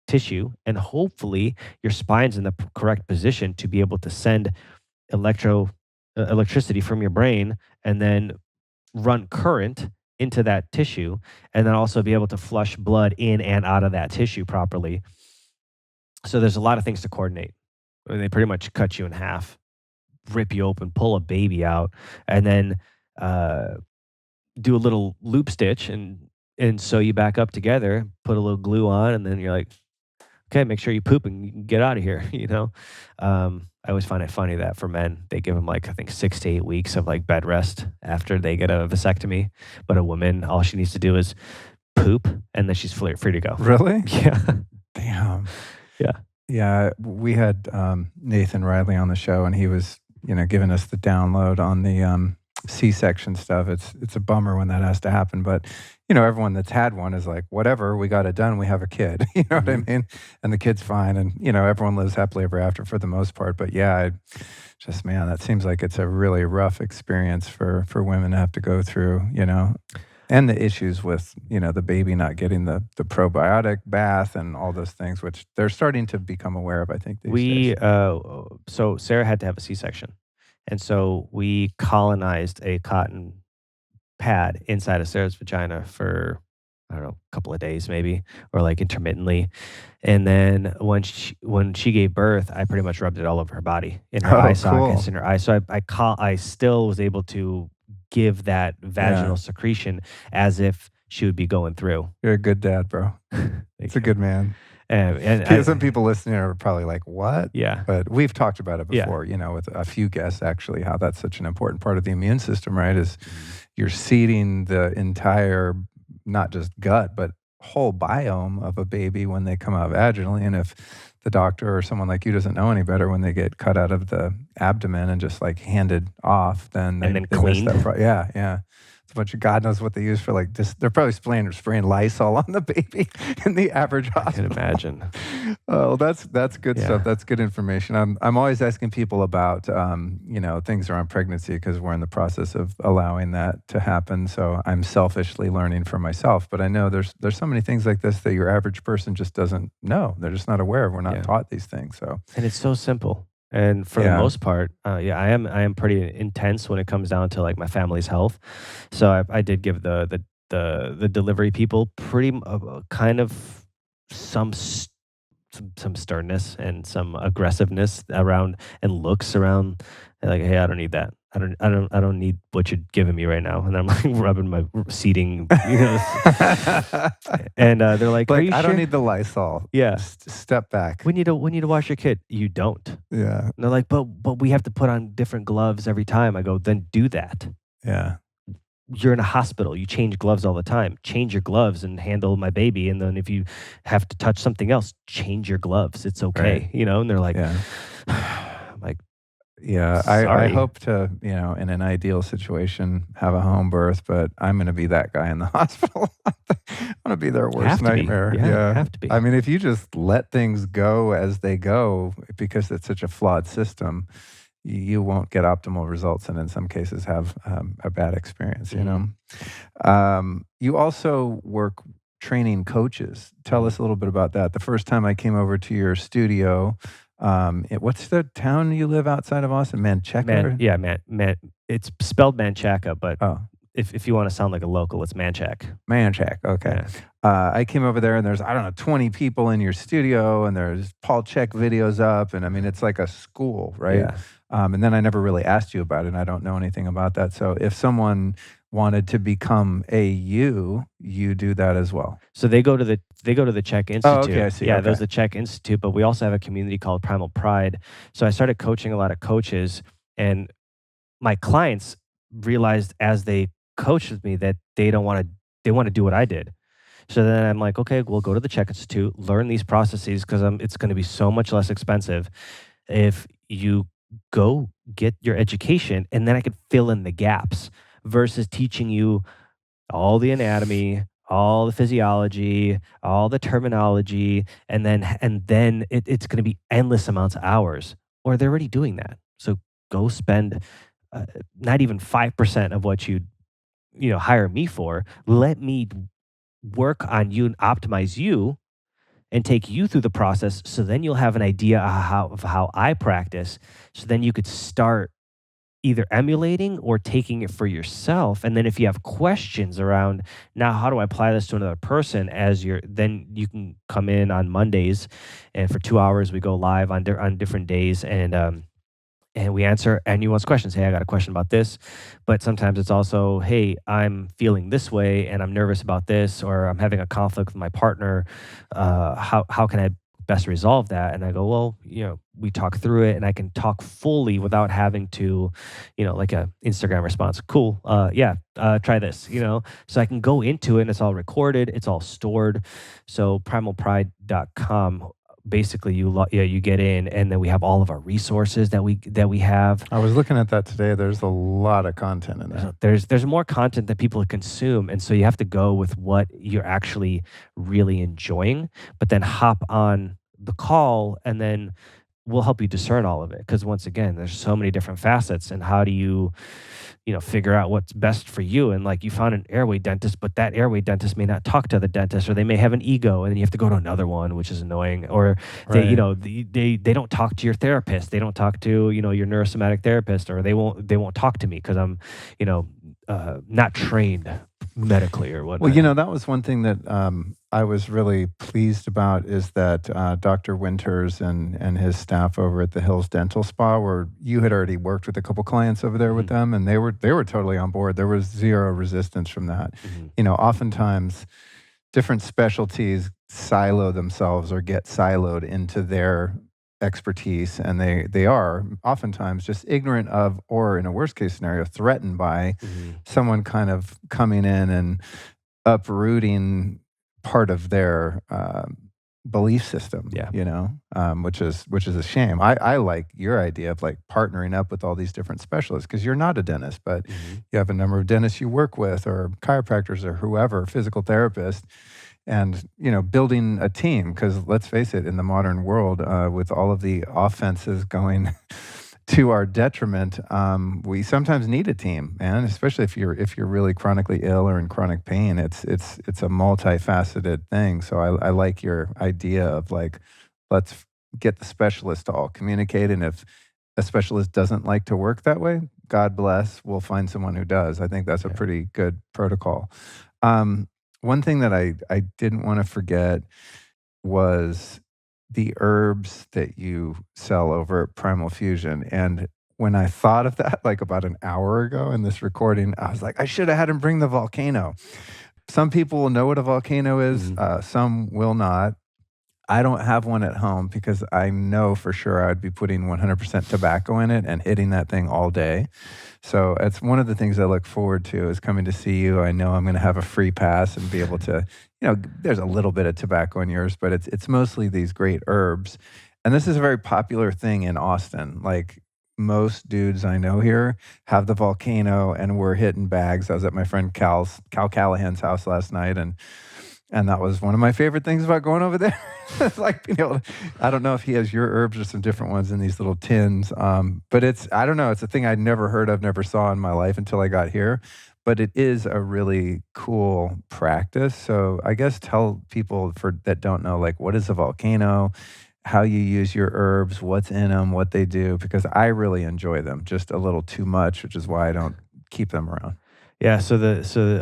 tissue. And hopefully your spine's in the correct position to be able to send electricity from your brain and then run current into that tissue, and then also be able to flush blood in and out of that tissue properly. So there's a lot of things to coordinate. They pretty much cut you in half, rip you open, pull a baby out, and then do a little loop stitch and sew you back up together, put a little glue on, and then you're like, okay, make sure you poop and you can get out of here. I always find it funny that for men, they give them like, I think 6 to 8 weeks of like bed rest after they get a vasectomy. But a woman, all she needs to do is poop and then she's free to go. Really? Yeah. Damn. Yeah. Yeah. We had Nathan Riley on the show, and he was, giving us the download on the C-section stuff. It's a bummer when that has to happen, but everyone that's had one is like, whatever, we got it done. We have a kid, what I mean? And the kid's fine. And, everyone lives happily ever after for the most part. But yeah, man, that seems like it's a really rough experience for women to have to go through, and the issues with, the baby not getting the probiotic bath and all those things, which they're starting to become aware of, I think. These days. So Sarah had to have a C-section. And so we colonized a cotton pad inside of Sarah's vagina for, I don't know, a couple of days maybe, or like intermittently. And then when she gave birth, I pretty much rubbed it all over her body, in her eye sockets, in her eyes. So I still was able to give that vaginal secretion as if she would be going through. You're a good dad, bro. It's a good man. And some people listening are probably like, what? Yeah. But we've talked about it before, with a few guests actually, how that's such an important part of the immune system, right? Is you're seeding the entire, not just gut, but whole biome of a baby when they come out vaginally. And if the doctor or someone like you doesn't know any better, when they get cut out of the abdomen and just like handed off, then they cleaned. Miss that yeah. It's a bunch of God knows what they use for, like, just, they're probably spraying Lysol on the baby in the average hospital. I can imagine. Oh, that's good stuff. Yeah. That's good information. I'm always asking people about things around pregnancy because we're in the process of allowing that to happen. So I'm selfishly learning for myself, but I know there's so many things like this that your average person just doesn't know. They're just not aware of. We're not Yeah. taught these things. So And it's so simple. And for the yeah, most part, yeah, I am pretty intense when it comes down to like my family's health. So I did give the delivery people kind of some some sternness and some aggressiveness around and looks around like, hey, I don't need that. I don't need what you're giving me right now. And I'm like rubbing my seating, and they're like, are like you I don't sure? need the Lysol. Yeah. Step back. We need to wash your kid. You don't. Yeah, And they're like, but we have to put on different gloves every time. I go, then do that. yeah. You're in a hospital. You change gloves all the time. Change your gloves and handle my baby. And then if you have to touch something else, change your gloves. It's Right. okay. And they're like, Yeah. I'm like, Yeah, I sorry. hope to, in an ideal situation, have a home birth, but I'm going to be that guy in the hospital. I'm going to be their worst Have to be. nightmare. Yeah, Yeah. have to be. I mean, if you just let things go as they go, because it's such a flawed system, you won't get optimal results, and in some cases have a bad experience. Mhm, You also work training coaches. Tell mhm. us a little bit about that. The first time I came over to your studio, what's the town you live outside of Austin? Manchester? Yeah, it's spelled Manchaca, but Oh, if you want to sound like a local, it's Manchac. Manchac. Okay. Yeah. I came over there and there's, I don't know, 20 people in your studio and there's Paul Czech videos up. And I mean, it's like a school, right? Yeah. And then I never really asked you about it and I don't know anything about that. So if someone wanted to become a you do that as well. So they go to the CHEK Oh, okay. Institute. I see. Yeah, Okay. there's the CHEK Institute, but we also have a community called Primal Pride. So I started coaching a lot of coaches, and my clients realized as they coached with me that they want to do what I did. So then I'm like, okay, we'll go to the CHEK Institute, learn these processes because it's going to be so much less expensive if you go get your education, and then I could fill in the gaps versus teaching you all the anatomy, all the physiology, all the terminology, and then it's going to be endless amounts of hours. Or they're already doing that. So go spend uh, not even 5% of what you hire me for. Let me work on you and optimize you and take you through the process so then you'll have an idea of how I practice. So then you could start either emulating or taking it for yourself. And then if you have questions around now, how do I apply this to another person then you can come in on Mondays, and for 2 hours we go live on different days, and we answer anyone's questions. Hey, I got a question about this. But sometimes it's also, hey, I'm feeling this way and I'm nervous about this, or I'm having a conflict with my partner. How can I best resolve that? And I go, well, we talk through it, and I can talk fully without having to, like a Instagram response. Cool. Yeah. Try this. So I can go into it, and it's all recorded. It's all stored. So primalpride.com. Basically, you get in, and then we have all of our resources that we have. I was looking at that today. There's a lot of content in there. There's more content that people consume, and so you have to go with what you're actually really enjoying, but then hop on the call, and then we'll help you discern all of it. Because once again, there's so many different facets, and how do you figure out what's best for you? And like, you found an airway dentist, but that airway dentist may not talk to the dentist, or they may have an ego, and then you have to go to another one, which is annoying. Or they, Right. they don't talk to your therapist. They don't talk to, your neurosomatic therapist, or they won't talk to me because I'm, not trained medically or Well, whatnot. that was one thing that I was really pleased about is that Dr. Winters and his staff over at the Hills Dental Spa, where you had already worked with a couple clients over there with Mhm, them, and they were totally on board. There was zero resistance from that. mhm. Oftentimes different specialties silo themselves or get siloed into their expertise, and they are oftentimes just ignorant of, or in a worst case scenario, threatened by Mhm. someone kind of coming in and uprooting part of their belief system, Yeah. which is a shame. I like your idea of like partnering up with all these different specialists because you're not a dentist, but Mhm. you have a number of dentists you work with, or chiropractors, or whoever, physical therapists, and building a team, because let's face it, in the modern world, with all of the offenses going to our detriment, we sometimes need a team, man. Especially if you're really chronically ill or in chronic pain, it's a multifaceted thing. So I like your idea of like, let's get the specialist to all communicate, and if a specialist doesn't like to work that way, God bless, we'll find someone who does. I think that's a Yeah. pretty good protocol. One thing that I didn't want to forget was the herbs that you sell over at Primal Fusion. And when I thought of that, like about an hour ago in this recording, I was like, I should have had him bring the volcano. Some people will know what a volcano is, Mhm. some will not. I don't have one at home because I know for sure I'd be putting 100% tobacco in it and hitting that thing all day. So it's one of the things I look forward to is coming to see you. I know I'm going to have a free pass and be able to, there's a little bit of tobacco in yours, but it's mostly these great herbs. And this is a very popular thing in Austin. Like most dudes I know here have the volcano, and we're hitting bags. I was at my friend Cal Callahan's house last night, and that was one of my favorite things about going over there. It's like being able to, I don't know if he has your herbs or some different ones in these little tins. But I don't know, it's a thing I'd never heard of, never saw in my life until I got here. But it is a really cool practice. So I guess tell people that don't know, like, what is a volcano, how you use your herbs, what's in them, what they do, because I really enjoy them just a little too much, which is why I don't keep them around. Yeah, so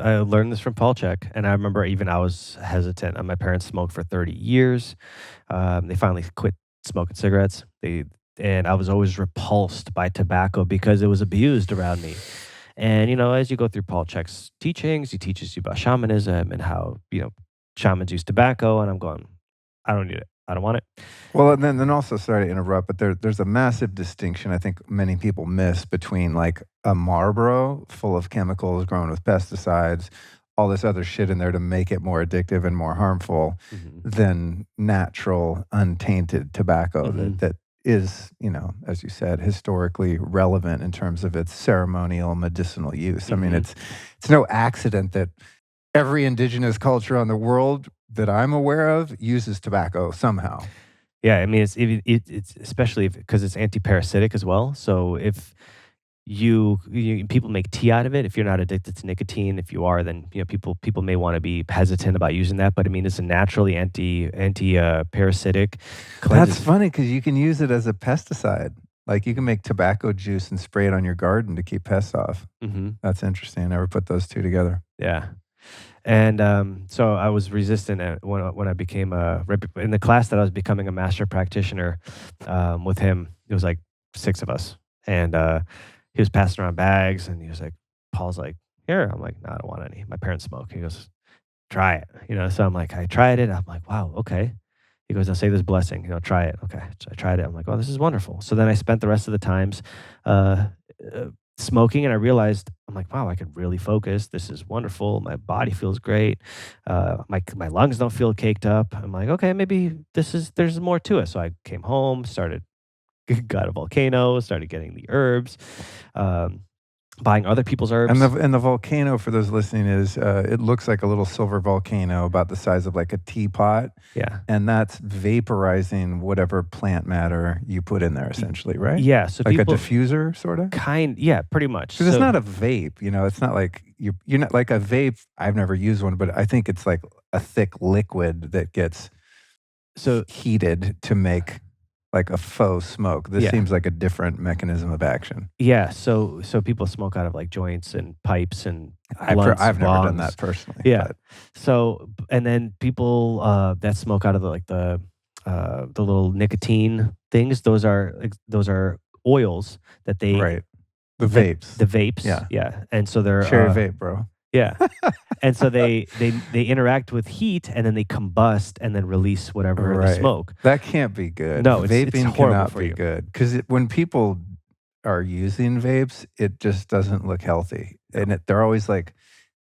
I learned this from Paul Czech, and I remember even I was hesitant. My parents smoked for 30 years. They finally quit smoking cigarettes. And I was always repulsed by tobacco because it was abused around me. And as you go through Paul Czech's teachings, he teaches you about shamanism and how shamans use tobacco, and I'm going, I don't need it. I don't want it. Well, and then also, sorry to interrupt, but there's a massive distinction I think many people miss between like a Marlboro full of chemicals grown with pesticides, all this other shit in there to make it more addictive and more harmful, Mhm. than natural, untainted tobacco Mhm. that is, as you said, historically relevant in terms of its ceremonial medicinal use. I mean, Mhm. it's no accident that every indigenous culture on the world that I'm aware of uses tobacco somehow. Yeah, I mean, it's especially because it's anti-parasitic as well. So if people make tea out of it, if you're not addicted to nicotine, if you are, then people may want to be hesitant about using that. But I mean, it's a naturally parasitic That's cleanses. funny because you can use it as a pesticide. Like you can make tobacco juice and spray it on your garden to keep pests off. Hmm. That's interesting. I never put those two together. Yeah. And so I was resistant when I became in the class that I was becoming a master practitioner with him. It was like 6 of us, and he was passing around bags, and he was like, "Paul's like, here." I'm like, "No, I don't want any. My parents smoke." He goes, "Try it." So I'm like, I tried it. I'm like, "Wow, okay." He goes, "I'll say this blessing. Try it." Okay, so I tried it. I'm like, "Oh, this is wonderful." So then I spent the rest of the times uh, uh, smoking, and I realized I'm like, "Wow, I could really focus. This is wonderful. My body feels great. My lungs don't feel caked up." I'm like, "Okay, maybe there's more to it." So I came home, started got a volcano, started getting the herbs, um, buying other people's And herbs. the volcano, for those listening, is it looks like a little silver volcano about the size of like a teapot, Yeah. and that's vaporizing whatever plant matter you put in there, Y- essentially, right? Yeah. So Like a people diffuser, sort of. yeah, pretty much. Because it's So not a vape, it's not like you're not like a vape. I've never used one, but I think it's like a thick liquid that gets so heated to make like a faux smoke. This yeah. seems like a different mechanism of action. Yeah, so people smoke out of, like, joints and pipes and blunts, I've never done bongs. that personally, Yeah. but And then people, that smoke out of the little nicotine things, those are oils that they right. The that vapes. the vapes, Yeah. yeah, and so they're, Cherry vape, bro. yeah, and so they interact with heat, and then they combust and then release whatever the Right. smoke. That can't be good. No, it's Vaping horrible cannot for be you. good because when people are using vapes, it just doesn't look healthy. And No. they're always like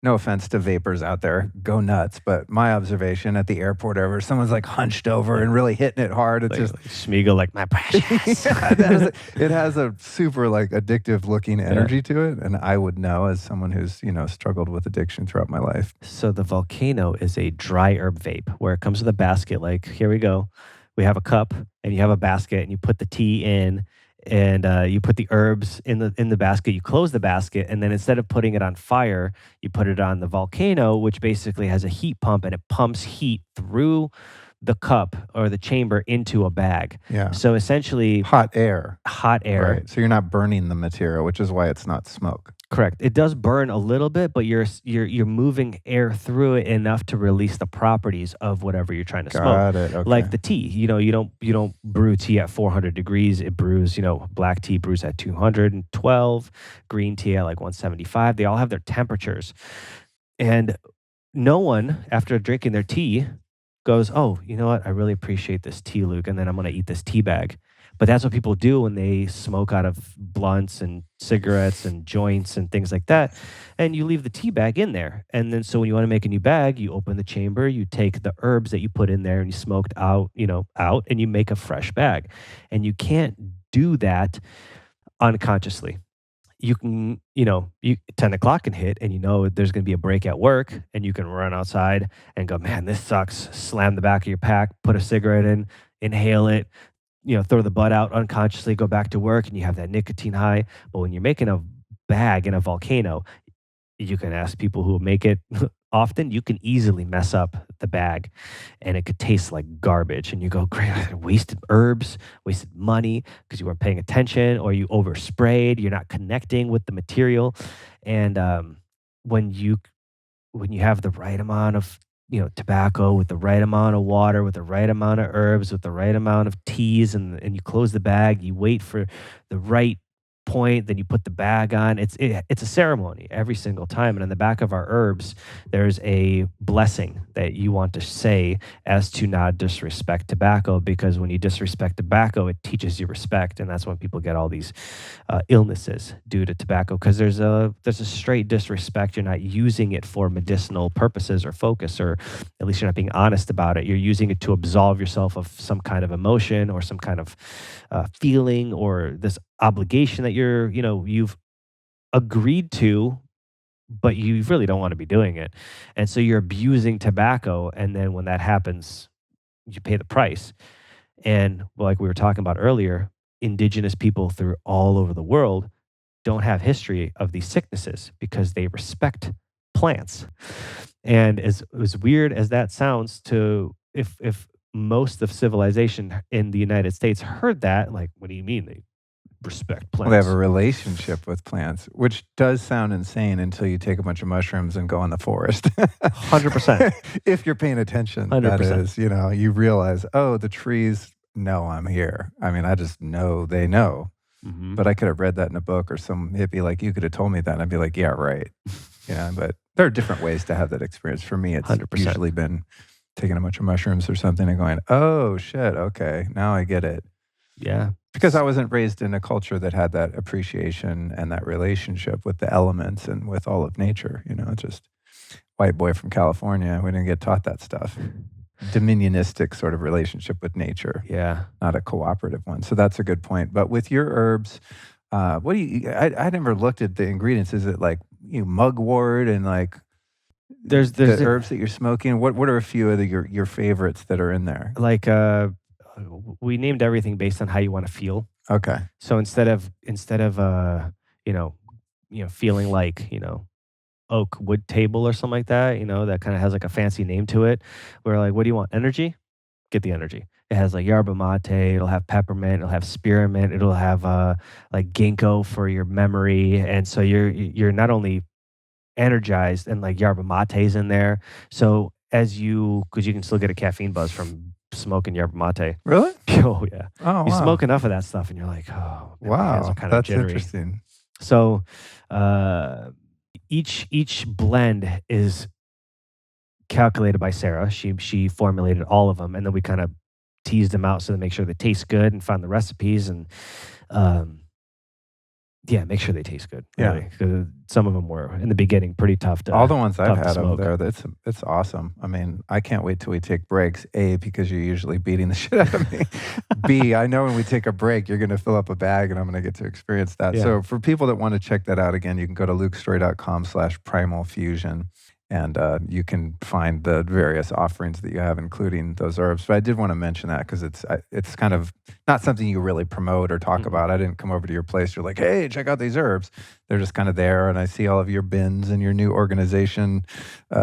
no offense to vapors out there, go nuts. But my observation at the airport over, someone's like hunched over and really hitting it hard. It's just Like Schmiegel, like my precious. yeah, it has a super like addictive looking energy to it, and I would know as someone who's struggled with addiction throughout my life. So the volcano is a dry herb vape where it comes with a basket. Like, here we go. We have a cup and you have a basket and you put the tea in and you put the herbs in the basket. You close the basket and then instead of putting it on fire, you put it on the volcano, which basically has a heat pump and it pumps heat through the cup or the chamber into a bag. Yeah, So essentially, hot air, hot air. right? So you're not burning the material, which is why it's not smoke. Correct. It does burn a little bit, but you're moving air through it enough to release the properties of whatever you're trying to smoke. Got it. Okay. Like the tea, you don't brew tea at 400 degrees. It brews, black tea brews at 212, green tea at like 175. They all have their temperatures, and no one after drinking their tea goes, "Oh, you know what? I really appreciate this tea, Luke, and then I'm going to eat this tea bag." But that's what people do when they smoke out of blunts and cigarettes and joints and things like that. And you leave the tea bag in there. And then so when you want to make a new bag, you open the chamber, you take the herbs that you put in there and you smoked out, and you make a fresh bag. And you can't do that unconsciously. You can, 10 o'clock can hit and there's going to be a break at work and you can run outside and go, man, this sucks. Slam the back of your pack, put a cigarette in, inhale it, throw the butt out unconsciously, go back to work and you have that nicotine high. But when you're making a bag in a volcano, you can ask people who make it often, you can easily mess up the bag and it could taste like garbage. And you go, great, I wasted herbs, wasted money because you weren't paying attention or you oversprayed, you're not connecting with the material. And when you have the right amount of tobacco with the right amount of water, with the right amount of herbs, with the right amount of teas, and you close the bag, you wait for the right point, then you put the bag on. It's a ceremony every single time. And on the back of our herbs, there's a blessing that you want to say as to not disrespect tobacco, because when you disrespect tobacco, it teaches you respect, and that's when people get all these illnesses due to tobacco, because there's a straight disrespect. You're not using it for medicinal purposes or focus, or at least you're not being honest about it. You're using it to absolve yourself of some kind of emotion or some kind of feeling or this obligation that you've agreed to, but you really don't want to be doing it. And so you're abusing tobacco. And then when that happens, you pay the price. And like we were talking about earlier, indigenous people through all over the world don't have history of these sicknesses because they respect plants. And as weird as that sounds, to if most of civilization in the United States heard that, like, what do you mean they respect Well, they have plants? a relationship with plants, which does sound insane until you take a bunch of mushrooms and go in the forest. 100%. If you're paying attention, that 100%. is, you realize, oh, the trees know I'm here. I mean, I just know they know. Hmm. But I could have read that in a book, or some hippie like you could have told me that, and I'd be like, yeah, right. But there are different ways to have that experience. For me, it's 100%. usually been taking a bunch of mushrooms or something and going, oh, shit, okay, now I get it. Yeah. Because I wasn't raised in a culture that had that appreciation and that relationship with the elements and with all of nature. Just white boy from California. We didn't get taught that stuff. Dominionistic sort of relationship with nature, Yeah. not a cooperative one. So that's a good point. But with your herbs, what do you? I never looked at the ingredients. Is it like mugwort and like There's the a- herbs that you're smoking? What are a few of your favorites that are in there? like we named everything based on how you want to feel. Okay. So instead of feeling like, oak wood table or something like that, that kind of has like a fancy name to it. We're like, what do you want? Energy? Get the energy. It has like yerba mate, it'll have peppermint, it'll have spearmint, it'll have like ginkgo for your memory. And so you're not only energized, and like yerba mate's in there. So because you can still get a caffeine buzz from smoking yerba mate. Really? Oh yeah. Oh, You wow. smoke enough of that stuff and you're like, oh, man, my hands Wow, are kind of that's jittery. interesting. So each blend is calculated by Sarah. She formulated all of them, and then we kind of teased them out so to make sure they taste good and found the recipes. And Yeah, make sure they taste good, Yeah. really, 'cause some of them were, in the beginning, pretty All the ones I've tough to had over smoke. there, it's awesome. I mean, I can't wait till we take breaks. A, because you're usually beating the shit out of me. B, I know when we take a break, you're gonna fill up a bag and I'm gonna get to experience that. Yeah. So for people that wanna check that out, again, you can go to lukestory.com/primal fusion, and, you can find the various offerings that you have, including those herbs. But I did wanna mention that because it's kind of not something you really promote or talk Mm-mm. about. I didn't come over to your place, you're like, "Hey, check out these herbs." They're just kind of there, and I see all of your bins and your new organization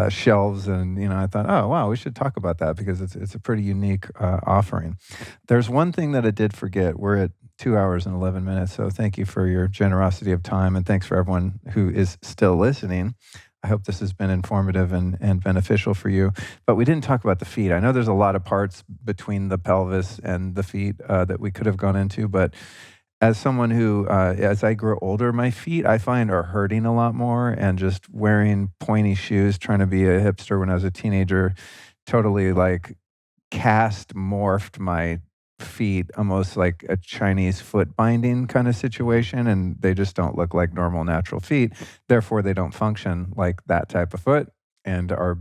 shelves, and I thought, oh wow, we should talk about that because it's a pretty unique offering. There's one thing that I did forget. We're at 2 hours and 11 minutes, so thank you for your generosity of time, and thanks for everyone who is still listening. I hope this has been informative and beneficial for you. But we didn't talk about the feet. I know there's a lot of parts between the pelvis and the feet that we could have gone into, but as someone who, as I grow older, my feet I find are hurting a lot more, and just wearing pointy shoes, trying to be a hipster when I was a teenager, totally like cast morphed my feet almost like a Chinese foot binding kind of situation, and they just don't look like normal natural feet. Therefore, they don't function like that type of foot and are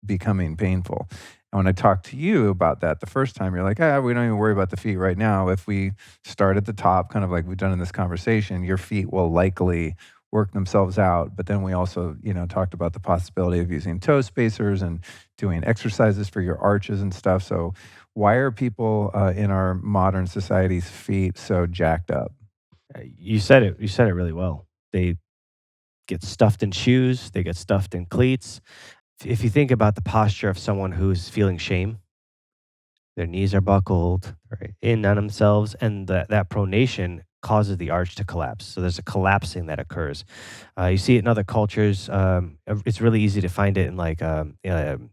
becoming painful. And when I talked to you about that the first time, you're like, ah, we don't even worry about the feet right now. If we start at the top, kind of like we've done in this conversation, your feet will likely work themselves out. But then we also, talked about the possibility of using toe spacers and doing exercises for your arches and stuff. So why are people in our modern society's feet so jacked up? You said it. You said it really well. They get stuffed in shoes. They get stuffed in cleats. If you think about the posture of someone who's feeling shame, their knees are buckled, right, in on themselves, and that pronation causes the arch to collapse. So there's a collapsing that occurs. You see it in other cultures. It's really easy to find it in like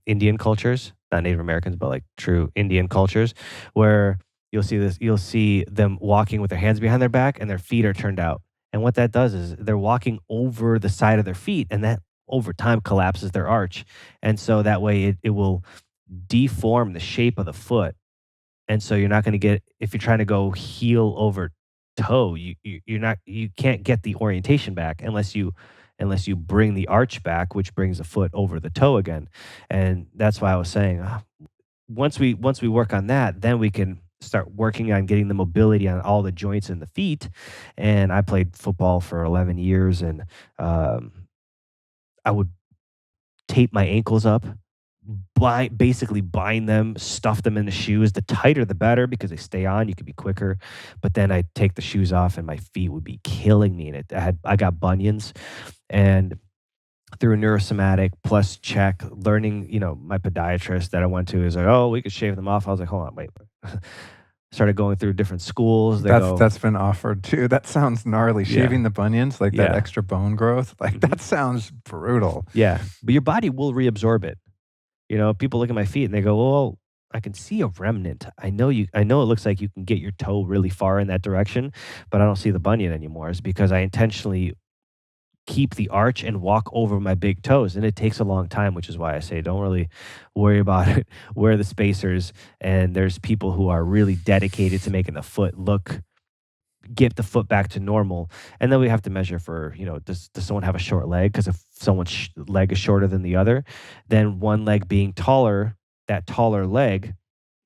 Indian cultures, not Native Americans, but like true Indian cultures, where you'll see this. You'll see them walking with their hands behind their back and their feet are turned out. And what that does is they're walking over the side of their feet, and that over time collapses their arch. And so that way it will deform the shape of the foot, and so you're not going to get, if you're trying to go heel over toe, you can't get the orientation back unless you bring the arch back, which brings the foot over the toe again. And that's why I was saying, once we work on that, then we can start working on getting the mobility on all the joints in the feet. And I played football for 11 years, and um, I would tape my ankles up, basically bind them, stuff them in the shoes. The tighter, the better, because they stay on. You can be quicker. But then I take the shoes off, and my feet would be killing me. And I got bunions, and through Neurosomatic plus CHEK, learning, my podiatrist that I went to is like, oh, we could shave them off. I was like, hold on, wait. Started going through different schools. They That's go, that's been offered too. That sounds gnarly. yeah, Shaving the bunions, like that yeah, extra bone growth, like mhm, that sounds brutal. yeah. But your body will reabsorb it. People look at my feet and they go, "Well, I can see a remnant. I know it looks like you can get your toe really far in that direction, but I don't see the bunion anymore." It's because I intentionally keep the arch and walk over my big toes, and it takes a long time, which is why I say don't really worry about it. Wear the spacers, and there's people who are really dedicated to making the foot look get the foot back to normal. And then we have to measure for, does someone have a short leg? Because if someone's leg is shorter than the other, then one leg being taller, that taller leg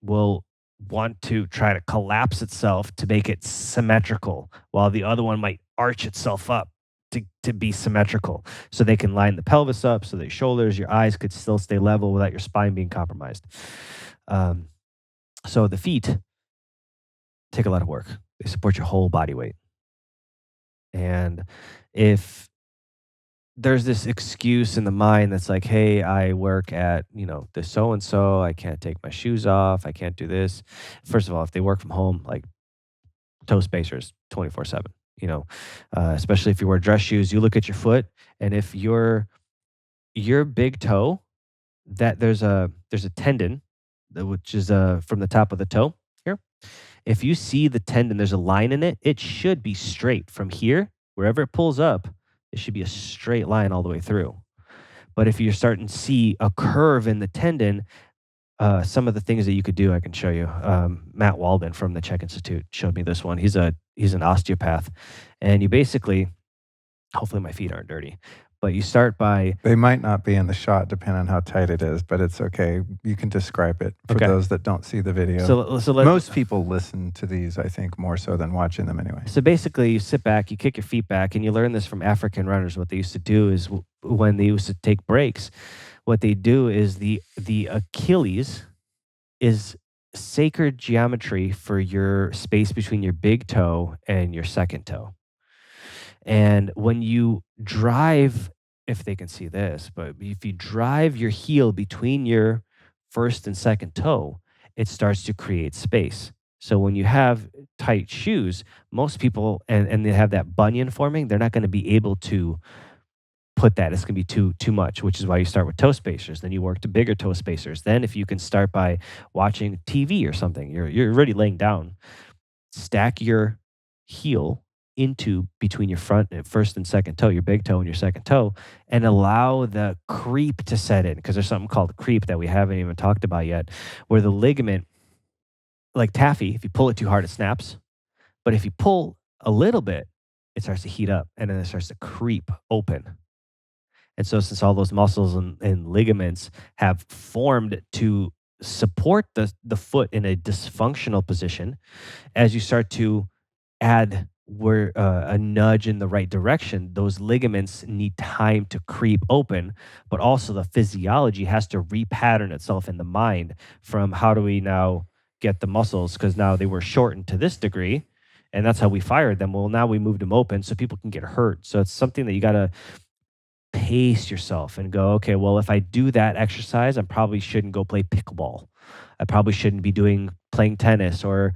will want to try to collapse itself to make it symmetrical, while the other one might arch itself up to be symmetrical. So they can line the pelvis up so that your shoulders, your eyes could still stay level without your spine being compromised. Um, so the feet take a lot of work. They support your whole body weight. And if there's this excuse in the mind that's like, hey, I work at, this so and so, I can't take my shoes off, I can't do this. First of all, if they work from home, like toe spacers 24/7, especially if you wear dress shoes, you look at your foot, and if your big toe, that there's a tendon which is from the top of the toe here. If you see the tendon, there's a line in it, it should be straight from here, wherever it pulls up, it should be a straight line all the way through. But if you're starting to see a curve in the tendon, some of the things that you could do, I can show you. Matt Walden from the CHEK Institute showed me this one. He's an osteopath, and you basically Hopefully my feet aren't dirty. But you start by They might not be in the shot depending on how tight it is, but it's okay. You can describe it for okay. those that don't see the video. So let Most people listen to these, I think, more so than watching them anyway. So basically, you sit back, you kick your feet back, and you learn this from African runners. What they used to do is when they used to take breaks, what they do is the Achilles is sacred geometry for your space between your big toe and your second toe. And when you drive, if they can see this, but if you drive your heel between your first and second toe, it starts to create space. So when you have tight shoes, most people and they have that bunion forming, they're not going to be able to put that. It's going to be too much, which is why you start with toe spacers. Then you work to bigger toe spacers. Then if you can start by watching TV or something, you're already laying down. Stack your heel into between your first and second toe, your big toe and your second toe, and allow the creep to set in, because there's something called creep that we haven't even talked about yet, where the ligament, like taffy, if you pull it too hard, it snaps. But if you pull a little bit, it starts to heat up and then it starts to creep open. And so, since all those muscles and ligaments have formed to support the foot in a dysfunctional position, as you start to add where a nudge in the right direction, those ligaments need time to creep open, but also the physiology has to repattern itself in the mind from how do we now get the muscles, because now they were shortened to this degree, and that's how we fired them. Well, now we moved them open so people can get hurt. So it's something that you got to pace yourself and go, okay, well, if I do that exercise, I probably shouldn't go play pickleball. I probably shouldn't be playing tennis or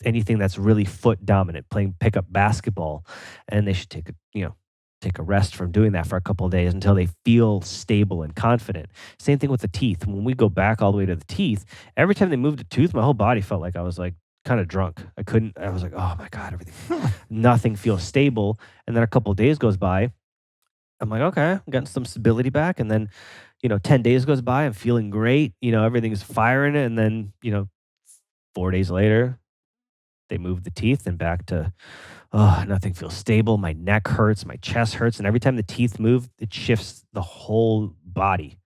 anything that's really foot dominant, playing pickup basketball. And they should take a rest from doing that for a couple of days until they feel stable and confident. Same thing with the teeth. When we go back all the way to the teeth, every time they moved a tooth, my whole body felt like I was like kind of drunk. I was like, oh my God, nothing feels stable. And then a couple of days goes by, I'm like, okay, I'm getting some stability back. And then, 10 days goes by, I'm feeling great. Everything's firing. And then, 4 days later, they move the teeth and back to, oh, nothing feels stable. My neck hurts, my chest hurts. And every time the teeth move, it shifts the whole body.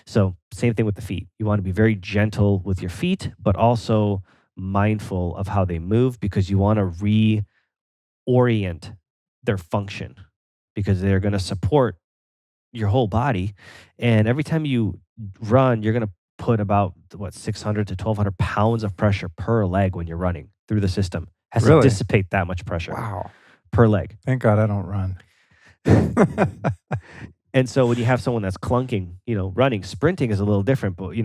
So, same thing with the feet. You want to be very gentle with your feet, but also mindful of how they move, because you want to reorient their function, because they're going to support your whole body. And every time you run, you're going to put about 600 to 1200 pounds of pressure per leg when you're running through the system. Has to Really? dissipate that much pressure Wow. per leg. Thank God I don't run. And so when you have someone that's clunking, running, sprinting is a little different, but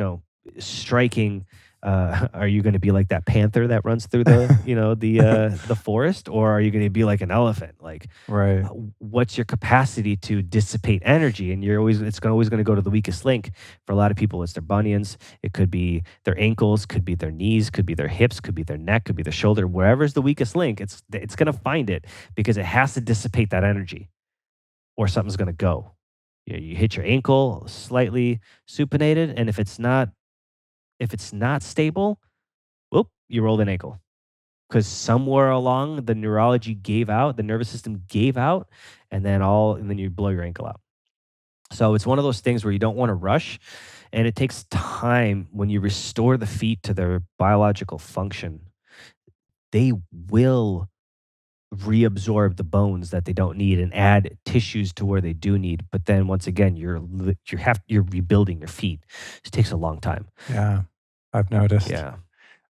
striking, are you going to be like that panther that runs through the forest, or are you going to be like an elephant? Like, Right. What's your capacity to dissipate energy? And it's always going to go to the weakest link. For a lot of people, it's their bunions. It could be their ankles, could be their knees, could be their hips, could be their neck, could be their shoulder. Wherever's the weakest link, it's going to find it, because it has to dissipate that energy, or something's going to go. You hit your ankle slightly supinated, and if it's not stable, whoop, you rolled an ankle, because somewhere along the neurology gave out, the nervous system gave out, and then you blow your ankle out. So it's one of those things where you don't want to rush, and it takes time. When you restore the feet to their biological function, they will reabsorb the bones that they don't need and add tissues to where they do need. But then once again, you're rebuilding your feet. It takes a long time. Yeah, I've noticed. Yeah.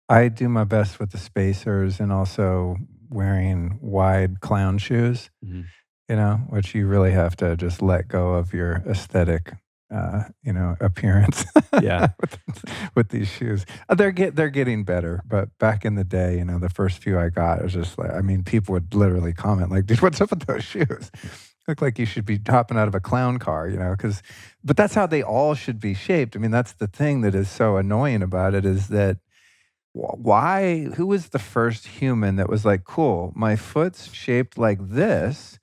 I do my best with the spacers and also wearing wide clown shoes, Mhm. Which you really have to just let go of your aesthetic, appearance. Yeah. with these shoes. They're getting better, but back in the day, the first few I got, it was just like, people would literally comment like, dude, what's up with those shoes? Look like you should be hopping out of a clown car, but that's how they all should be shaped. That's the thing that is so annoying about it, is that who was the first human that was like, cool, my foot's shaped like this,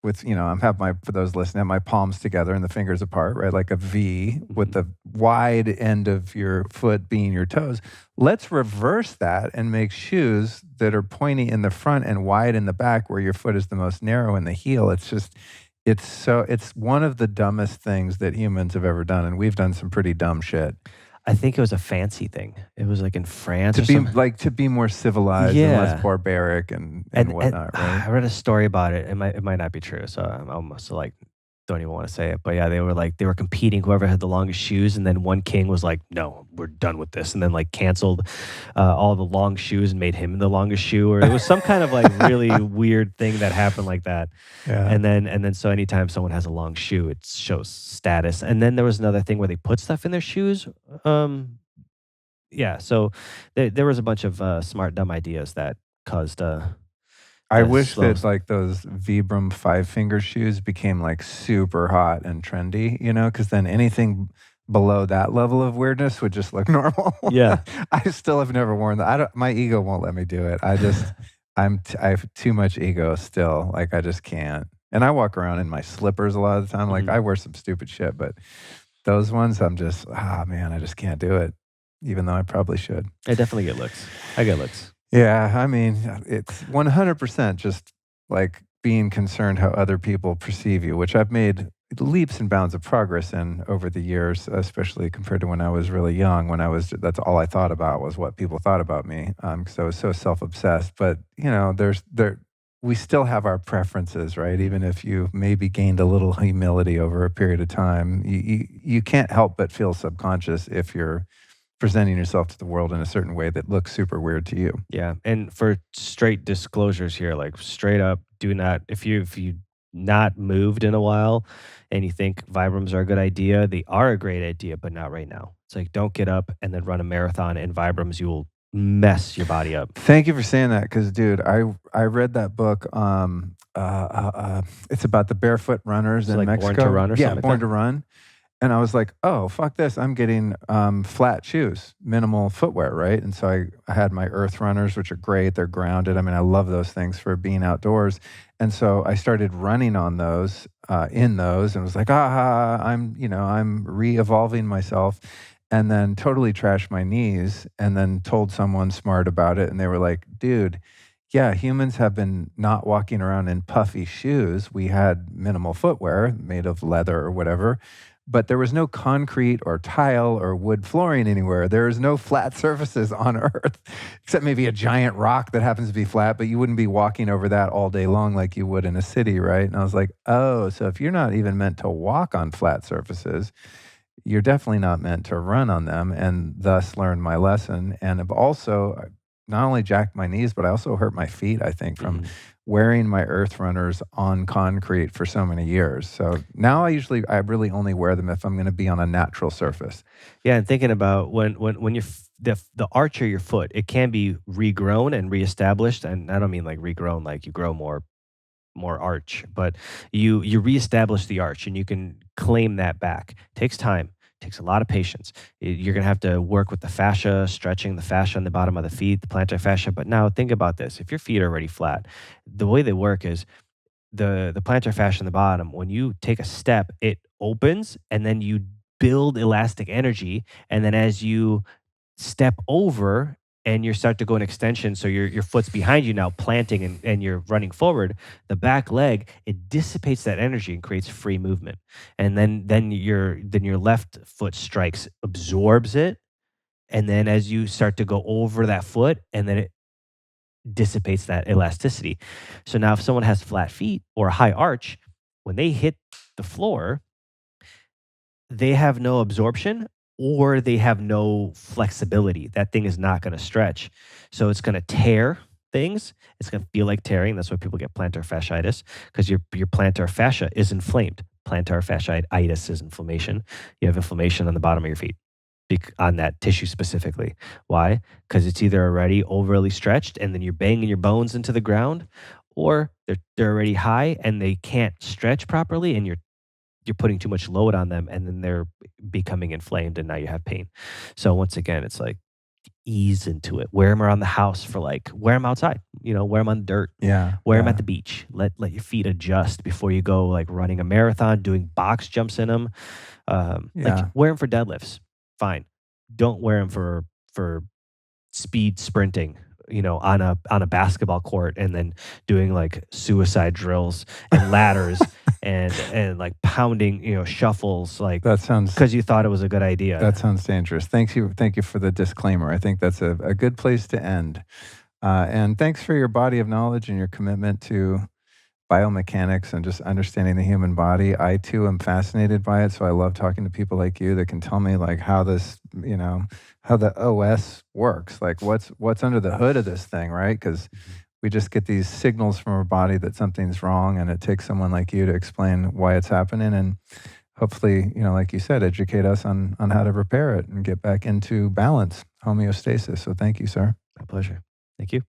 with, I'm have my for those listening, have my palms together and the fingers apart, right? Like a V with Mhm. the wide end of your foot being your toes. Let's reverse that and make shoes that are pointy in the front and wide in the back where your foot is the most narrow in the heel. It's one of the dumbest things that humans have ever done, and we've done some pretty dumb shit. I think it was a fancy thing. It was, like, in France To or be something. to be more civilized and less Yeah. barbaric and And whatnot, right? I read a story about it. It might not be true, so I'm almost like don't even want to say it. But yeah, they were competing whoever had the longest shoes, and then one king was like, "No, we're done with this," and then like canceled all the long shoes and made him the longest shoe, or it was some kind of like really weird thing that happened like that. Yeah. And then so anytime someone has a long shoe, it shows status. And then there was another thing where they put stuff in their shoes. Yeah, so there was a bunch of smart dumb ideas that caused I the wish slow. that, like, those Vibram five-finger shoes became, like, super hot and trendy, because then anything below that level of weirdness would just look normal. Yeah. I still have never worn that. I don't My ego won't let me do it. I have too much ego still, like, I just can't. And I walk around in my slippers a lot of the time, like, Mhm. I wear some stupid shit, but those ones, I'm just, man, I just can't do it, even though I probably should. I definitely get looks. I get looks. Yeah, I mean, it's 100% just like being concerned how other people perceive you, which I've made leaps and bounds of progress in over the years, especially compared to when I was really young. That's all I thought about was what people thought about me. 'Cause I was so self-obsessed. But we still have our preferences, right? Even if you maybe gained a little humility over a period of time, you can't help but feel subconscious if you're presenting yourself to the world in a certain way that looks super weird to you. Yeah, and for straight disclosures here, like straight up, do not if you not moved in a while and you think Vibrams are a good idea, they are a great idea, but not right now. It's like don't get up and then run a marathon in Vibrams. You will mess your body up. Thank you for saying that, because dude, I read that book. It's about the barefoot runners So in like Born to Mexico. Run or Yeah, something like Born that. to Run. And I was like, "Oh, fuck this. I'm getting, flat shoes, minimal footwear," right? And so I had my Earth Runners, which are great. They're grounded. I mean, I love those things for being outdoors. And so I started running on those, in those, and was like, "Ah, I'm re-evolving myself," and then totally trashed my knees, and then told someone smart about it, and they were like, "Dude, yeah, humans have been not walking around in puffy shoes. We had minimal footwear made of leather or whatever, but there was no concrete or tile or wood flooring anywhere. There is no flat surfaces on Earth, except maybe a giant rock that happens to be flat, but you wouldn't be walking over that all day long like you would in a city, right?" And I was like, "Oh, so if you're not even meant to walk on flat surfaces, you're definitely not meant to run on them," and thus learned my lesson. And I've also not only jacked my knees, but I also hurt my feet, I think, from Mhm. wearing my Earth Runners on concrete for so many years. So now I really only wear them if I'm going to be on a natural surface. Yeah, and thinking about when the arch of your foot, it can be regrown and reestablished, and I don't mean like regrown like you grow more arch, but you reestablish the arch and you can claim that back. Takes time, takes a lot of patience. You're gonna have to work with the fascia, stretching the fascia on the bottom of the feet, the plantar fascia. But now think about this: if your feet are already flat, the way they work is the plantar fascia in the bottom. When you take a step, it opens and then you build elastic energy, and then as you step over and you start to go in extension, so your foot's behind you now planting and you're running forward, the back leg, it dissipates that energy and creates free movement. And then your left foot strikes, absorbs it, and then as you start to go over that foot, and then it dissipates that elasticity. So now if someone has flat feet or a high arch, when they hit the floor, they have no absorption or they have no flexibility. That thing is not going to stretch. So it's going to tear things. It's going to feel like tearing. That's why people get plantar fasciitis, because your plantar fascia is inflamed. Plantar fasciitis is inflammation. You have inflammation on the bottom of your feet, on that tissue specifically. Why? Because it's either already overly stretched and then you're banging your bones into the ground, or they're already high and they can't stretch properly, and you're putting too much load on them, and then they're becoming inflamed and now you have pain. So once again, it's like ease into it. Wear them around the house for like wear them outside. wear them on dirt, Yeah, wear them at yeah, the beach. Let your feet adjust before you go like running a marathon, doing box jumps in them. Like yeah. wear them for deadlifts, fine. Don't wear them for speed sprinting, on a basketball court and then doing like suicide drills and ladders and like pounding, shuffles like That sounds because you thought it was a good idea. that sounds dangerous. Thank you for the disclaimer. I think that's a good place to end. And thanks for your body of knowledge and your commitment to biomechanics and just understanding the human body. I too am fascinated by it, so I love talking to people like you that can tell me like how this, how the OS works, like what's under the hood of this thing, right? Because Mhm. we just get these signals from our body that something's wrong, and it takes someone like you to explain why it's happening, and hopefully, like you said, educate us on how to repair it and get back into balance, homeostasis. So thank you, sir. My pleasure. Thank you.